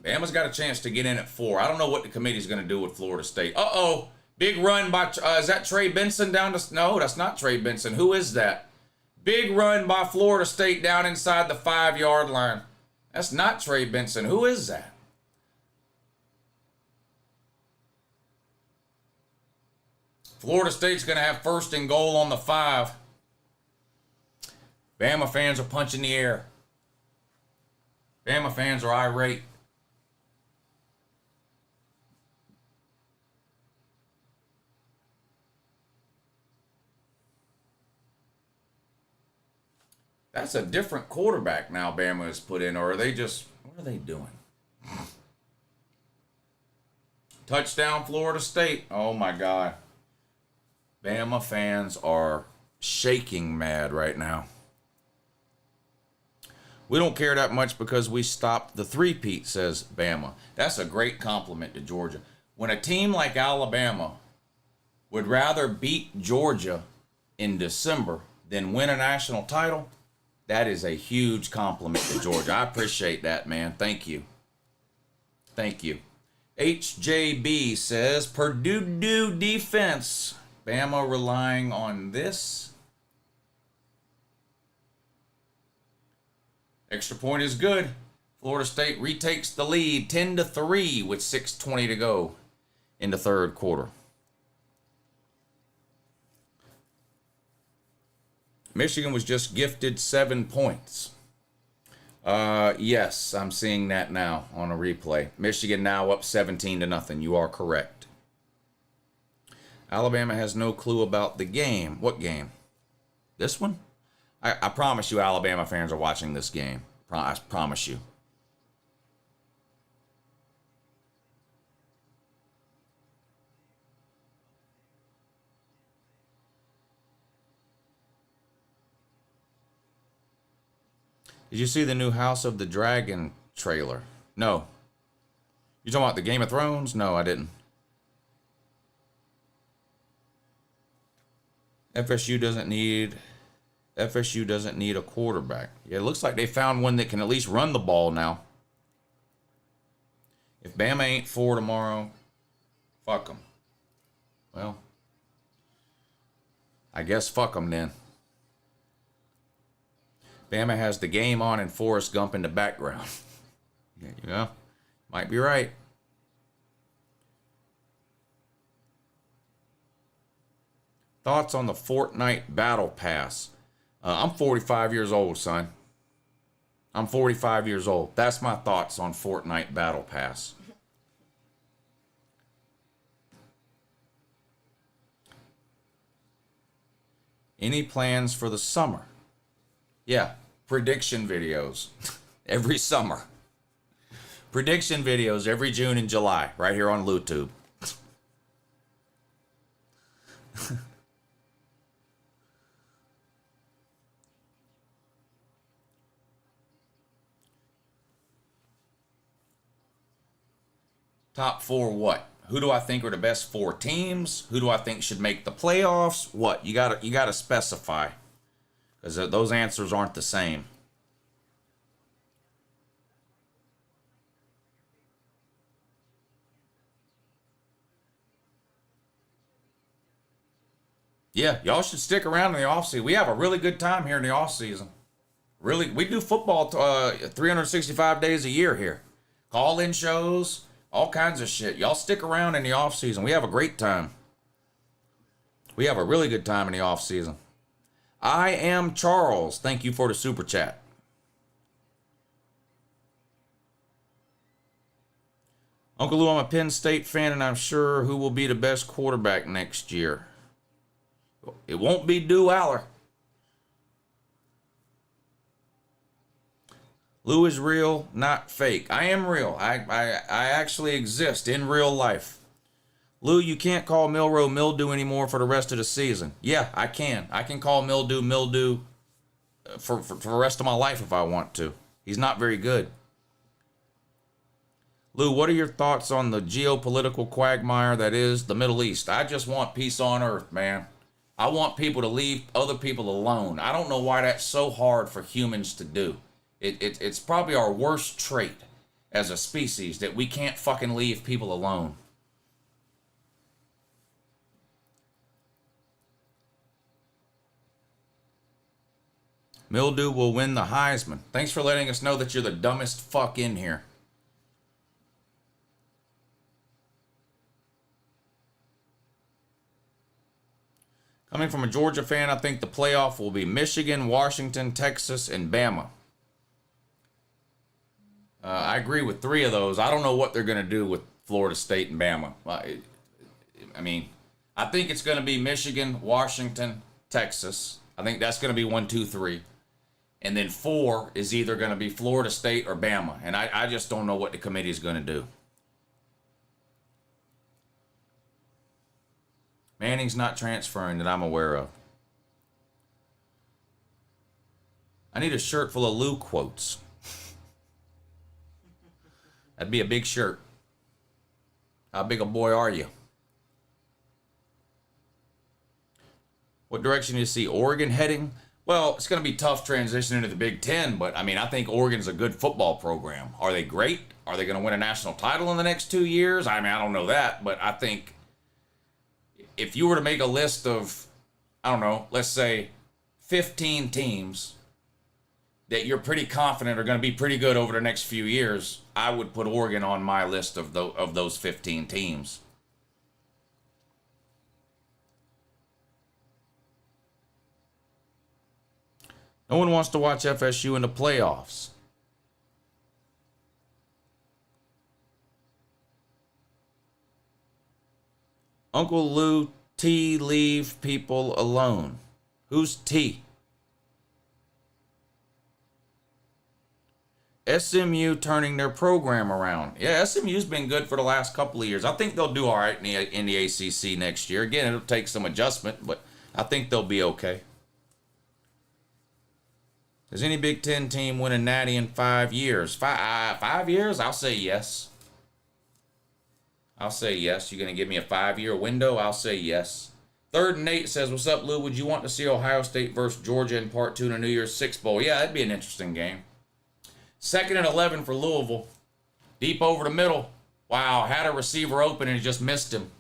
Bama's got a chance to get in at 4. I don't know what the committee's going to do with Florida State. Uh-oh. Big run by, is that Trey Benson down to, no, that's not Trey Benson. Who is that? Big run by Florida State down inside the 5-yard line. That's not Trey Benson. Who is that? Florida State's going to have 1st and goal on the 5. Bama fans are punching the air. Bama fans are irate. That's a different quarterback now Bama has put in, or are they just, what are they doing? Touchdown Florida State. Oh my God. Bama fans are shaking mad right now. We don't care that much because we stopped the three-peat, says Bama. That's a great compliment to Georgia. When a team like Alabama would rather beat Georgia in December than win a national title, that is a huge compliment to Georgia. I appreciate that, man. Thank you. Thank you. HJB says, Purdue defense. Bama relying on this. Extra point is good. Florida State retakes the lead 10-3 with 6:20 to go in the third quarter. Michigan was just gifted 7 points. Yes, I'm seeing that now on a replay. Michigan now up 17-0. You are correct. Alabama has no clue about the game. What game? This one? I promise you Alabama fans are watching this game. I promise you. Did you see the new House of the Dragon trailer? No. You talking about the Game of Thrones? No, I didn't. FSU doesn't need a quarterback. Yeah, it looks like they found one that can at least run the ball now. If Bama ain't 4 tomorrow, fuck them. Well, I guess fuck them then. Bama has the game on and Forrest Gump in the background. Yeah, might be right. Thoughts on the Fortnite Battle Pass? I'm 45 years old, son. I'm 45 years old. That's my thoughts on Fortnite Battle Pass. Any plans for the summer? Yeah, prediction videos every summer. Prediction videos every June and July, right here on LouTube. Top 4 what? Who do I think are the best 4 teams? Who do I think should make the playoffs? What? You gotta specify. Because those answers aren't the same. Yeah, y'all should stick around in the offseason. We have a really good time here in the offseason. Really, we do football 365 days a year here. Call-in shows, all kinds of shit. Y'all stick around in the offseason. We have a great time. We have a really good time in the offseason. I am Charles. Thank you for the super chat. Uncle Lou, I'm a Penn State fan, and I'm sure who will be the best quarterback next year. It won't be Dew Aller. Lou is real, not fake. I am real. I actually exist in real life. Lou, you can't call Milroe mildew anymore for the rest of the season. Yeah, I can. I can call mildew for the rest of my life if I want to. He's not very good. Lou, what are your thoughts on the geopolitical quagmire that is the Middle East? I just want peace on earth, man. I want people to leave other people alone. I don't know why that's so hard for humans to do. It's probably our worst trait as a species that we can't fucking leave people alone. Mildew will win the Heisman. Thanks for letting us know that you're the dumbest fuck in here. Coming from a Georgia fan, I think the playoff will be Michigan, Washington, Texas, and Bama. I agree with 3 of those. I don't know what they're going to do with Florida State and Bama. I mean, I think it's going to be Michigan, Washington, Texas. I think that's going to be 1, 2, 3. And then 4 is either going to be Florida State or Bama. And I just don't know what the committee is going to do. Manning's not transferring that I'm aware of. I need a shirt full of Lou quotes. That'd be a big shirt. How big a boy are you? What direction do you see Oregon heading? Well, it's going to be tough transition into the Big Ten, but I mean, I think Oregon's a good football program. Are they great? Are they going to win a national title in the next 2 years? I mean, I don't know that, but I think if you were to make a list of, I don't know, let's say 15 teams that you're pretty confident are going to be pretty good over the next few years, I would put Oregon on my list of those 15 teams. No one wants to watch FSU in the playoffs. Uncle Lou T, leave people alone. Who's T? SMU turning their program around. Yeah, SMU's been good for the last couple of years. I think they'll do all right in the ACC next year. Again, it'll take some adjustment, but I think they'll be okay. Does any Big Ten team win a natty in 5 years? 5 years? I'll say yes. I'll say yes. You're going to give me a 5-year window? I'll say yes. 3rd and 8 says, what's up, Lou? Would you want to see Ohio State versus Georgia in Part 2 in a New Year's Six Bowl? Yeah, that'd be an interesting game. 2nd and 11 for Louisville. Deep over the middle. Wow, had a receiver open and he just missed him.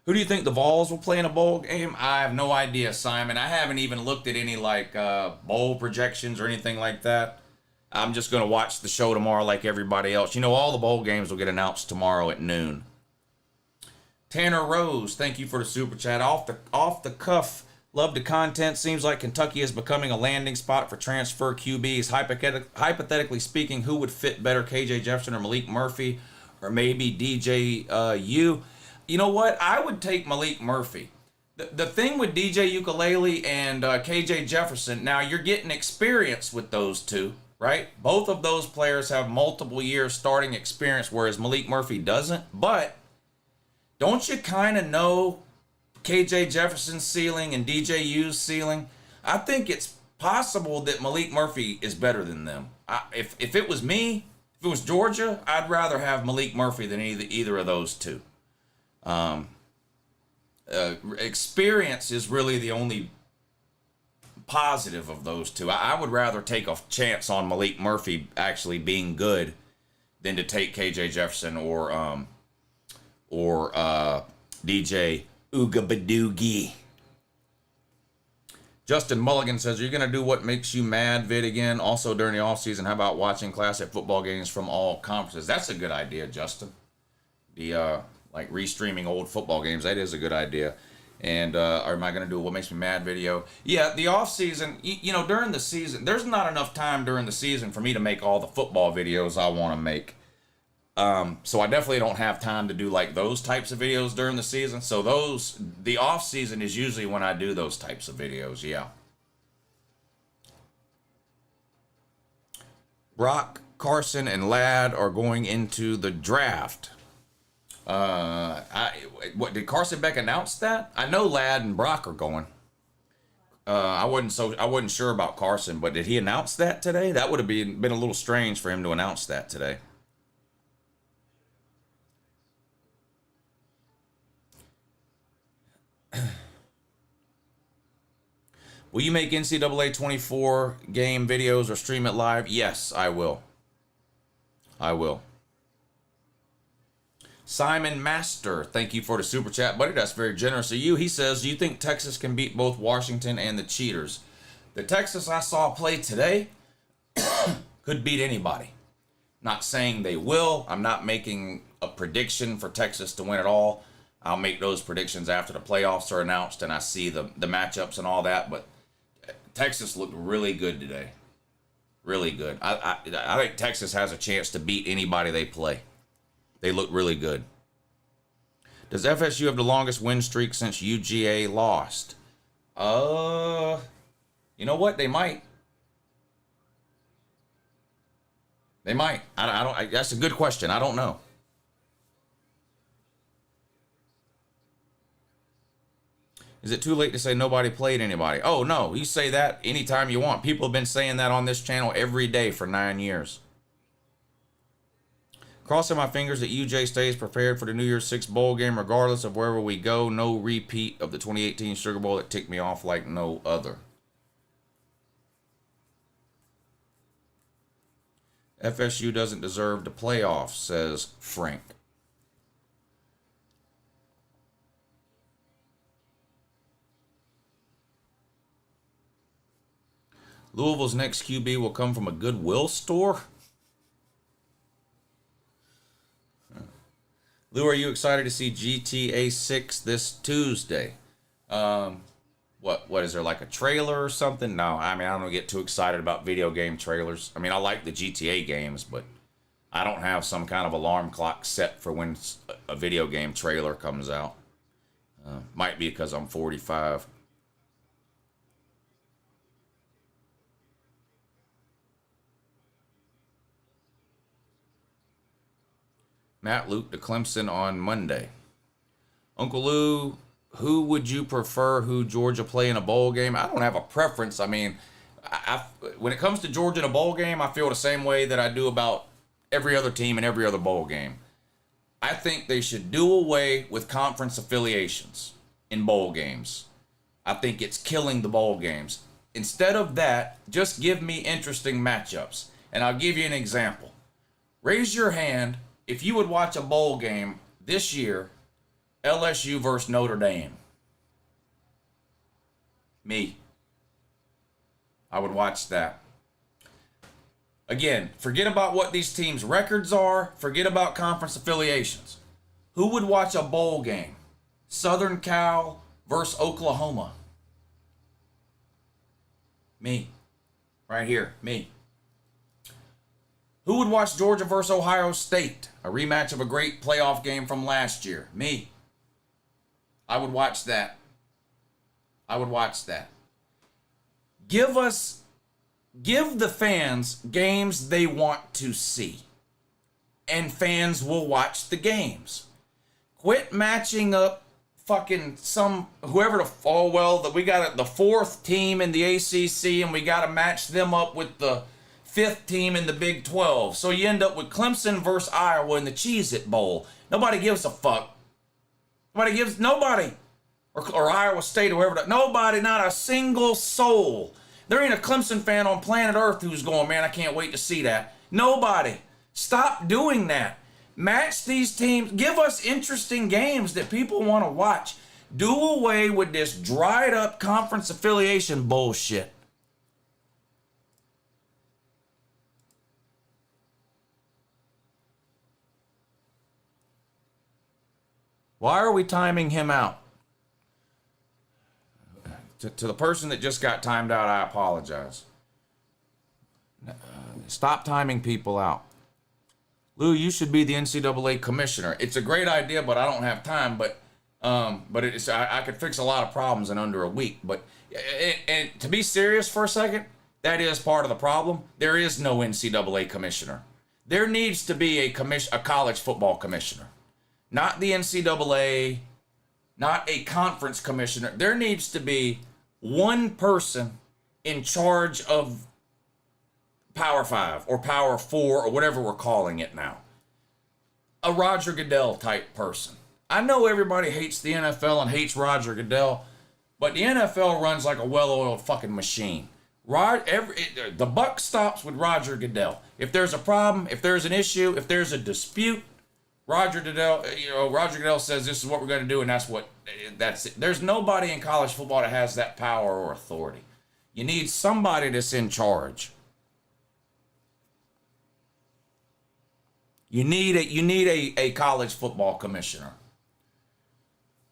Who do you think the Vols will play in a bowl game? I have no idea, Simon. I haven't even looked at any bowl projections or anything like that. I'm just going to watch the show tomorrow like everybody else. You know, all the bowl games will get announced tomorrow at noon. Tanner Rose, thank you for the super chat. Off the cuff, love the content. Seems like Kentucky is becoming a landing spot for transfer QBs. Hypothetically speaking, who would fit better, KJ Jefferson or Malik Murphy, or maybe DJ U? You know what? I would take Malik Murphy. The thing with DJ Ukulele and KJ Jefferson, now you're getting experience with those two, right? Both of those players have multiple years starting experience, whereas Malik Murphy doesn't. But don't you kind of know KJ Jefferson's ceiling and DJ U's ceiling? I think it's possible that Malik Murphy is better than them. If it was me, if it was Georgia, I'd rather have Malik Murphy than either of those two. Experience is really the only positive of those two. I would rather take a chance on Malik Murphy actually being good than to take KJ Jefferson or DJ Ooga Badoogie. Justin Mulligan says, are you going to do what makes you mad vid again? Also during the offseason, how about watching classic football games from all conferences? That's a good idea, Justin. The like restreaming old football games, that is a good idea. And or am I going to do a what makes me mad video? Yeah, the offseason, you know, during the season, there's not enough time during the season for me to make all the football videos I want to make. So I definitely don't have time to do like those types of videos during the season. So the off season is usually when I do those types of videos. Yeah. Brock, Carson, and Ladd are going into the draft. What did Carson Beck announce that? I know Ladd and Brock are going. I wasn't sure about Carson, but did he announce that today? That would have been a little strange for him to announce that today. Will you make NCAA 24 game videos or stream it live? Yes, I will. I will. Simon Master, thank you for the super chat, buddy. That's very generous of you. He says, do you think Texas can beat both Washington and the Cheaters? The Texas I saw play today could beat anybody. Not saying they will. I'm not making a prediction for Texas to win it all. I'll make those predictions after the playoffs are announced and I see the matchups and all that. But Texas looked really good today. Really good. I think Texas has a chance to beat anybody they play. They look really good. Does FSU have the longest win streak since UGA lost? You know what? They might. They might. I don't. That's a good question. I don't know. Is it too late to say nobody played anybody? Oh, no. You say that anytime you want. People have been saying that on this channel every day for 9 years. Crossing my fingers that UJ stays prepared for the New Year's Six bowl game regardless of wherever we go. No repeat of the 2018 Sugar Bowl that ticked me off like no other. FSU doesn't deserve the playoffs, says Frank. Louisville's next QB will come from a Goodwill store? Lou, are you excited to see GTA 6 this Tuesday? What is there, like a trailer or something? No, I mean, I don't get too excited about video game trailers. I mean, I like the GTA games, but I don't have some kind of alarm clock set for when a video game trailer comes out. Might be because I'm 45. Matt Luke to Clemson on Monday. Uncle Lou, who would you prefer who Georgia play in a bowl game? I don't have a preference. I mean, when it comes to Georgia in a bowl game, I feel the same way that I do about every other team in every other bowl game. I think they should do away with conference affiliations in bowl games. I think it's killing the bowl games. Instead of that, just give me interesting matchups. And I'll give you an example. Raise your hand if you would watch a bowl game this year, LSU versus Notre Dame. Me. I would watch that. Again, forget about what these teams' records are. Forget about conference affiliations. Who would watch a bowl game? Southern Cal versus Oklahoma. Me. Right here. Me. Who would watch Georgia versus Ohio State? A rematch of a great playoff game from last year. Me. I would watch that. I would watch that. Give the fans games they want to see. And fans will watch the games. Quit matching up fucking that we got the fourth team in the ACC and we got to match them up with the fifth team in the Big 12. So you end up with Clemson versus Iowa in the Cheez-It Bowl. Nobody gives a fuck. Nobody. Or Iowa State or whoever. Nobody, not a single soul. There ain't a Clemson fan on planet Earth who's going, man, I can't wait to see that. Nobody. Stop doing that. Match these teams. Give us interesting games that people want to watch. Do away with this dried up conference affiliation bullshit. Why are we timing him out? To the person that just got timed out, I apologize. Stop timing people out. Lou, you should be the NCAA commissioner. It's a great idea, but I don't have time. But I could fix a lot of problems in under a week. But and to be serious for a second, that is part of the problem. There is no NCAA commissioner. There needs to be a college football commissioner. Not the NCAA, not a conference commissioner. There needs to be one person in charge of Power 5 or Power 4 or whatever we're calling it now. A Roger Goodell type person. I know everybody hates the NFL and hates Roger Goodell, but the NFL runs like a well-oiled fucking machine. The buck stops with Roger Goodell. If there's a problem, if there's an issue, if there's a dispute, Roger Goodell says this is what we're going to do, and that's it. There's nobody in college football that has that power or authority. You need somebody that's in charge. You need a college football commissioner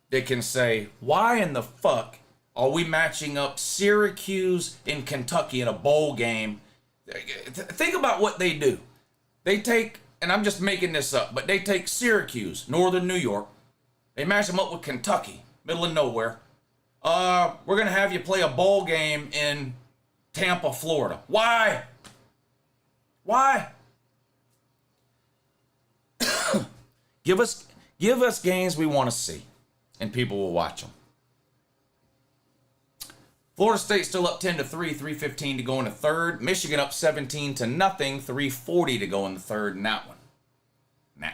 that can say, why in the fuck are we matching up Syracuse and Kentucky in a bowl game? Think about what they do. They take, and I'm just making this up, but they take Syracuse, northern New York. They match them up with Kentucky, middle of nowhere. We're going to have you play a bowl game in Tampa, Florida. Why? Give us games we want to see, and people will watch them. Florida State still up 10-3, 3:15 to go in the third. Michigan up 17-0, 3:40 to go in the third in that one. Nah.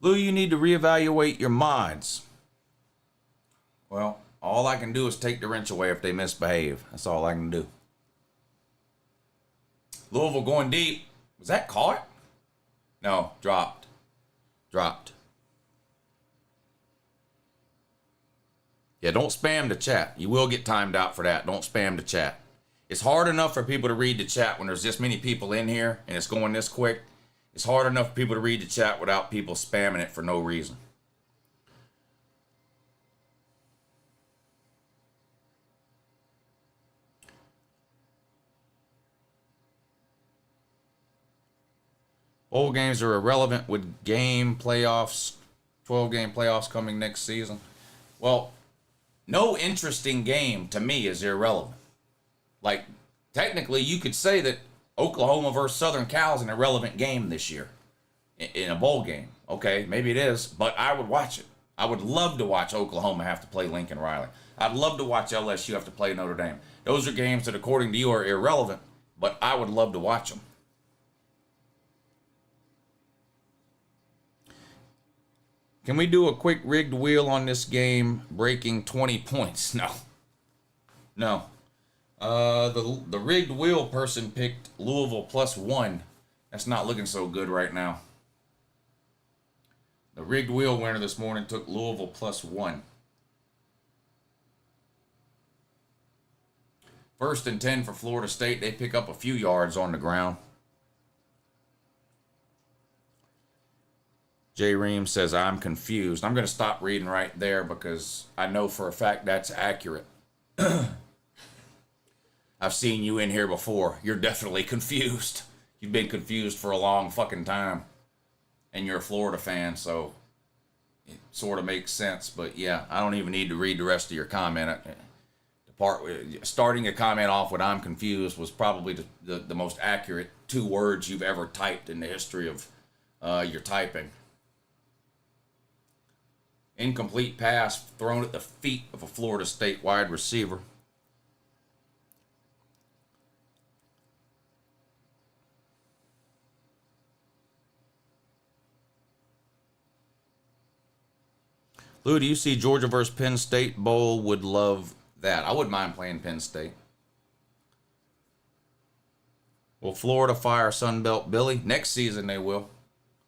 Lou, you need to reevaluate your mods. Well, all I can do is take the wrench away if they misbehave. That's all I can do. Louisville going deep. Was that caught? No, dropped. Yeah, don't spam the chat. You will get timed out for that. Don't spam the chat. It's hard enough for people to read the chat when there's this many people in here and it's going this quick. It's hard enough for people to read the chat without people spamming it for no reason. Bowl games are irrelevant with game playoffs, 12-game playoffs coming next season. Well, no interesting game to me is irrelevant. Like, technically, you could say that Oklahoma versus Southern Cal is an irrelevant game this year in a bowl game. Okay, maybe it is, but I would watch it. I would love to watch Oklahoma have to play Lincoln Riley. I'd love to watch LSU have to play Notre Dame. Those are games that, according to you, are irrelevant, but I would love to watch them. Can we do a quick rigged wheel on this game breaking 20 points? No. No. The rigged wheel person picked Louisville +1. That's not looking so good right now. The rigged wheel winner this morning took Louisville +1. 1st and 10 for Florida State. They pick up a few yards on the ground. Jay Ream says, I'm confused. I'm going to stop reading right there because I know for a fact that's accurate. I've seen you in here before. You're definitely confused. You've been confused for a long fucking time. And you're a Florida fan, so it sort of makes sense. But yeah, I don't even need to read the rest of your comment. The part starting a comment off with I'm confused was probably the most accurate 2 words you've ever typed in the history of your typing. Incomplete pass thrown at the feet of a Florida State wide receiver. Lou, do you see Georgia versus Penn State Bowl? Would love that. I wouldn't mind playing Penn State. Will Florida fire Sunbelt Billy? Next season they will.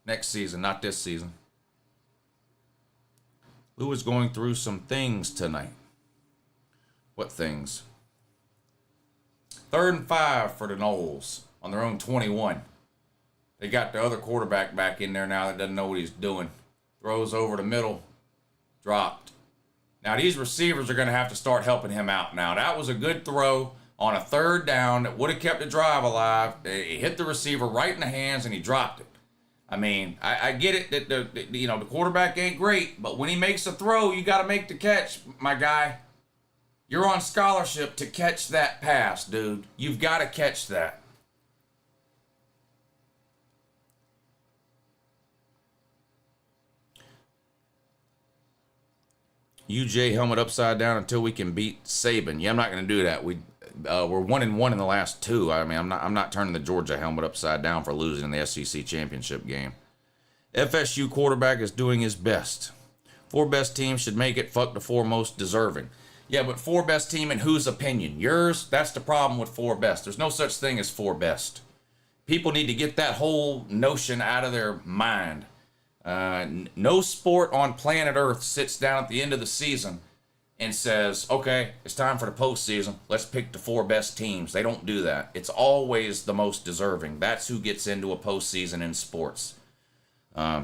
Next season, not this season. Lou is going through some things tonight. What things? 3rd and 5 for the Noles on their own 21. They got the other quarterback back in there now that doesn't know what he's doing. Throws over the middle. Dropped. Now these receivers are going to have to start helping him out now. That was a good throw on a 3rd down that would have kept the drive alive. He hit the receiver right in the hands and he dropped it. I mean, I get it that the quarterback ain't great, but when he makes a throw, you got to make the catch, my guy. You're on scholarship to catch that pass, dude. You've got to catch that. UJ helmet upside down until we can beat Saban. Yeah, I'm not going to do that. We're 1-1 in the last 2. I mean, I'm not turning the Georgia helmet upside down for losing in the SEC championship game. FSU quarterback is doing his best. 4 best teams should make it. Fuck the 4 most deserving. Yeah, but 4 best team in whose opinion? Yours? That's the problem with 4 best. There's no such thing as 4 best. People need to get that whole notion out of their mind. No sport on planet Earth sits down at the end of the season and says, okay, it's time for the postseason. Let's pick the 4 best teams. They don't do that. It's always the most deserving. That's who gets into a postseason in sports.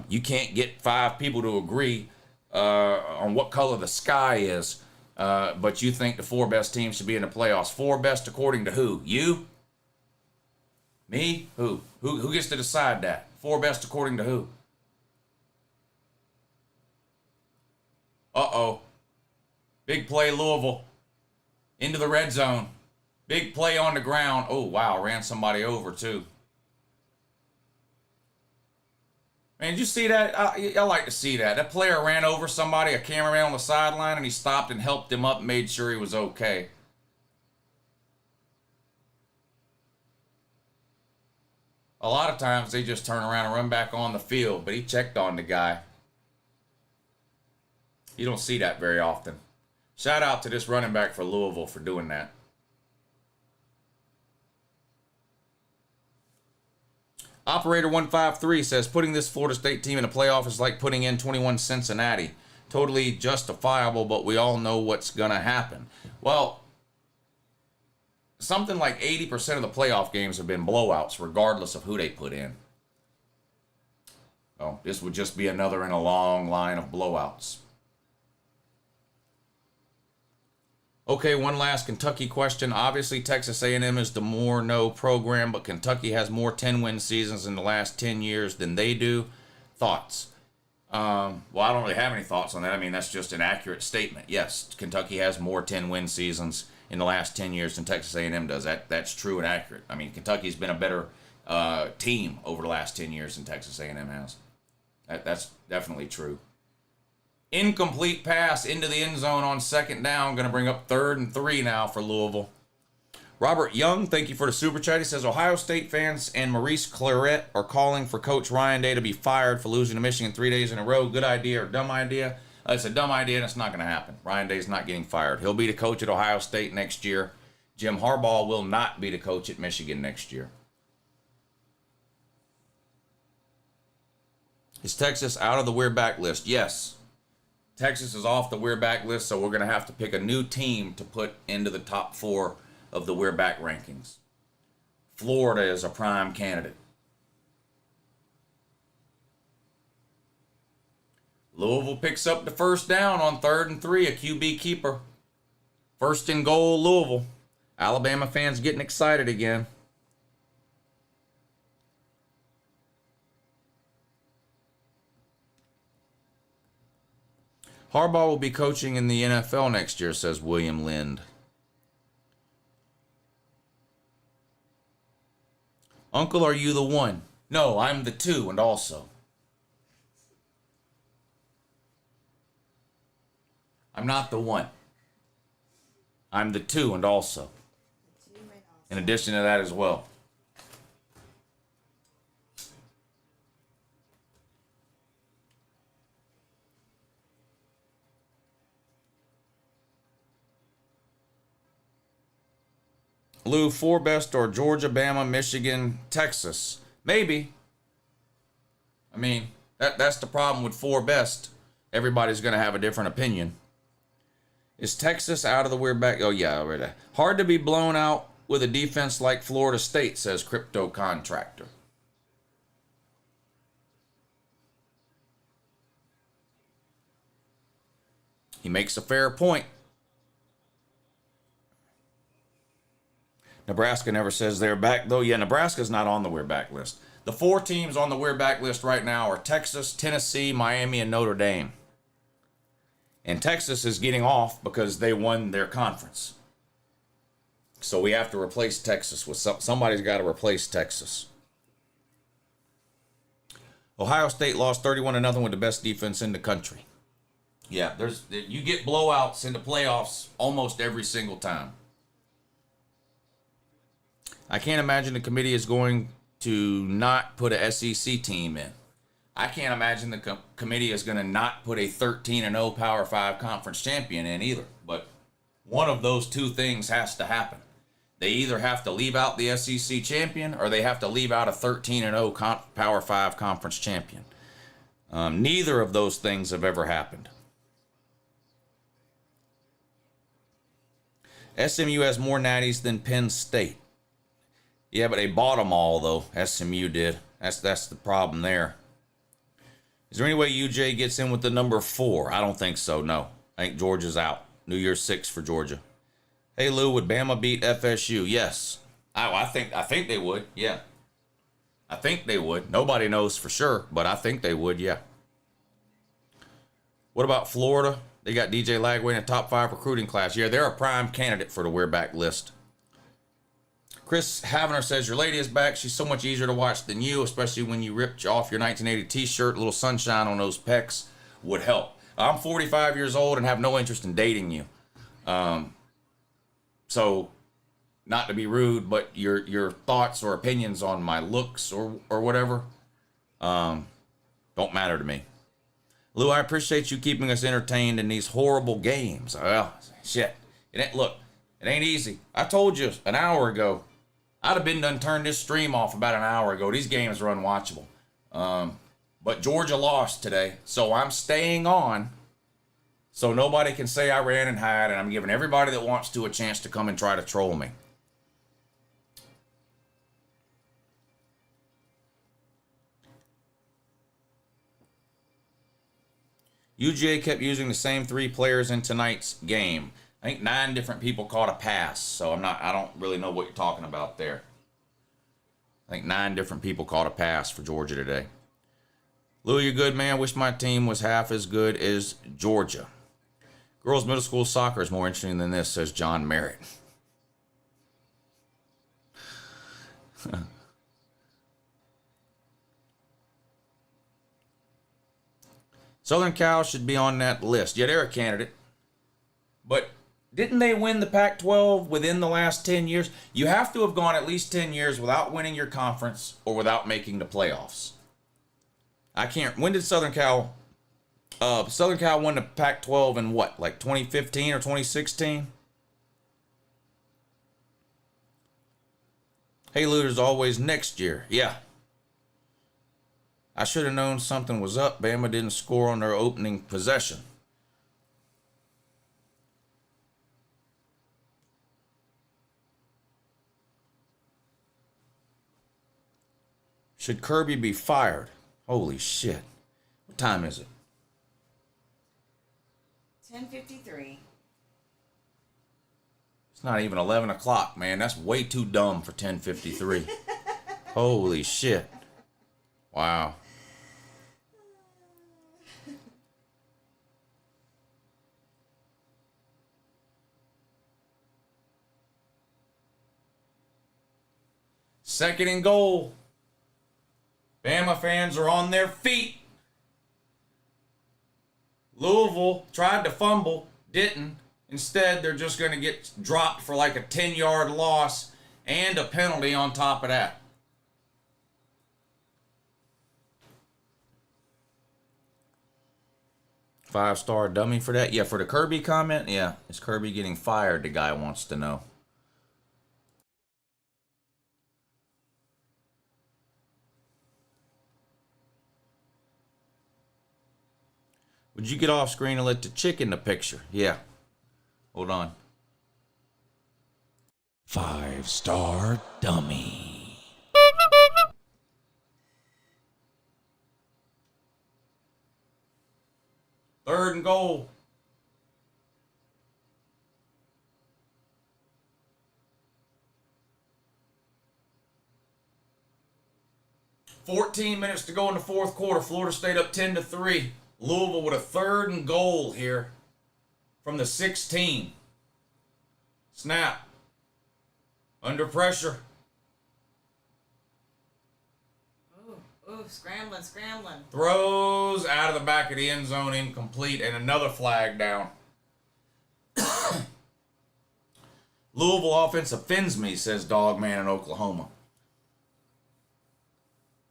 You can't get 5 people to agree on what color the sky is, but you think the 4 best teams should be in the playoffs. 4 best according to who? You? Me? Who? Who gets to decide that? 4 best according to who? Uh-oh. Big play, Louisville. Into the red zone. Big play on the ground. Oh, wow. Ran somebody over, too. Man, did you see that? I like to see that. That player ran over somebody, a cameraman on the sideline, and he stopped and helped him up and made sure he was okay. A lot of times they just turn around and run back on the field, but he checked on the guy. You don't see that very often. Shout out to this running back for Louisville for doing that. Operator 153 says, putting this Florida State team in the playoff is like putting in 21 Cincinnati. totally justifiable, but we all know what's going to happen. Well, something like 80% of the playoff games have been blowouts, regardless of who they put in. Oh, this would just be another in a long line of blowouts. Okay, one last Kentucky question. Obviously, Texas A&M is the more no program, but Kentucky has more 10-win seasons in the last 10 years than they do. Thoughts? Well, I don't really have any thoughts on that. I mean, that's just an accurate statement. Yes, Kentucky has more 10-win seasons in the last 10 years than Texas A&M does. That's true and accurate. I mean, Kentucky's been a better team over the last 10 years than Texas A&M has. That's definitely true. Incomplete pass into the end zone on second down. Going to bring up 3rd and 3 now for Louisville. Robert Young, thank you for the super chat. He says, Ohio State fans and Maurice Claret are calling for Coach Ryan Day to be fired for losing to Michigan 3 days in a row. Good idea or dumb idea? It's a dumb idea, and it's not going to happen. Ryan Day's not getting fired. He'll be the coach at Ohio State next year. Jim Harbaugh will not be the coach at Michigan next year. Is Texas out of the We're Back list? Yes. Texas is off the We're Back list, so we're going to have to pick a new team to put into the top 4 of the We're Back rankings. Florida is a prime candidate. Louisville picks up the first down on 3rd and 3, a QB keeper. 1st and goal, Louisville. Alabama fans getting excited again. Harbaugh will be coaching in the NFL next year, says William Lind. Uncle, are you the one? No, I'm the 2 and also. I'm not the 1. I'm the 2 and also. In addition to that as well. Lou, 4 best or Georgia, Bama, Michigan, Texas? Maybe. I mean, that's the problem with 4 best. Everybody's going to have a different opinion. Is Texas out of the We're Back? Oh, yeah. Right. Hard to be blown out with a defense like Florida State, says Crypto Contractor. He makes a fair point. Nebraska never says they're back, though. Yeah, Nebraska's not on the We're Back list. The 4 teams on the We're Back list right now are Texas, Tennessee, Miami, and Notre Dame. And Texas is getting off because they won their conference. So we have to replace Texas with somebody's got to replace Texas. Ohio State lost 31-0 with the best defense in the country. Yeah, you get blowouts in the playoffs almost every single time. I can't imagine the committee is going to not put a SEC team in. I can't imagine the committee is going to not put a 13-0 Power 5 conference champion in either. But one of those 2 things has to happen. They either have to leave out the SEC champion or they have to leave out a 13-0 Power 5 conference champion. Neither of those things have ever happened. SMU has more natties than Penn State. Yeah, but they bought them all, though. SMU did. That's the problem there. Is there any way UJ gets in with the number 4? I don't think so, no. I think Georgia's out. New Year's 6 for Georgia. Hey, Lou, would Bama beat FSU? Yes. I think they would, yeah. I think they would. Nobody knows for sure, but I think they would, yeah. What about Florida? They got DJ Lagway in a top 5 recruiting class. Yeah, they're a prime candidate for the We're Back list. Chris Havener says, your lady is back. She's so much easier to watch than you, especially when you ripped off your 1980 t-shirt. A little sunshine on those pecs would help. I'm 45 years old and have no interest in dating you. So, not to be rude, but your thoughts or opinions on my looks or whatever don't matter to me. Lou, I appreciate you keeping us entertained in these horrible games. Well, shit. It ain't easy. I told you an hour ago. I'd have been done turned this stream off about an hour ago. These games are unwatchable. But Georgia lost today, so I'm staying on So nobody can say I ran and hide, and I'm giving everybody that wants to a chance to come and try to troll me. UGA kept using the same 3 players in tonight's game. I think 9 different people caught a pass, so I don't really know what you're talking about there. I think 9 different people caught a pass for Georgia today. Lou, you're good, man. Wish my team was half as good as Georgia. Girls middle school soccer is more interesting than this, says John Merritt. Southern Cal should be on that list. Yeah, they're a candidate. But didn't they win the Pac-12 within the last 10 years? You have to have gone at least 10 years without winning your conference or without making the playoffs. I can't. When did Southern Cal won the Pac-12 in what? Like 2015 or 2016? Hey, Lou, there's always next year. Yeah. I should have known something was up. Bama didn't score on their opening possession. Should Kirby be fired? Holy shit. What time is it? 10:53. It's not even 11 o'clock, man. That's way too dumb for 10:53. Holy shit. Wow. Second and goal. Bama fans are on their feet. Louisville tried to fumble, didn't. Instead, they're just going to get dropped for like a 10-yard loss and a penalty on top of that. Five-star dummy for that? Yeah, for the Kirby comment? Yeah, is Kirby getting fired? The guy wants to know. Would you get off screen and let the chick in the picture? Yeah. Hold on. Five-star dummy. Third and goal. $14 minutes to go in the fourth quarter. Florida State up 10-3. Louisville with a third and goal here from the 16. Snap. Under pressure. Ooh, scrambling. Throws out of the back of the end zone, incomplete, and another flag down. Louisville offense offends me, says Dogman in Oklahoma.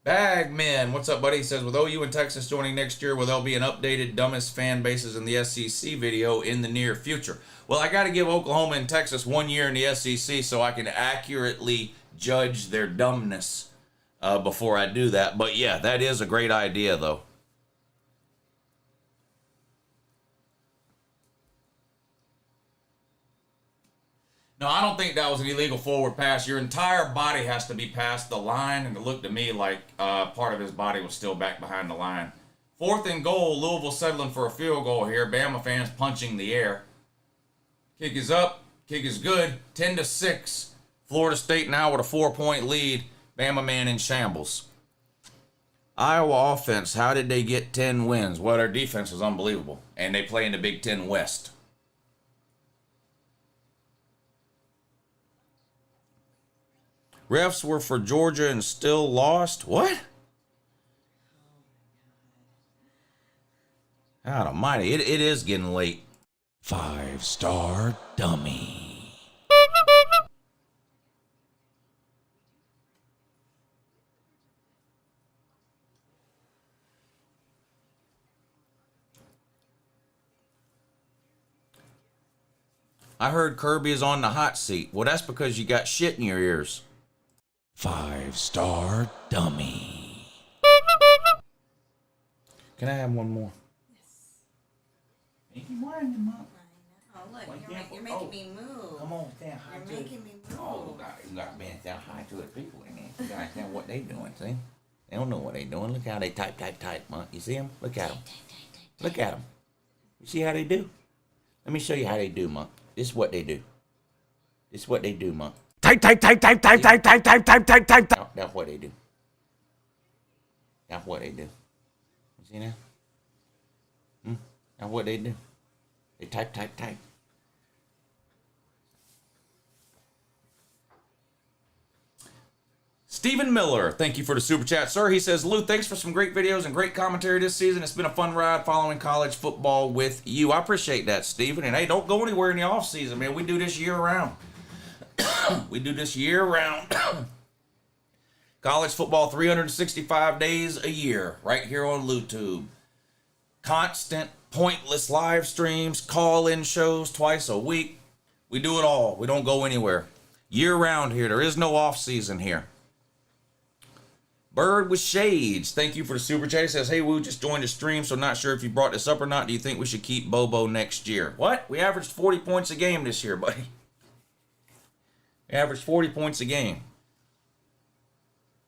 Bagman, what's up, buddy? He says, with OU and Texas joining next year, will there be an updated dumbest fan bases in the SEC video in the near future? Well, I got to give Oklahoma and Texas 1 year in the SEC so I can accurately judge their dumbness before I do that. But yeah, that is a great idea, though. No, I don't think that was an illegal forward pass. Your entire body has to be past the line, and it looked to me like part of his body was still back behind the line. Fourth and goal, Louisville settling for a field goal here. Bama fans punching the air. Kick is up. Kick is good. 10-6. Florida State now with a 4-point lead. Bama man in shambles. Iowa offense, how did they get 10 wins? Well, their defense was unbelievable, and they play in the Big Ten West. Refs were for Georgia and still lost? What? God almighty, it is getting late. Five-star dummy. I heard Kirby is on the hot seat. Well, that's because you got shit in your ears. Five-star dummy. Can I have one more? Yes. What? morning, Mom. Oh, look, Well, you're yeah, making me move. Come on, stand high You're to it. making me move. Oh, you got to be stand high to it people in there. You got to understand what they doing, see? They don't know what they doing. Look how they type, Mom. You see them? Look at them. Look at them. You see how they do? Let me show you how they do, Mom. This is what they do. This is what they do, Mom. Type. That's what they do. That's what they do. You see that? That's what they do. They type. Stephen Miller, thank you for the super chat, sir. He says, Lou, thanks for some great videos and great commentary this season. It's been a fun ride following college football with you. I appreciate that, Stephen. And hey, don't go anywhere in the off season, man. We do this year round. We do this year round. College football 365 days a year right here on LouTube. Constant, pointless live streams, call-in shows twice a week. We do it all. We don't go anywhere. Year round here. There is no off season here. Bird with Shades, thank you for the super chat. He says, hey, Woo, just joined the stream, so not sure if you brought this up or not. Do you think we should keep Bobo next year? What? We averaged 40 points a game this year, buddy. We averaged 40 points a game.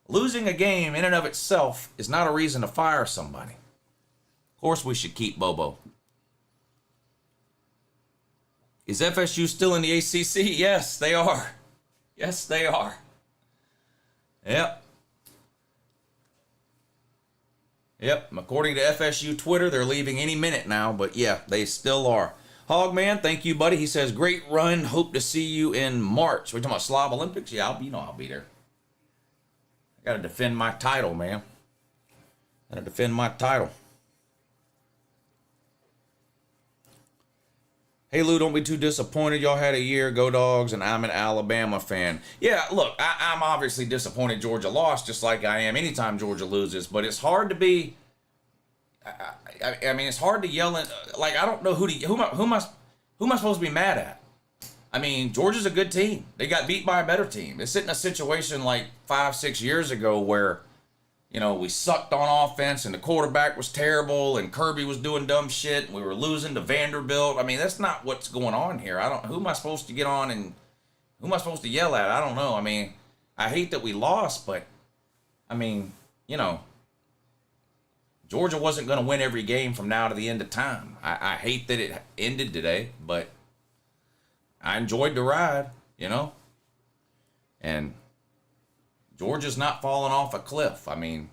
Losing a game in and of itself is not a reason to fire somebody. Of course we should keep Bobo. Is FSU still in the ACC? Yes, they are. Yes, they are. Yep. Yep, according to FSU Twitter, they're leaving any minute now, but yeah, they still are. Hogman, thank you, buddy. He says, great run. Hope to see you in March. We're talking about Slav Olympics? Yeah, I'll be there. I got to defend my title, man. Got to defend my title. Hey, Lou, don't be too disappointed. Y'all had a year. Go Dogs, and I'm an Alabama fan. Yeah, look, I'm obviously disappointed Georgia lost, just like I am anytime Georgia loses. But it's hard to be. I mean, it's hard to yell at. Like, I don't know who am I supposed to be mad at? I mean, Georgia's a good team. They got beat by a better team. It's in a situation like 5-6 years ago where, you know, we sucked on offense and the quarterback was terrible and Kirby was doing dumb shit and we were losing to Vanderbilt. I mean, that's not what's going on here. Who am I supposed to get on and who am I supposed to yell at? I don't know. I mean, I hate that we lost, but I mean, you know, Georgia wasn't going to win every game from now to the end of time. I hate that it ended today, but I enjoyed the ride, you know, and Georgia's not falling off a cliff. I mean,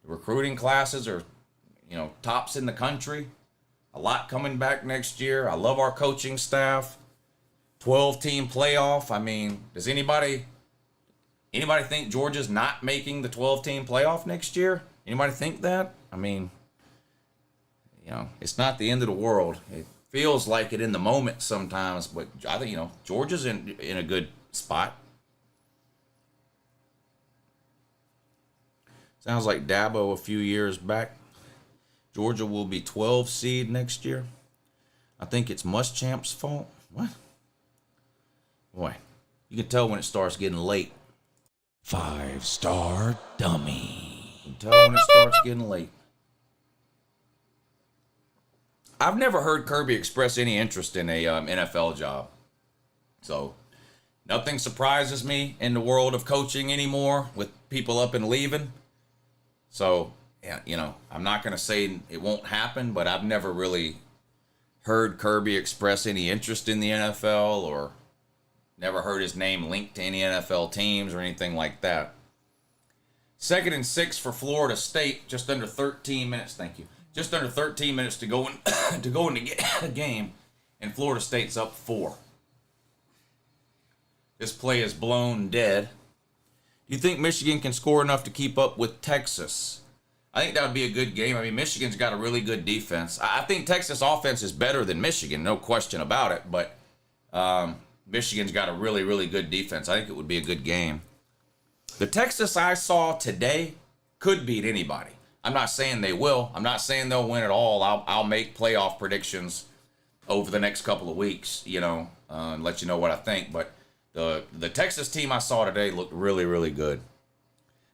the recruiting classes are, you know, tops in the country. A lot coming back next year. I love our coaching staff. 12-team playoff. I mean, does anybody think Georgia's not making the 12-team playoff next year? Anybody think that? I mean, you know, it's not the end of the world. It feels like it in the moment sometimes, but I think, you know, Georgia's in a good spot. Sounds like Dabo a few years back. Georgia will be 12 seed next year. I think it's Muschamp's fault. What? Boy, you can tell when it starts getting late. 5-star dummy. You can tell when it starts getting late. I've never heard Kirby express any interest in a NFL job. So nothing surprises me in the world of coaching anymore with people up and leaving. So, yeah, you know, I'm not going to say it won't happen, but I've never really heard Kirby express any interest in the NFL or never heard his name linked to any NFL teams or anything like that. 2nd and 6 for Florida State, just under 13 minutes. Thank you. Just under 13 minutes to go in the game, and Florida State's up 4. This play is blown dead. Do you think Michigan can score enough to keep up with Texas? I think that would be a good game. I mean, Michigan's got a really good defense. I think Texas offense is better than Michigan, no question about it, but Michigan's got a really, really good defense. I think it would be a good game. The Texas I saw today could beat anybody. I'm not saying they will. I'm not saying they'll win at all. I'll make playoff predictions over the next couple of weeks, you know, and let you know what I think. But the Texas team I saw today looked really, really good.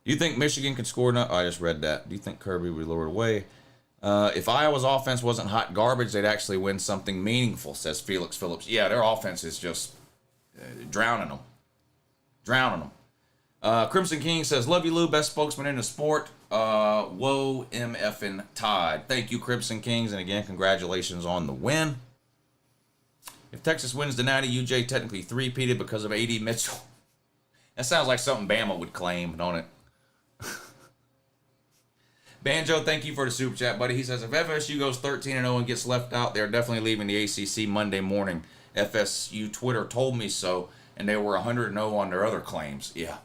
Do you think Michigan can score enough? I just read that. Do you think Kirby will be lured away? If Iowa's offense wasn't hot garbage, they'd actually win something meaningful, says Felix Phillips. Yeah, their offense is just drowning them. Drowning them. Crimson King says, love you, Lou, best spokesman in the sport. Whoa, MFing Todd. Thank you, Crimson Kings, and again, congratulations on the win. If Texas wins the Natty, UJ technically three-peated because of A.D. Mitchell. That sounds like something Bama would claim, don't it? Banjo, thank you for the super chat, buddy. He says, if FSU goes 13-0 and gets left out, they're definitely leaving the ACC Monday morning. FSU Twitter told me so, and they were 100-0 on their other claims. Yeah.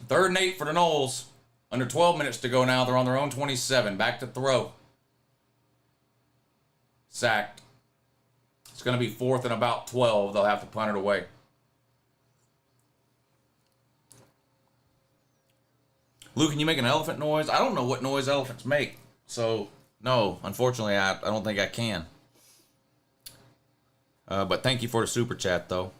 3rd and 8 for the Noles. Under 12 minutes to go now. They're on their own 27. Back to throw. Sacked. It's going to be 4th and about 12. They'll have to punt it away. Lou, can you make an elephant noise? I don't know what noise elephants make. So, no, unfortunately, I don't think I can. But thank you for the super chat, though.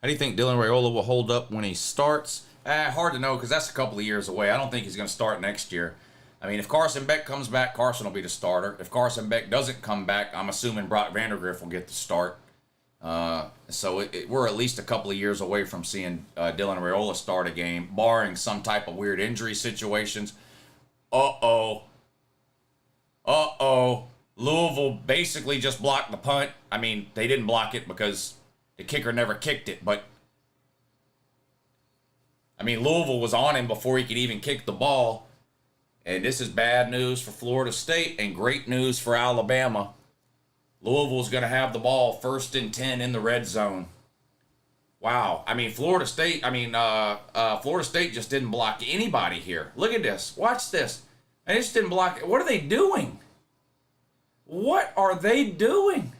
How do you think Dylan Raiola will hold up when he starts? Hard to know because that's a couple of years away. I don't think he's going to start next year. I mean, if Carson Beck comes back, Carson will be the starter. If Carson Beck doesn't come back, I'm assuming Brock Vandergriff will get the start. So we're at least a couple of years away from seeing Dylan Raiola start a game, barring some type of weird injury situations. Louisville basically just blocked the punt. I mean, they didn't block it because the kicker never kicked it, but I mean, Louisville was on him before he could even kick the ball. And this is bad news for Florida State and great news for Alabama. Louisville's going to have the ball 1st and 10 in the red zone. Wow. I mean, Florida State just didn't block anybody here. Look at this. Watch this. They just didn't block. What are they doing? What are they doing?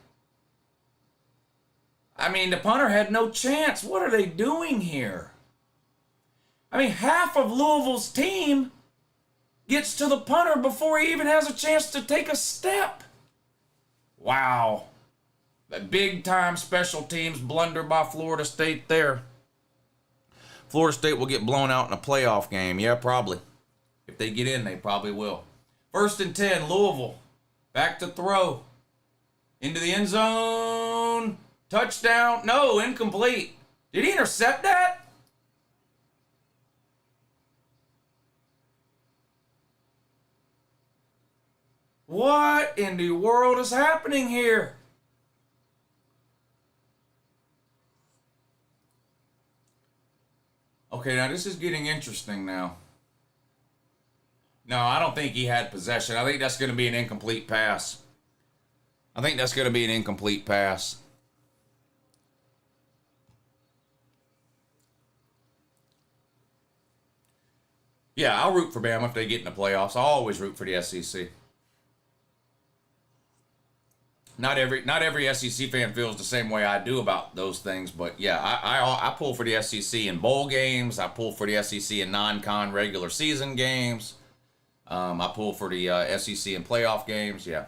I mean, the punter had no chance. What are they doing here? I mean, half of Louisville's team gets to the punter before he even has a chance to take a step. Wow. A big-time special teams blunder by Florida State there. Florida State will get blown out in a playoff game. Yeah, probably. If they get in, they probably will. 1st and 10, Louisville. Back to throw. Into the end zone. Touchdown. No, incomplete. Did he intercept that? What in the world is happening here? Okay, now this is getting interesting now. No, I don't think he had possession. I think that's going to be an incomplete pass. Yeah, I'll root for Bama if they get in the playoffs. I'll always root for the SEC. Not every SEC fan feels the same way I do about those things, but yeah, I pull for the SEC in bowl games. I pull for the SEC in non-con regular season games. I pull for the SEC in playoff games. Yeah.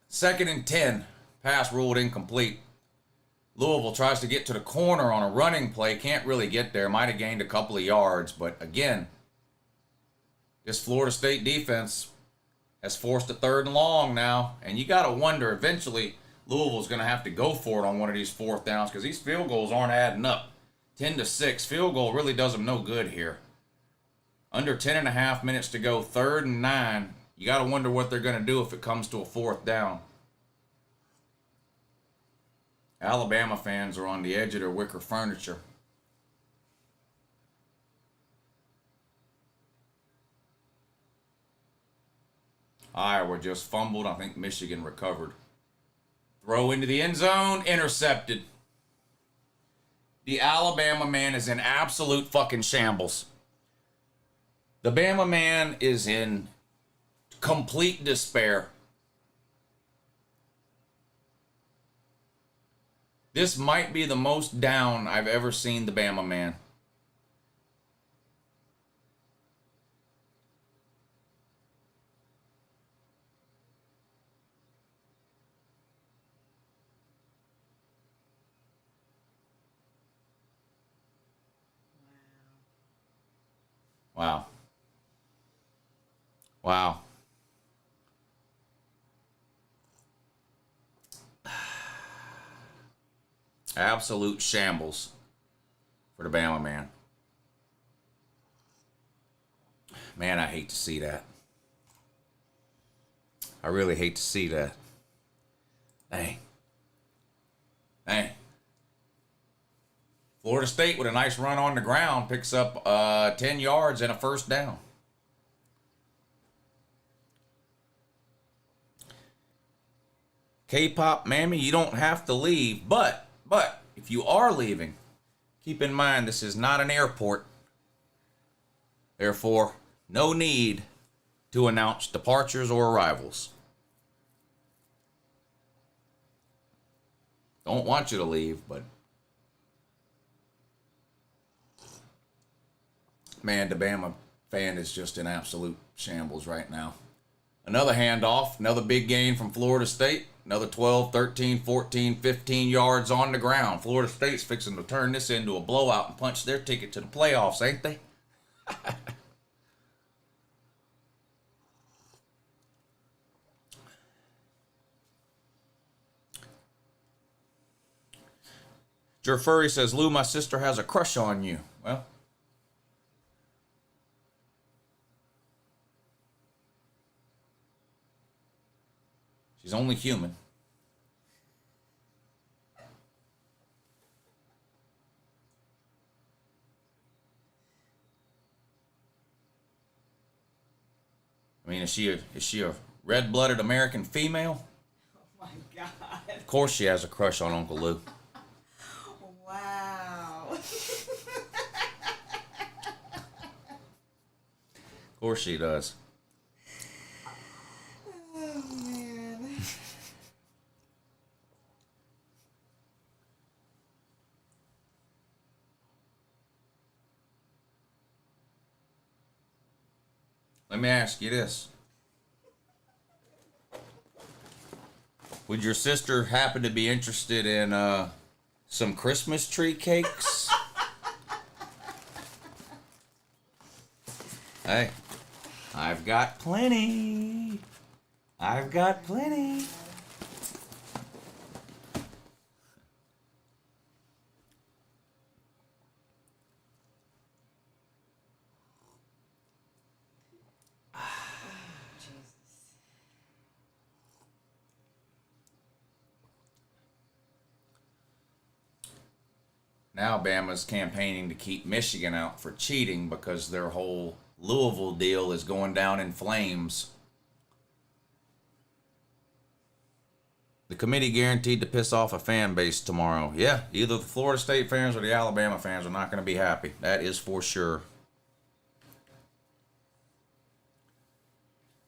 Second and 10, pass ruled incomplete. Louisville tries to get to the corner on a running play. Can't really get there. Might have gained a couple of yards. But again, this Florida State defense has forced a 3rd and long now. And you got to wonder, eventually, Louisville's going to have to go for it on one of these 4th downs because these field goals aren't adding up. 10-6. Field goal really does them no good here. Under 10.5 minutes to go, 3rd and 9. You got to wonder what they're going to do if it comes to a 4th down. Alabama fans are on the edge of their wicker furniture. Iowa just fumbled. I think Michigan recovered. Throw into the end zone. Intercepted. The Alabama man is in absolute fucking shambles. The Bama man is in complete despair. This might be the most down I've ever seen the Bama man. Wow. Wow. Absolute shambles for the Bama man. Man, I hate to see that. I really hate to see that. Dang. Dang. Florida State with a nice run on the ground picks up 10 yards and a first down. K-pop, mammy, you don't have to leave, but if you are leaving, keep in mind this is not an airport. Therefore, no need to announce departures or arrivals. Don't want you to leave, but man, the Bama fan is just in absolute shambles right now. Another handoff, another big gain from Florida State. Another 12, 13, 14, 15 yards on the ground. Florida State's fixing to turn this into a blowout and punch their ticket to the playoffs, ain't they? Jer Furry says, Lou, my sister has a crush on you. Well, she's only human. I mean, is she a red-blooded American female? Oh my God. Of course she has a crush on Uncle Lou. Wow. Of course she does. Oh man. Let me ask you this. Would your sister happen to be interested in some Christmas tree cakes? Hey, I've got plenty. I've got plenty. Now Bama's campaigning to keep Michigan out for cheating because their whole Louisville deal is going down in flames. The committee guaranteed to piss off a fan base tomorrow. Yeah, either the Florida State fans or the Alabama fans are not going to be happy. That is for sure.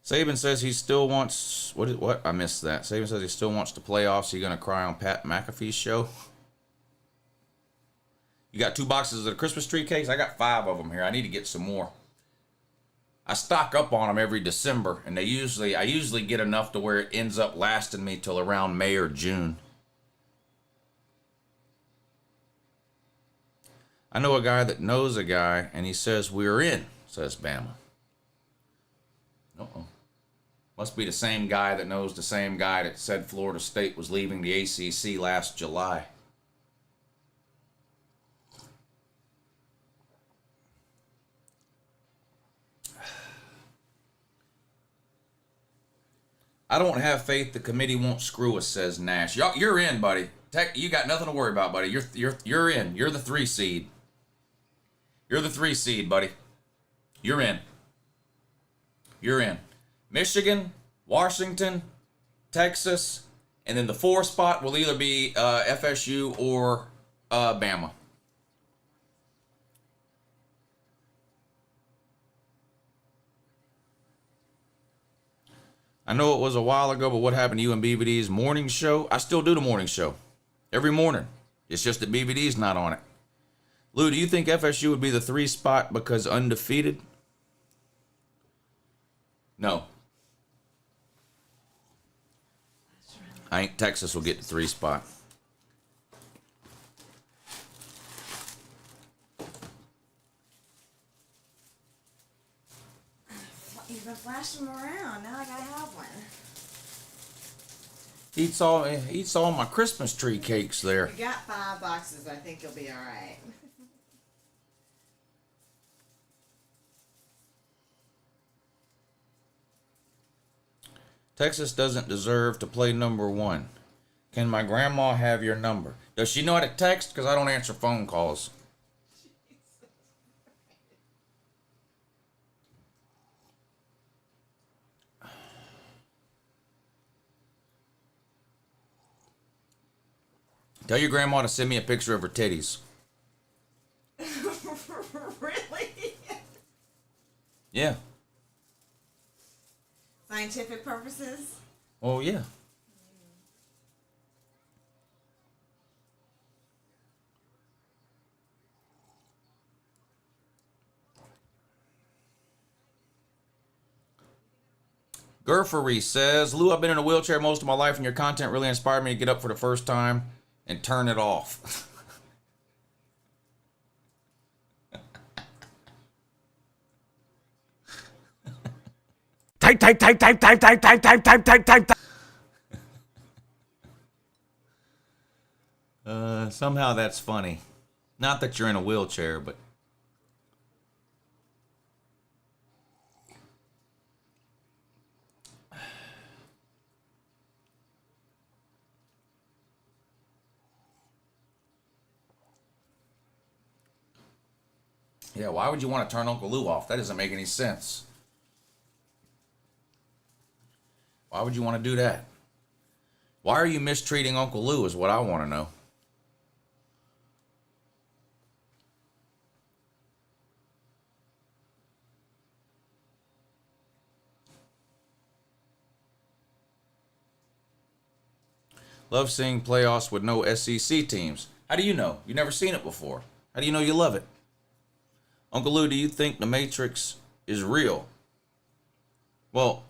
Saban says he still wants... What? I missed that. Saban says he still wants the playoffs. You going to cry on Pat McAfee's show? You got 2 boxes of the Christmas tree cakes? I got 5 of them here. I need to get some more. I stock up on them every December, and I usually get enough to where it ends up lasting me till around May or June. I know a guy that knows a guy, and he says we're in, says Bama. Uh-oh. Must be the same guy that knows the same guy that said Florida State was leaving the ACC last July. I don't have faith the committee won't screw us, says Nash. You're in, buddy. You got nothing to worry about, buddy. You're in. You're the 3 seed. You're the 3 seed, buddy. You're in. You're in. Michigan, Washington, Texas, and then the 4 spot will either be FSU or Bama. I know it was a while ago, but what happened to you and BVD's morning show? I still do the morning show. Every morning. It's just that BVD's not on it. Lou, do you think FSU would be the 3 spot because undefeated? No. I think Texas will get the 3 spot. He's been flashing them around. Now I gotta have one. Eats all my Christmas tree cakes there. You got 5 boxes. I think you'll be all right. Texas doesn't deserve to play number 1. Can my grandma have your number? Does she know how to text? Because I don't answer phone calls. Tell your grandma to send me a picture of her titties. Really? Yeah. Scientific purposes? Oh, yeah. Gurfery says, Lou, I've been in a wheelchair most of my life, and your content really inspired me to get up for the first time and turn it off. Type. Somehow that's funny. Not that you're in a wheelchair, but. Yeah, why would you want to turn Uncle Lou off? That doesn't make any sense. Why would you want to do that? Why are you mistreating Uncle Lou is what I want to know. Love seeing playoffs with no SEC teams. How do you know? You've never seen it before. How do you know you love it? Uncle Lou, do you think the Matrix is real? Well,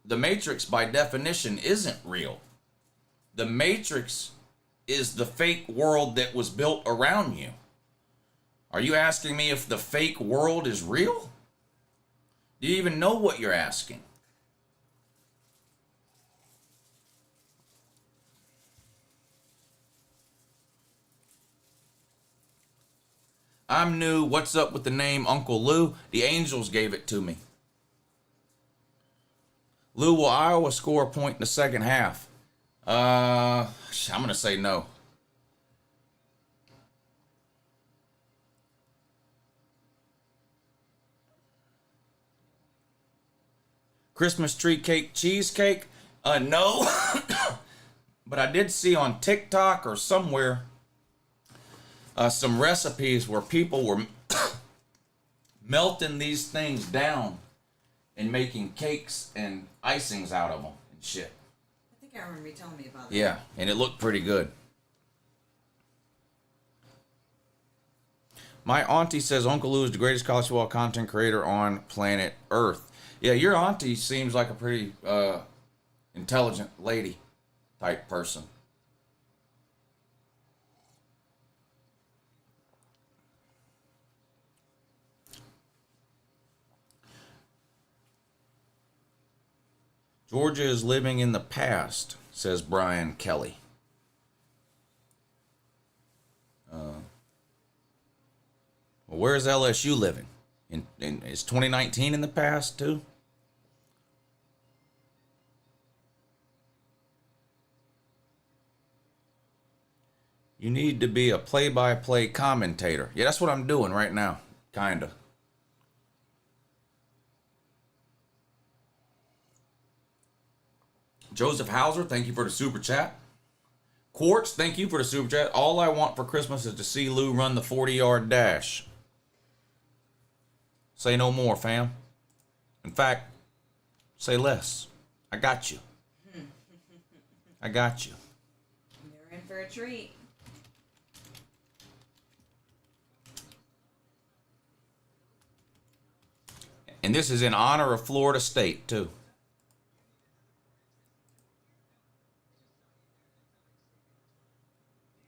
the Matrix by definition isn't real. The Matrix is the fake world that was built around you. Are you asking me if the fake world is real? Do you even know what you're asking? I'm new. What's up with the name Uncle Lou? The Angels gave it to me. Lou, will Iowa score a point in the second half? I'm going to say no. Christmas tree cake, cheesecake? No. But I did see on TikTok or somewhere some recipes where people were melting these things down and making cakes and icings out of them and shit. I think I remember you telling me about that. Yeah, and it looked pretty good. My auntie says Uncle Lou is the greatest college football content creator on planet Earth. Yeah, your auntie seems like a pretty intelligent lady type person. Georgia is living in the past, says Brian Kelly. Well, where's LSU living? Is 2019 in the past too? You need to be a play-by-play commentator. Yeah, that's what I'm doing right now, kinda. Joseph Hauser, thank you for the super chat. Quartz, thank you for the super chat. All I want for Christmas is to see Lou run the 40-yard dash. Say no more, fam. In fact, say less. I got you. I got you. You're in for a treat. And this is in honor of Florida State, too.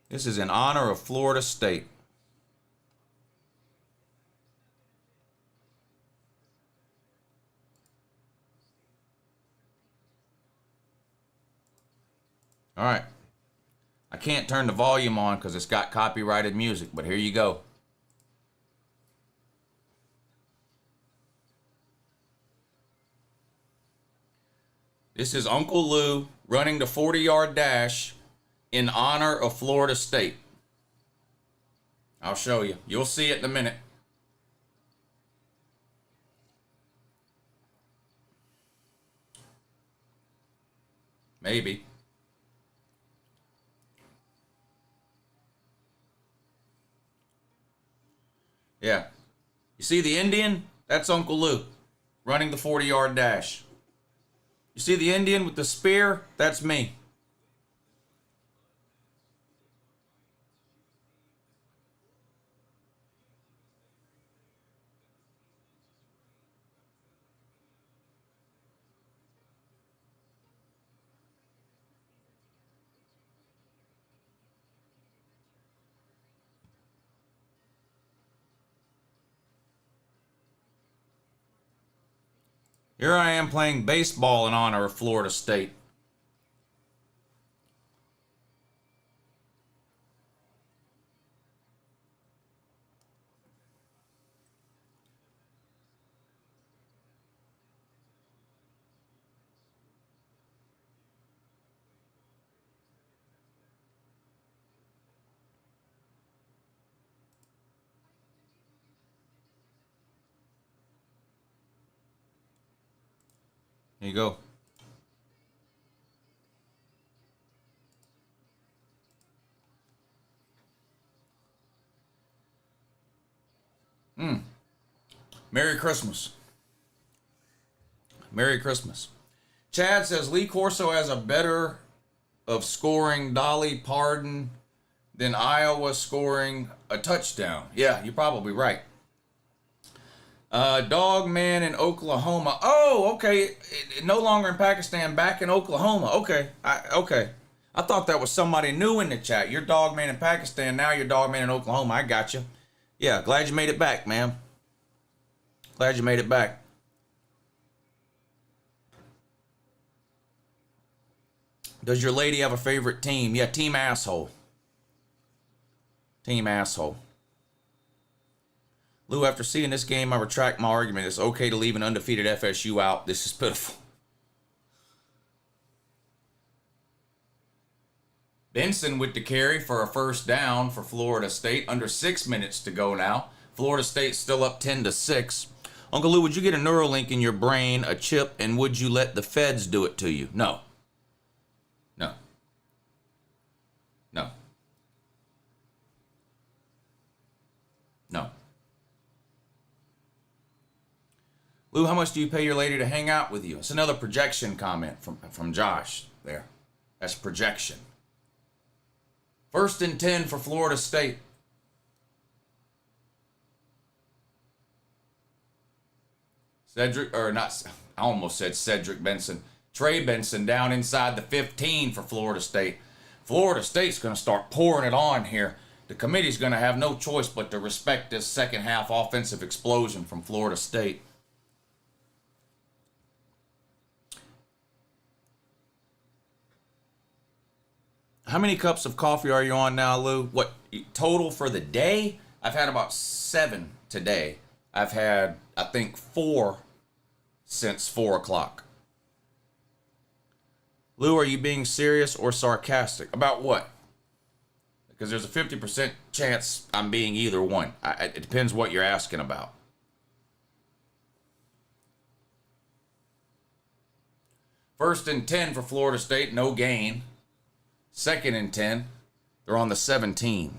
This is in honor of Florida State. All right. I can't turn the volume on because it's got copyrighted music, but here you go. This is Uncle Lou running the 40-yard dash in honor of Florida State. I'll show you. You'll see it in a minute. Maybe. Yeah. You see the Indian? That's Uncle Lou running the 40-yard dash. You see the Indian with the spear? That's me. Here I am playing baseball in honor of Florida State. Here you go. Merry Christmas. Merry Christmas. Chad says Lee Corso has a better of scoring Dolly Parton than Iowa scoring a touchdown. Yeah, you're probably right. Dog man in Oklahoma. Oh, okay. No longer in Pakistan, back in Oklahoma. Okay. Okay. I thought that was somebody new in the chat. You're dog man in Pakistan, now you're dog man in Oklahoma. I got you. Yeah, glad you made it back, ma'am. Glad you made it back. Does your lady have a favorite team? Yeah, Team Asshole. Team Asshole. Lou, after seeing this game, I retract my argument. It's okay to leave an undefeated FSU out. This is pitiful. Benson with the carry for a first down for Florida State. Under 6 minutes to go now. Florida State still up 10-6. Uncle Lou, would you get a Neuralink in your brain, a chip, and would you let the feds do it to you? No. No. No. No. Lou, how much do you pay your lady to hang out with you? It's another projection comment from Josh there. That's projection. 1st and 10 for Florida State. Cedric, or not, I almost said Cedric Benson. Trey Benson down inside the 15 for Florida State. Florida State's going to start pouring it on here. The committee's going to have no choice but to respect this second half offensive explosion from Florida State. How many cups of coffee are you on now, Lou? What total for the day? I've had about 7 today. I've had, I think, 4 since 4 o'clock. Lou, are you being serious or sarcastic? About what? Because there's a 50% chance I'm being either one. It depends what you're asking about. First and 10 for Florida State, no gain. 2nd and 10, they're on the 17.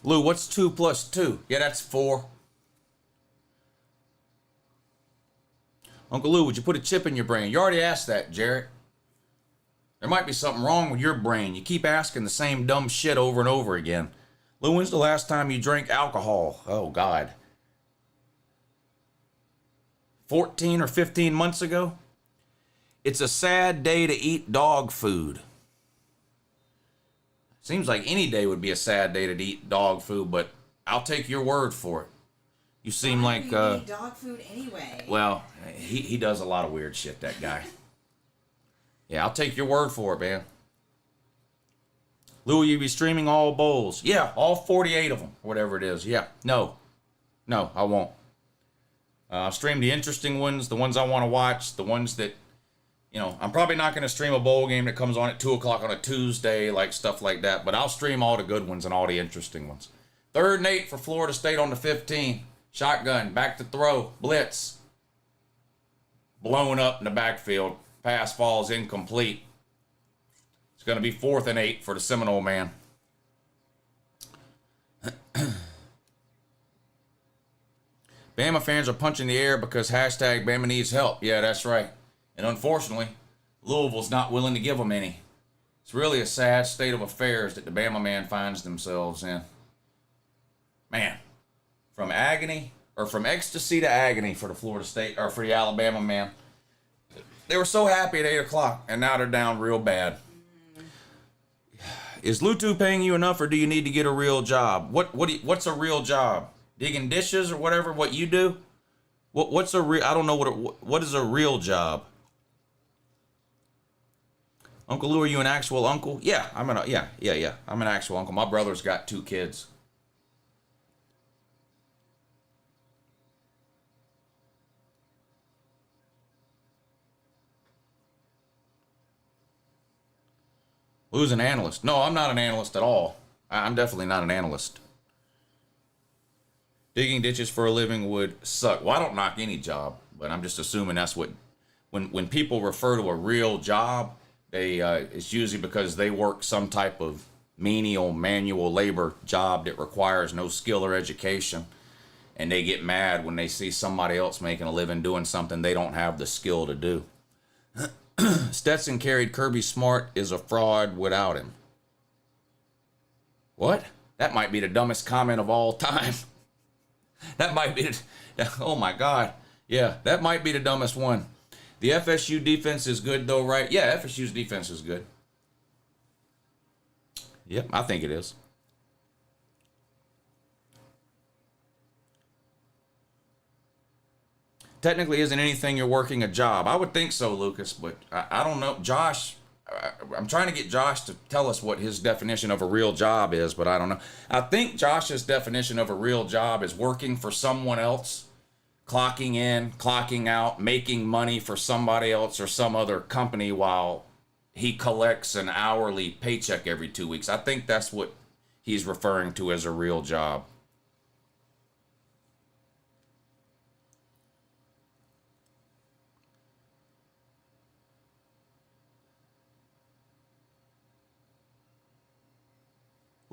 Lou, what's 2 plus 2? Yeah, that's 4. Uncle Lou, would you put a chip in your brain? You already asked that, Jarrett. There might be something wrong with your brain. You keep asking the same dumb shit over and over again. Lou, when's the last time you drank alcohol? Oh, God. 14 or 15 months ago? It's a sad day to eat dog food. Seems like any day would be a sad day to eat dog food, but I'll take your word for it. You seem Why like, do you need dog food anyway? well, he does a lot of weird shit, that guy. Yeah, I'll take your word for it, man. Lou, will you be streaming all bowls? Yeah, all 48 of them, whatever it is. Yeah, no, I won't. I'll stream the interesting ones, the ones I want to watch, the ones that, you know, I'm probably not going to stream a bowl game that comes on at 2 o'clock on a Tuesday, like stuff like that, but I'll stream all the good ones and all the interesting ones. 3rd and 8 for Florida State on the 15. Shotgun, back to throw, blitz. Blown up in the backfield. Pass falls incomplete. It's going to be 4th and 8 for the Seminole man. Bama fans are punching the air because hashtag Bama needs help. Yeah, that's right. And unfortunately, Louisville's not willing to give them any. It's really a sad state of affairs that the Bama man finds themselves in. Man, from agony, or from ecstasy to agony for the Florida State, or for the Alabama man. They were so happy at 8 o'clock, and now they're down real bad. Is Lutu paying you enough, or do you need to get a real job? What's a real job? Digging dishes or whatever? What you do? What's a real? I don't know what is a real job. Uncle Lou, are you an actual uncle? Yeah, I'm an actual uncle. My brother's got 2 kids. Lou's an analyst. No, I'm not an analyst at all. I'm definitely not an analyst. Digging ditches for a living would suck. Well, I don't knock any job, but I'm just assuming that's what, when people refer to a real job, it's usually because they work some type of menial manual labor job that requires no skill or education, and they get mad when they see somebody else making a living doing something they don't have the skill to do. Stetson carried Kirby Smart is a fraud without him. What? That might be the dumbest comment of all time. That might be oh my God. Yeah, that might be the dumbest one. The FSU defense is good though, right? Yeah, FSU's defense is good. Yep, I think it is. Technically, isn't anything you're working a job? I would think so, Lucas, but I don't know. Josh, I'm trying to get Josh to tell us what his definition of a real job is, but I don't know. I think Josh's definition of a real job is working for someone else, clocking in, clocking out, making money for somebody else or some other company while he collects an hourly paycheck every 2 weeks. I think that's what he's referring to as a real job.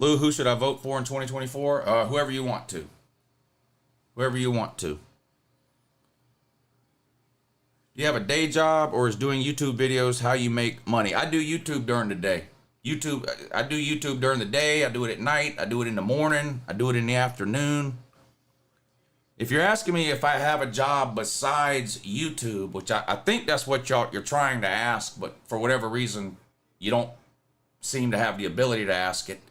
Lou, who should I vote for in 2024? Whoever you want to. Whoever you want to. Do you have a day job, or is doing YouTube videos how you make money? I do YouTube during the day. I do YouTube during the day. I do it at night. I do it in the morning. I do it in the afternoon. If you're asking me if I have a job besides YouTube, which I think that's what you're trying to ask, but for whatever reason, you don't seem to have the ability to ask it.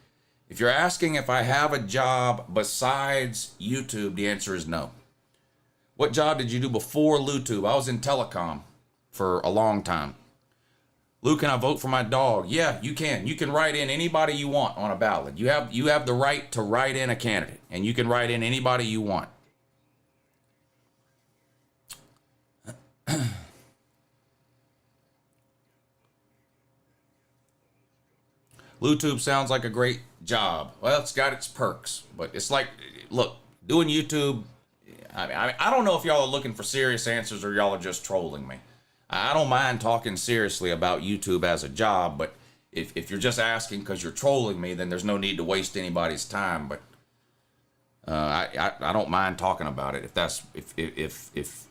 If you're asking if I have a job besides YouTube, the answer is no. What job did you do before LouTube? I was in telecom for a long time. Lou, can I vote for my dog? Yeah, you can. You can write in anybody you want on a ballot. You have the right to write in a candidate, and you can write in anybody you want. LouTube sounds like a great job. Well, it's got its perks, but it's like, look, doing YouTube, I don't know if y'all are looking for serious answers or y'all are just trolling me. I don't mind talking seriously about YouTube as a job, but if you're just asking because you're trolling me, then there's no need to waste anybody's time. But I don't mind talking about it if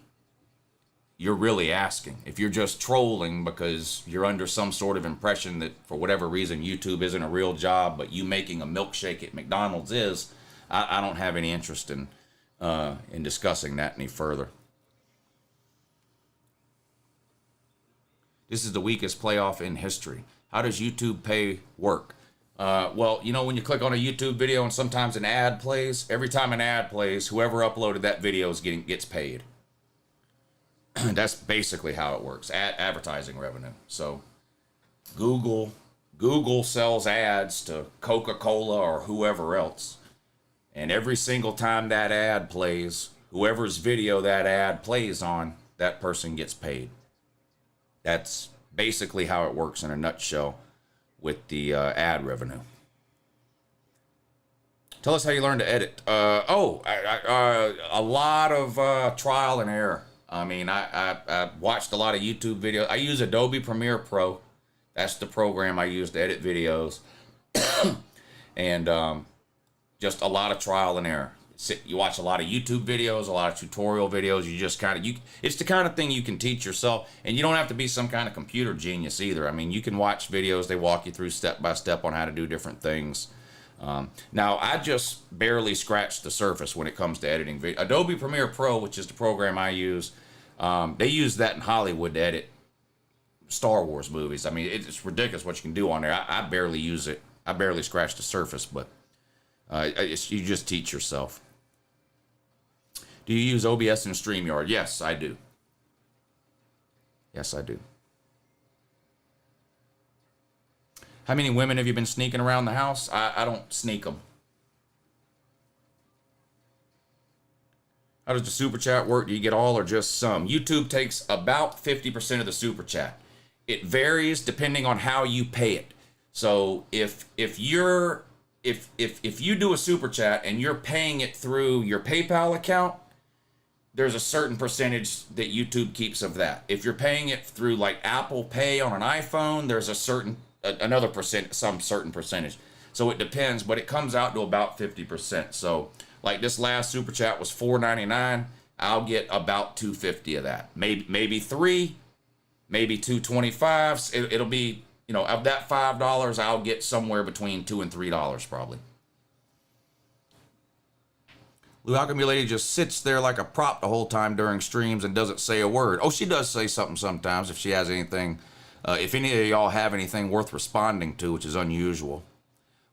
you're really asking. If you're just trolling because you're under some sort of impression that for whatever reason YouTube isn't a real job, but you making a milkshake at McDonald's is, I don't have any interest in discussing that any further. This is the weakest playoff in history. How does YouTube pay work? Well, you know, when you click on a YouTube video and sometimes an ad plays, every time an ad plays, whoever uploaded that video gets paid. That's basically how it works. Advertising revenue. So Google sells ads to Coca-Cola or whoever else. And every single time that ad plays, whoever's video that ad plays on, that person gets paid. That's basically how it works in a nutshell with the ad revenue. Tell us how you learned to edit. A lot of trial and error. I mean, I watched a lot of YouTube videos. I use Adobe Premiere Pro. That's the program I use to edit videos. And just a lot of trial and error. You watch a lot of YouTube videos, a lot of tutorial videos. You just it's the kind of thing you can teach yourself. And you don't have to be some kind of computer genius either. I mean, you can watch videos. They walk you through step by step on how to do different things. Now, I just barely scratched the surface when it comes to editing video. Adobe Premiere Pro, which is the program I use, they use that in Hollywood to edit Star Wars movies. I mean, it's ridiculous what you can do on there. I barely use it. I barely scratched the surface, but you just teach yourself. Do you use OBS and StreamYard? Yes, I do. Yes, I do. How many women have you been sneaking around the house? I don't sneak them. How does the super chat work? Do you get all or just some? YouTube takes about 50% of the super chat. It varies depending on how you pay it. So if you do a super chat and you're paying it through your PayPal account, there's a certain percentage that YouTube keeps of that. If you're paying it through like Apple Pay on an iPhone, there's some certain percentage. So it depends, but it comes out to about 50%. So like this last super chat was $4.99. I'll get about $2.50 of that. Maybe $3, maybe $2.25. It'll be, you know, of that $5, I'll get somewhere between $2 and $3 probably. Lou, how come your lady just sits there like a prop the whole time during streams and doesn't say a word? Oh, she does say something sometimes if she has anything. If any of y'all have anything worth responding to, which is unusual.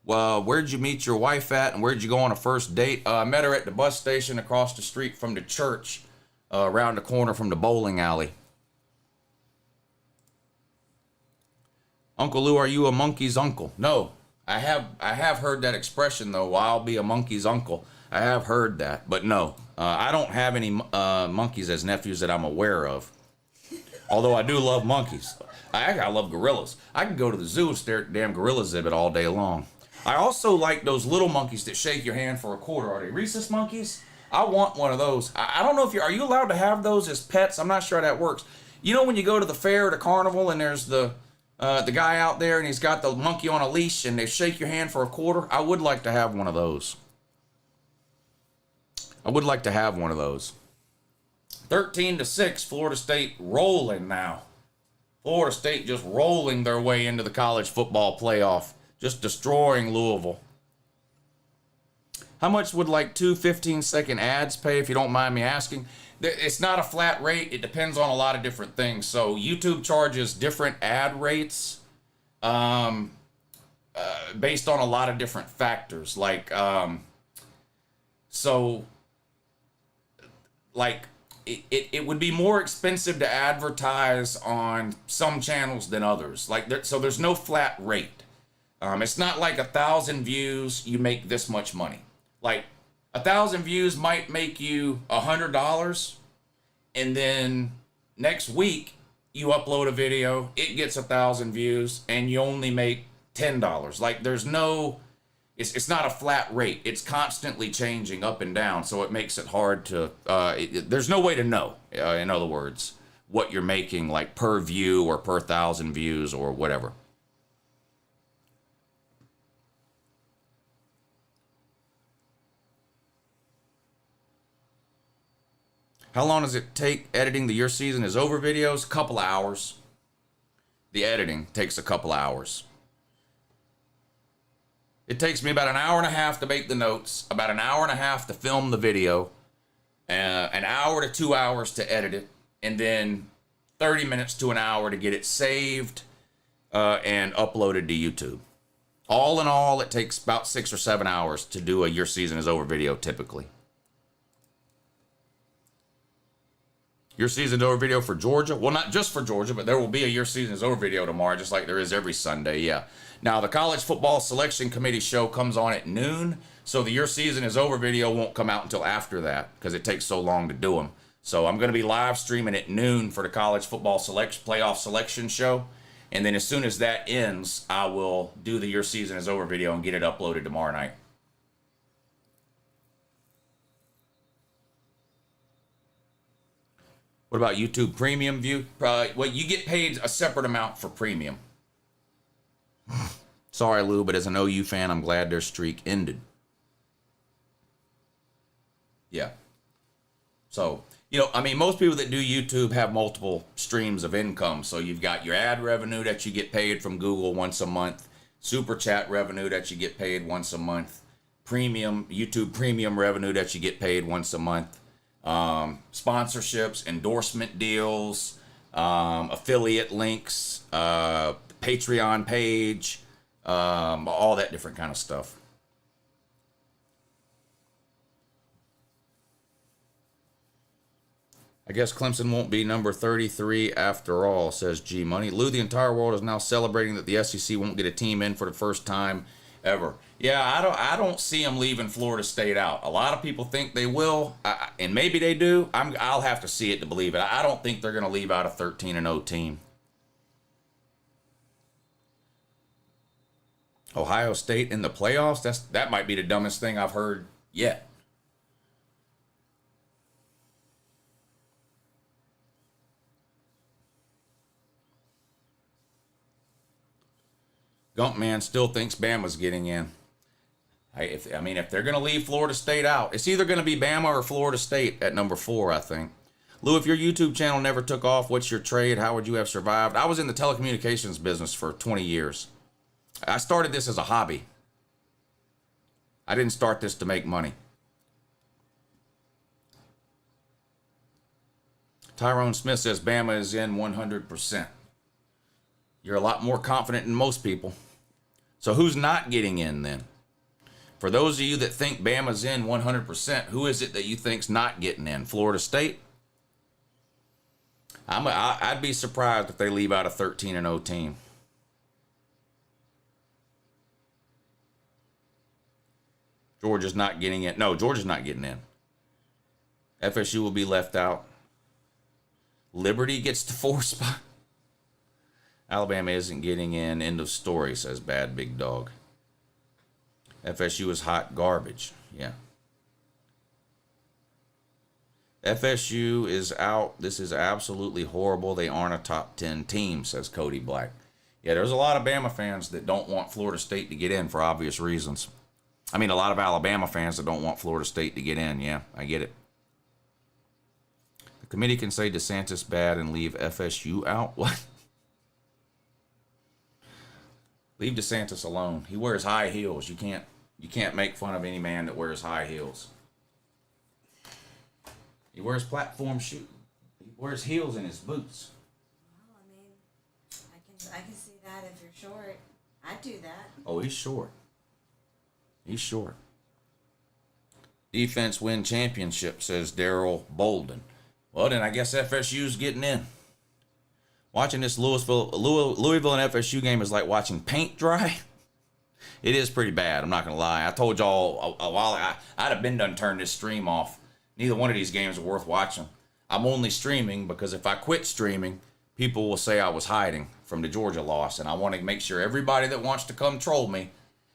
Well, where'd you meet your wife at, and where'd you go on a first date? I met her at the bus station across the street from the church, around the corner from the bowling alley. Uncle Lou, are you a monkey's uncle? No, I have heard that expression though. Well, I'll be a monkey's uncle. I have heard that, but no, I don't have any monkeys as nephews that I'm aware of. Although I do love monkeys. I love gorillas. I can go to the zoo and stare at the damn gorilla exhibit all day long. I also like those little monkeys that shake your hand for a quarter. Are they rhesus monkeys? I want one of those. I don't know if are you allowed to have those as pets? I'm not sure how that works. You know when you go to the fair or the carnival and there's the guy out there and he's got the monkey on a leash and they shake your hand for a quarter? I would like to have one of those. I would like to have one of those. 13-6, Florida State rolling now. Florida State just rolling their way into the college football playoff. Just destroying Louisville. How much would like 2 15-second ads pay, if you don't mind me asking? It's not a flat rate. It depends on a lot of different things. So YouTube charges different ad rates based on a lot of different factors. It would be more expensive to advertise on some channels than others. So there's no flat rate. It's not like 1,000 views, you make this much money. Like 1,000 views might make you $100, and then next week you upload a video, it gets 1,000 views, and you only make $10. Like there's no, it's not a flat rate. It's constantly changing up and down, so it makes it hard to. There's no way to know. In other words, what you're making like per view or per 1,000 views or whatever. How long does it take editing the Your Season Is Over videos? A couple hours. The editing takes a couple hours. It takes me about an hour and a half to make the notes, about an hour and a half to film the video, an hour to 2 hours to edit it, and then 30 minutes to an hour to get it saved and uploaded to YouTube. All in all, it takes about 6 or 7 hours to do a Your Season Is Over video typically. Your Season Is Over video for Georgia? Well, not just for Georgia, but there will be a Your Season Is Over video tomorrow, just like there is every Sunday, yeah. Now, the College Football Selection Committee show comes on at noon, so the Your Season Is Over video won't come out until after that, because it takes so long to do them. So I'm going to be live streaming at noon for the College Football Playoff Selection show, and then as soon as that ends, I will do the Your Season Is Over video and get it uploaded tomorrow night. What about YouTube Premium view? Well, you get paid a separate amount for Premium. Sorry, Lou, but as an OU fan, I'm glad their streak ended. Yeah. So, you know, I mean, most people that do YouTube have multiple streams of income. So you've got your ad revenue that you get paid from Google once a month, Super Chat revenue that you get paid once a month, YouTube Premium revenue that you get paid once a month, sponsorships, endorsement deals, affiliate links, Patreon page, all that different kind of stuff. I guess Clemson won't be number 33 after all, says G Money. Lou, the entire world is now celebrating that the SEC won't get a team in for the first time ever. Yeah, I don't see them leaving Florida State out. A lot of people think they will, and maybe they do. I'll have to see it to believe it. I don't think they're going to leave out a 13-0 team. Ohio State in the playoffs? That might be the dumbest thing I've heard yet. Gump Man still thinks Bama's getting in. If they're going to leave Florida State out, it's either going to be Bama or Florida State at number 4, I think. Lou, if your YouTube channel never took off, what's your trade? How would you have survived? I was in the telecommunications business for 20 years. I started this as a hobby. I didn't start this to make money. Tyrone Smith says Bama is in 100%. You're a lot more confident than most people. So who's not getting in then? For those of you that think Bama's in 100%, who is it that you think's not getting in? Florida State? I'd be surprised if they leave out a 13-0 team. Georgia's not getting in. No, Georgia's not getting in. FSU will be left out. Liberty gets the 4 spot. Alabama isn't getting in. End of story, says Bad Big Dog. FSU is hot garbage. Yeah. FSU is out. This is absolutely horrible. They aren't a top 10 team, says Cody Black. Yeah, there's a lot of Bama fans that don't want Florida State to get in for obvious reasons. I mean, a lot of Alabama fans that don't want Florida State to get in. Yeah, I get it. The committee can say DeSantis bad and leave FSU out. What? Leave DeSantis alone. He wears high heels. You can't make fun of any man that wears high heels. He wears platform shoes. He wears heels in his boots. Well, I mean, I can see that if you're short. I'd do that. Oh, he's short. He's short. Defense win championship, says Daryl Bolden. Well, then I guess FSU's getting in. Watching this Louisville and FSU game is like watching paint dry. It is pretty bad, I'm not going to lie. I told y'all a while ago, I'd have been done turn this stream off. Neither one of these games are worth watching. I'm only streaming because if I quit streaming, people will say I was hiding from the Georgia loss. And I want to make sure everybody that wants to come troll me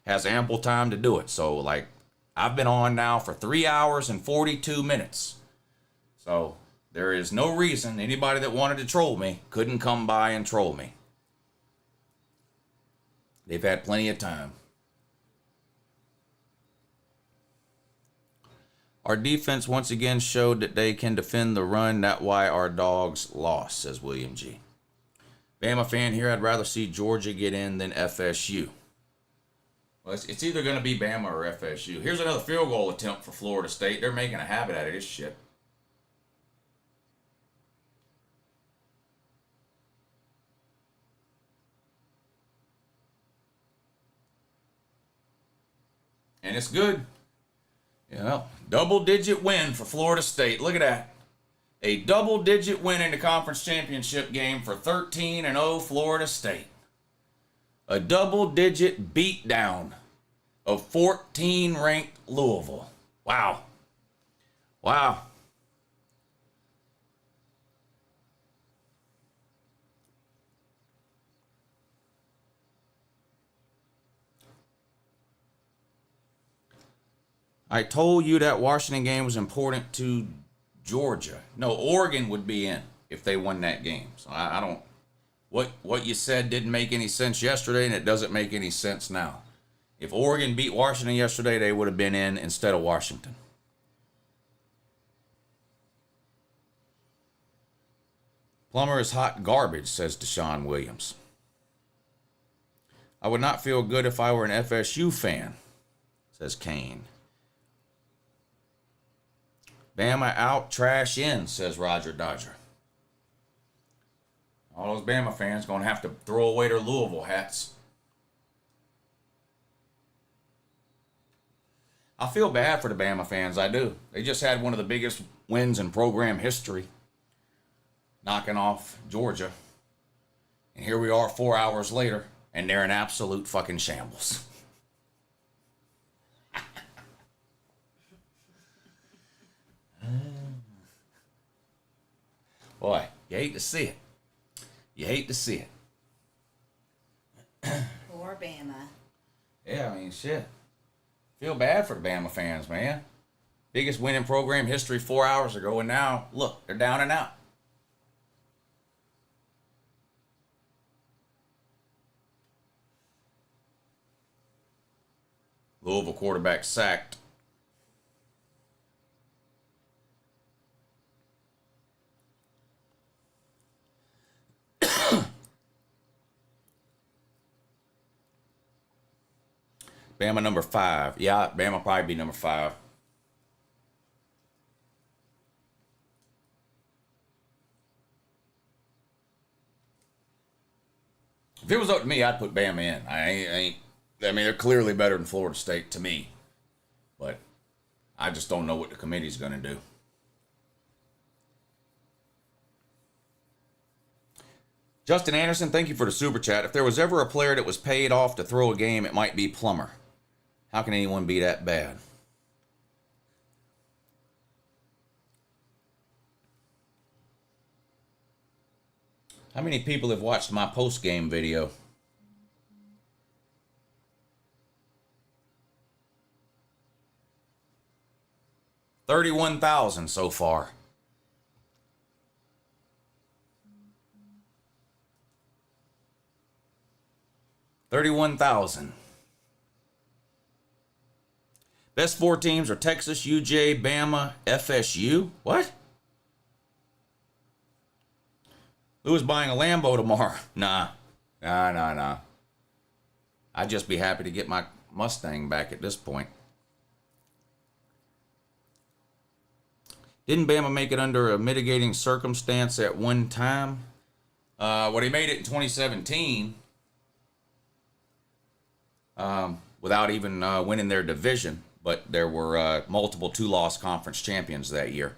has ample time to do it. So, like, I've been on now for 3 hours and 42 minutes. So there is no reason anybody that wanted to troll me couldn't come by and troll me. They've had plenty of time. Our defense once again showed that they can defend the run. That's why our dogs lost, says William G. Bama fan here, I'd rather see Georgia get in than FSU. Well, it's either going to be Bama or FSU. Here's another field goal attempt for Florida State. They're making a habit out of this shit. And it's good. Yeah, double-digit win for Florida State. Look at that. A double-digit win in the conference championship game for 13-0 Florida State. A double-digit beatdown of 14-ranked Louisville. Wow. Wow. I told you that Washington game was important to Georgia. No, Oregon would be in if they won that game. So I don't... What you said didn't make any sense yesterday, and it doesn't make any sense now. If Oregon beat Washington yesterday, they would have been in instead of Washington. Plummer is hot garbage, says Deshaun Williams. I would not feel good if I were an FSU fan, says Kane. Bama out, trash in, says Roger Dodger. All those Bama fans going to have to throw away their Louisville hats. I feel bad for the Bama fans, I do. They just had one of the biggest wins in program history, knocking off Georgia. And here we are 4 hours later, and they're in absolute fucking shambles. Boy, you hate to see it. You hate to see it. Poor Bama. Yeah, I mean, shit. Feel bad for the Bama fans, man. Biggest win in program history 4 hours ago, and now, look, they're down and out. Louisville quarterback sacked. Bama number 5. Yeah, Bama probably be number 5. If it was up to me, I'd put Bama in. I mean, they're clearly better than Florida State to me. But I just don't know what the committee's going to do. Justin Anderson, thank you for the super chat. If there was ever a player that was paid off to throw a game, it might be Plummer. How can anyone be that bad? How many people have watched my post-game video? $31,000 so far. $31,000. Best 4 teams are Texas, UJ, Bama, FSU. What? Who's buying a Lambo tomorrow? Nah. I'd just be happy to get my Mustang back at this point. Didn't Bama make it under a mitigating circumstance at one time? Well, they made it in 2017 without even winning their division. But there were multiple 2-loss conference champions that year.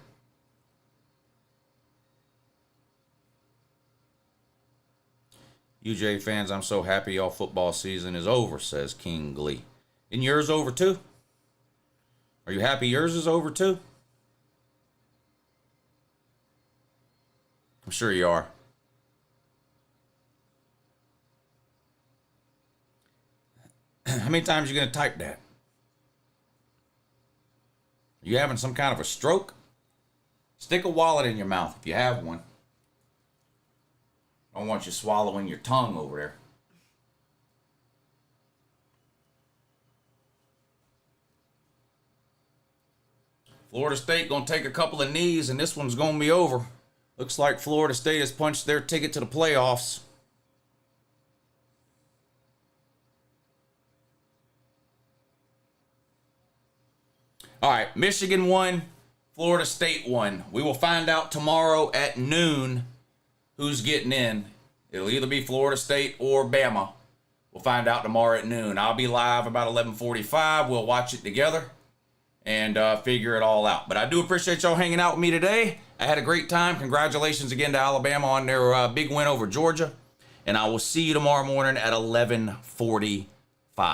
UJ fans, I'm so happy y'all football season is over, says King Glee. Isn't yours over too? Are you happy yours is over too? I'm sure you are. How many times are you going to type that? You having some kind of a stroke? Stick a wallet in your mouth if you have one. I don't want you swallowing your tongue over there. Florida State going to take a couple of knees and this one's going to be over. Looks like Florida State has punched their ticket to the playoffs. All right, Michigan won, Florida State won. We will find out tomorrow at noon who's getting in. It'll either be Florida State or Bama. We'll find out tomorrow at noon. I'll be live about 11:45. We'll watch it together and figure it all out. But I do appreciate y'all hanging out with me today. I had a great time. Congratulations again to Alabama on their big win over Georgia. And I will see you tomorrow morning at 11:45.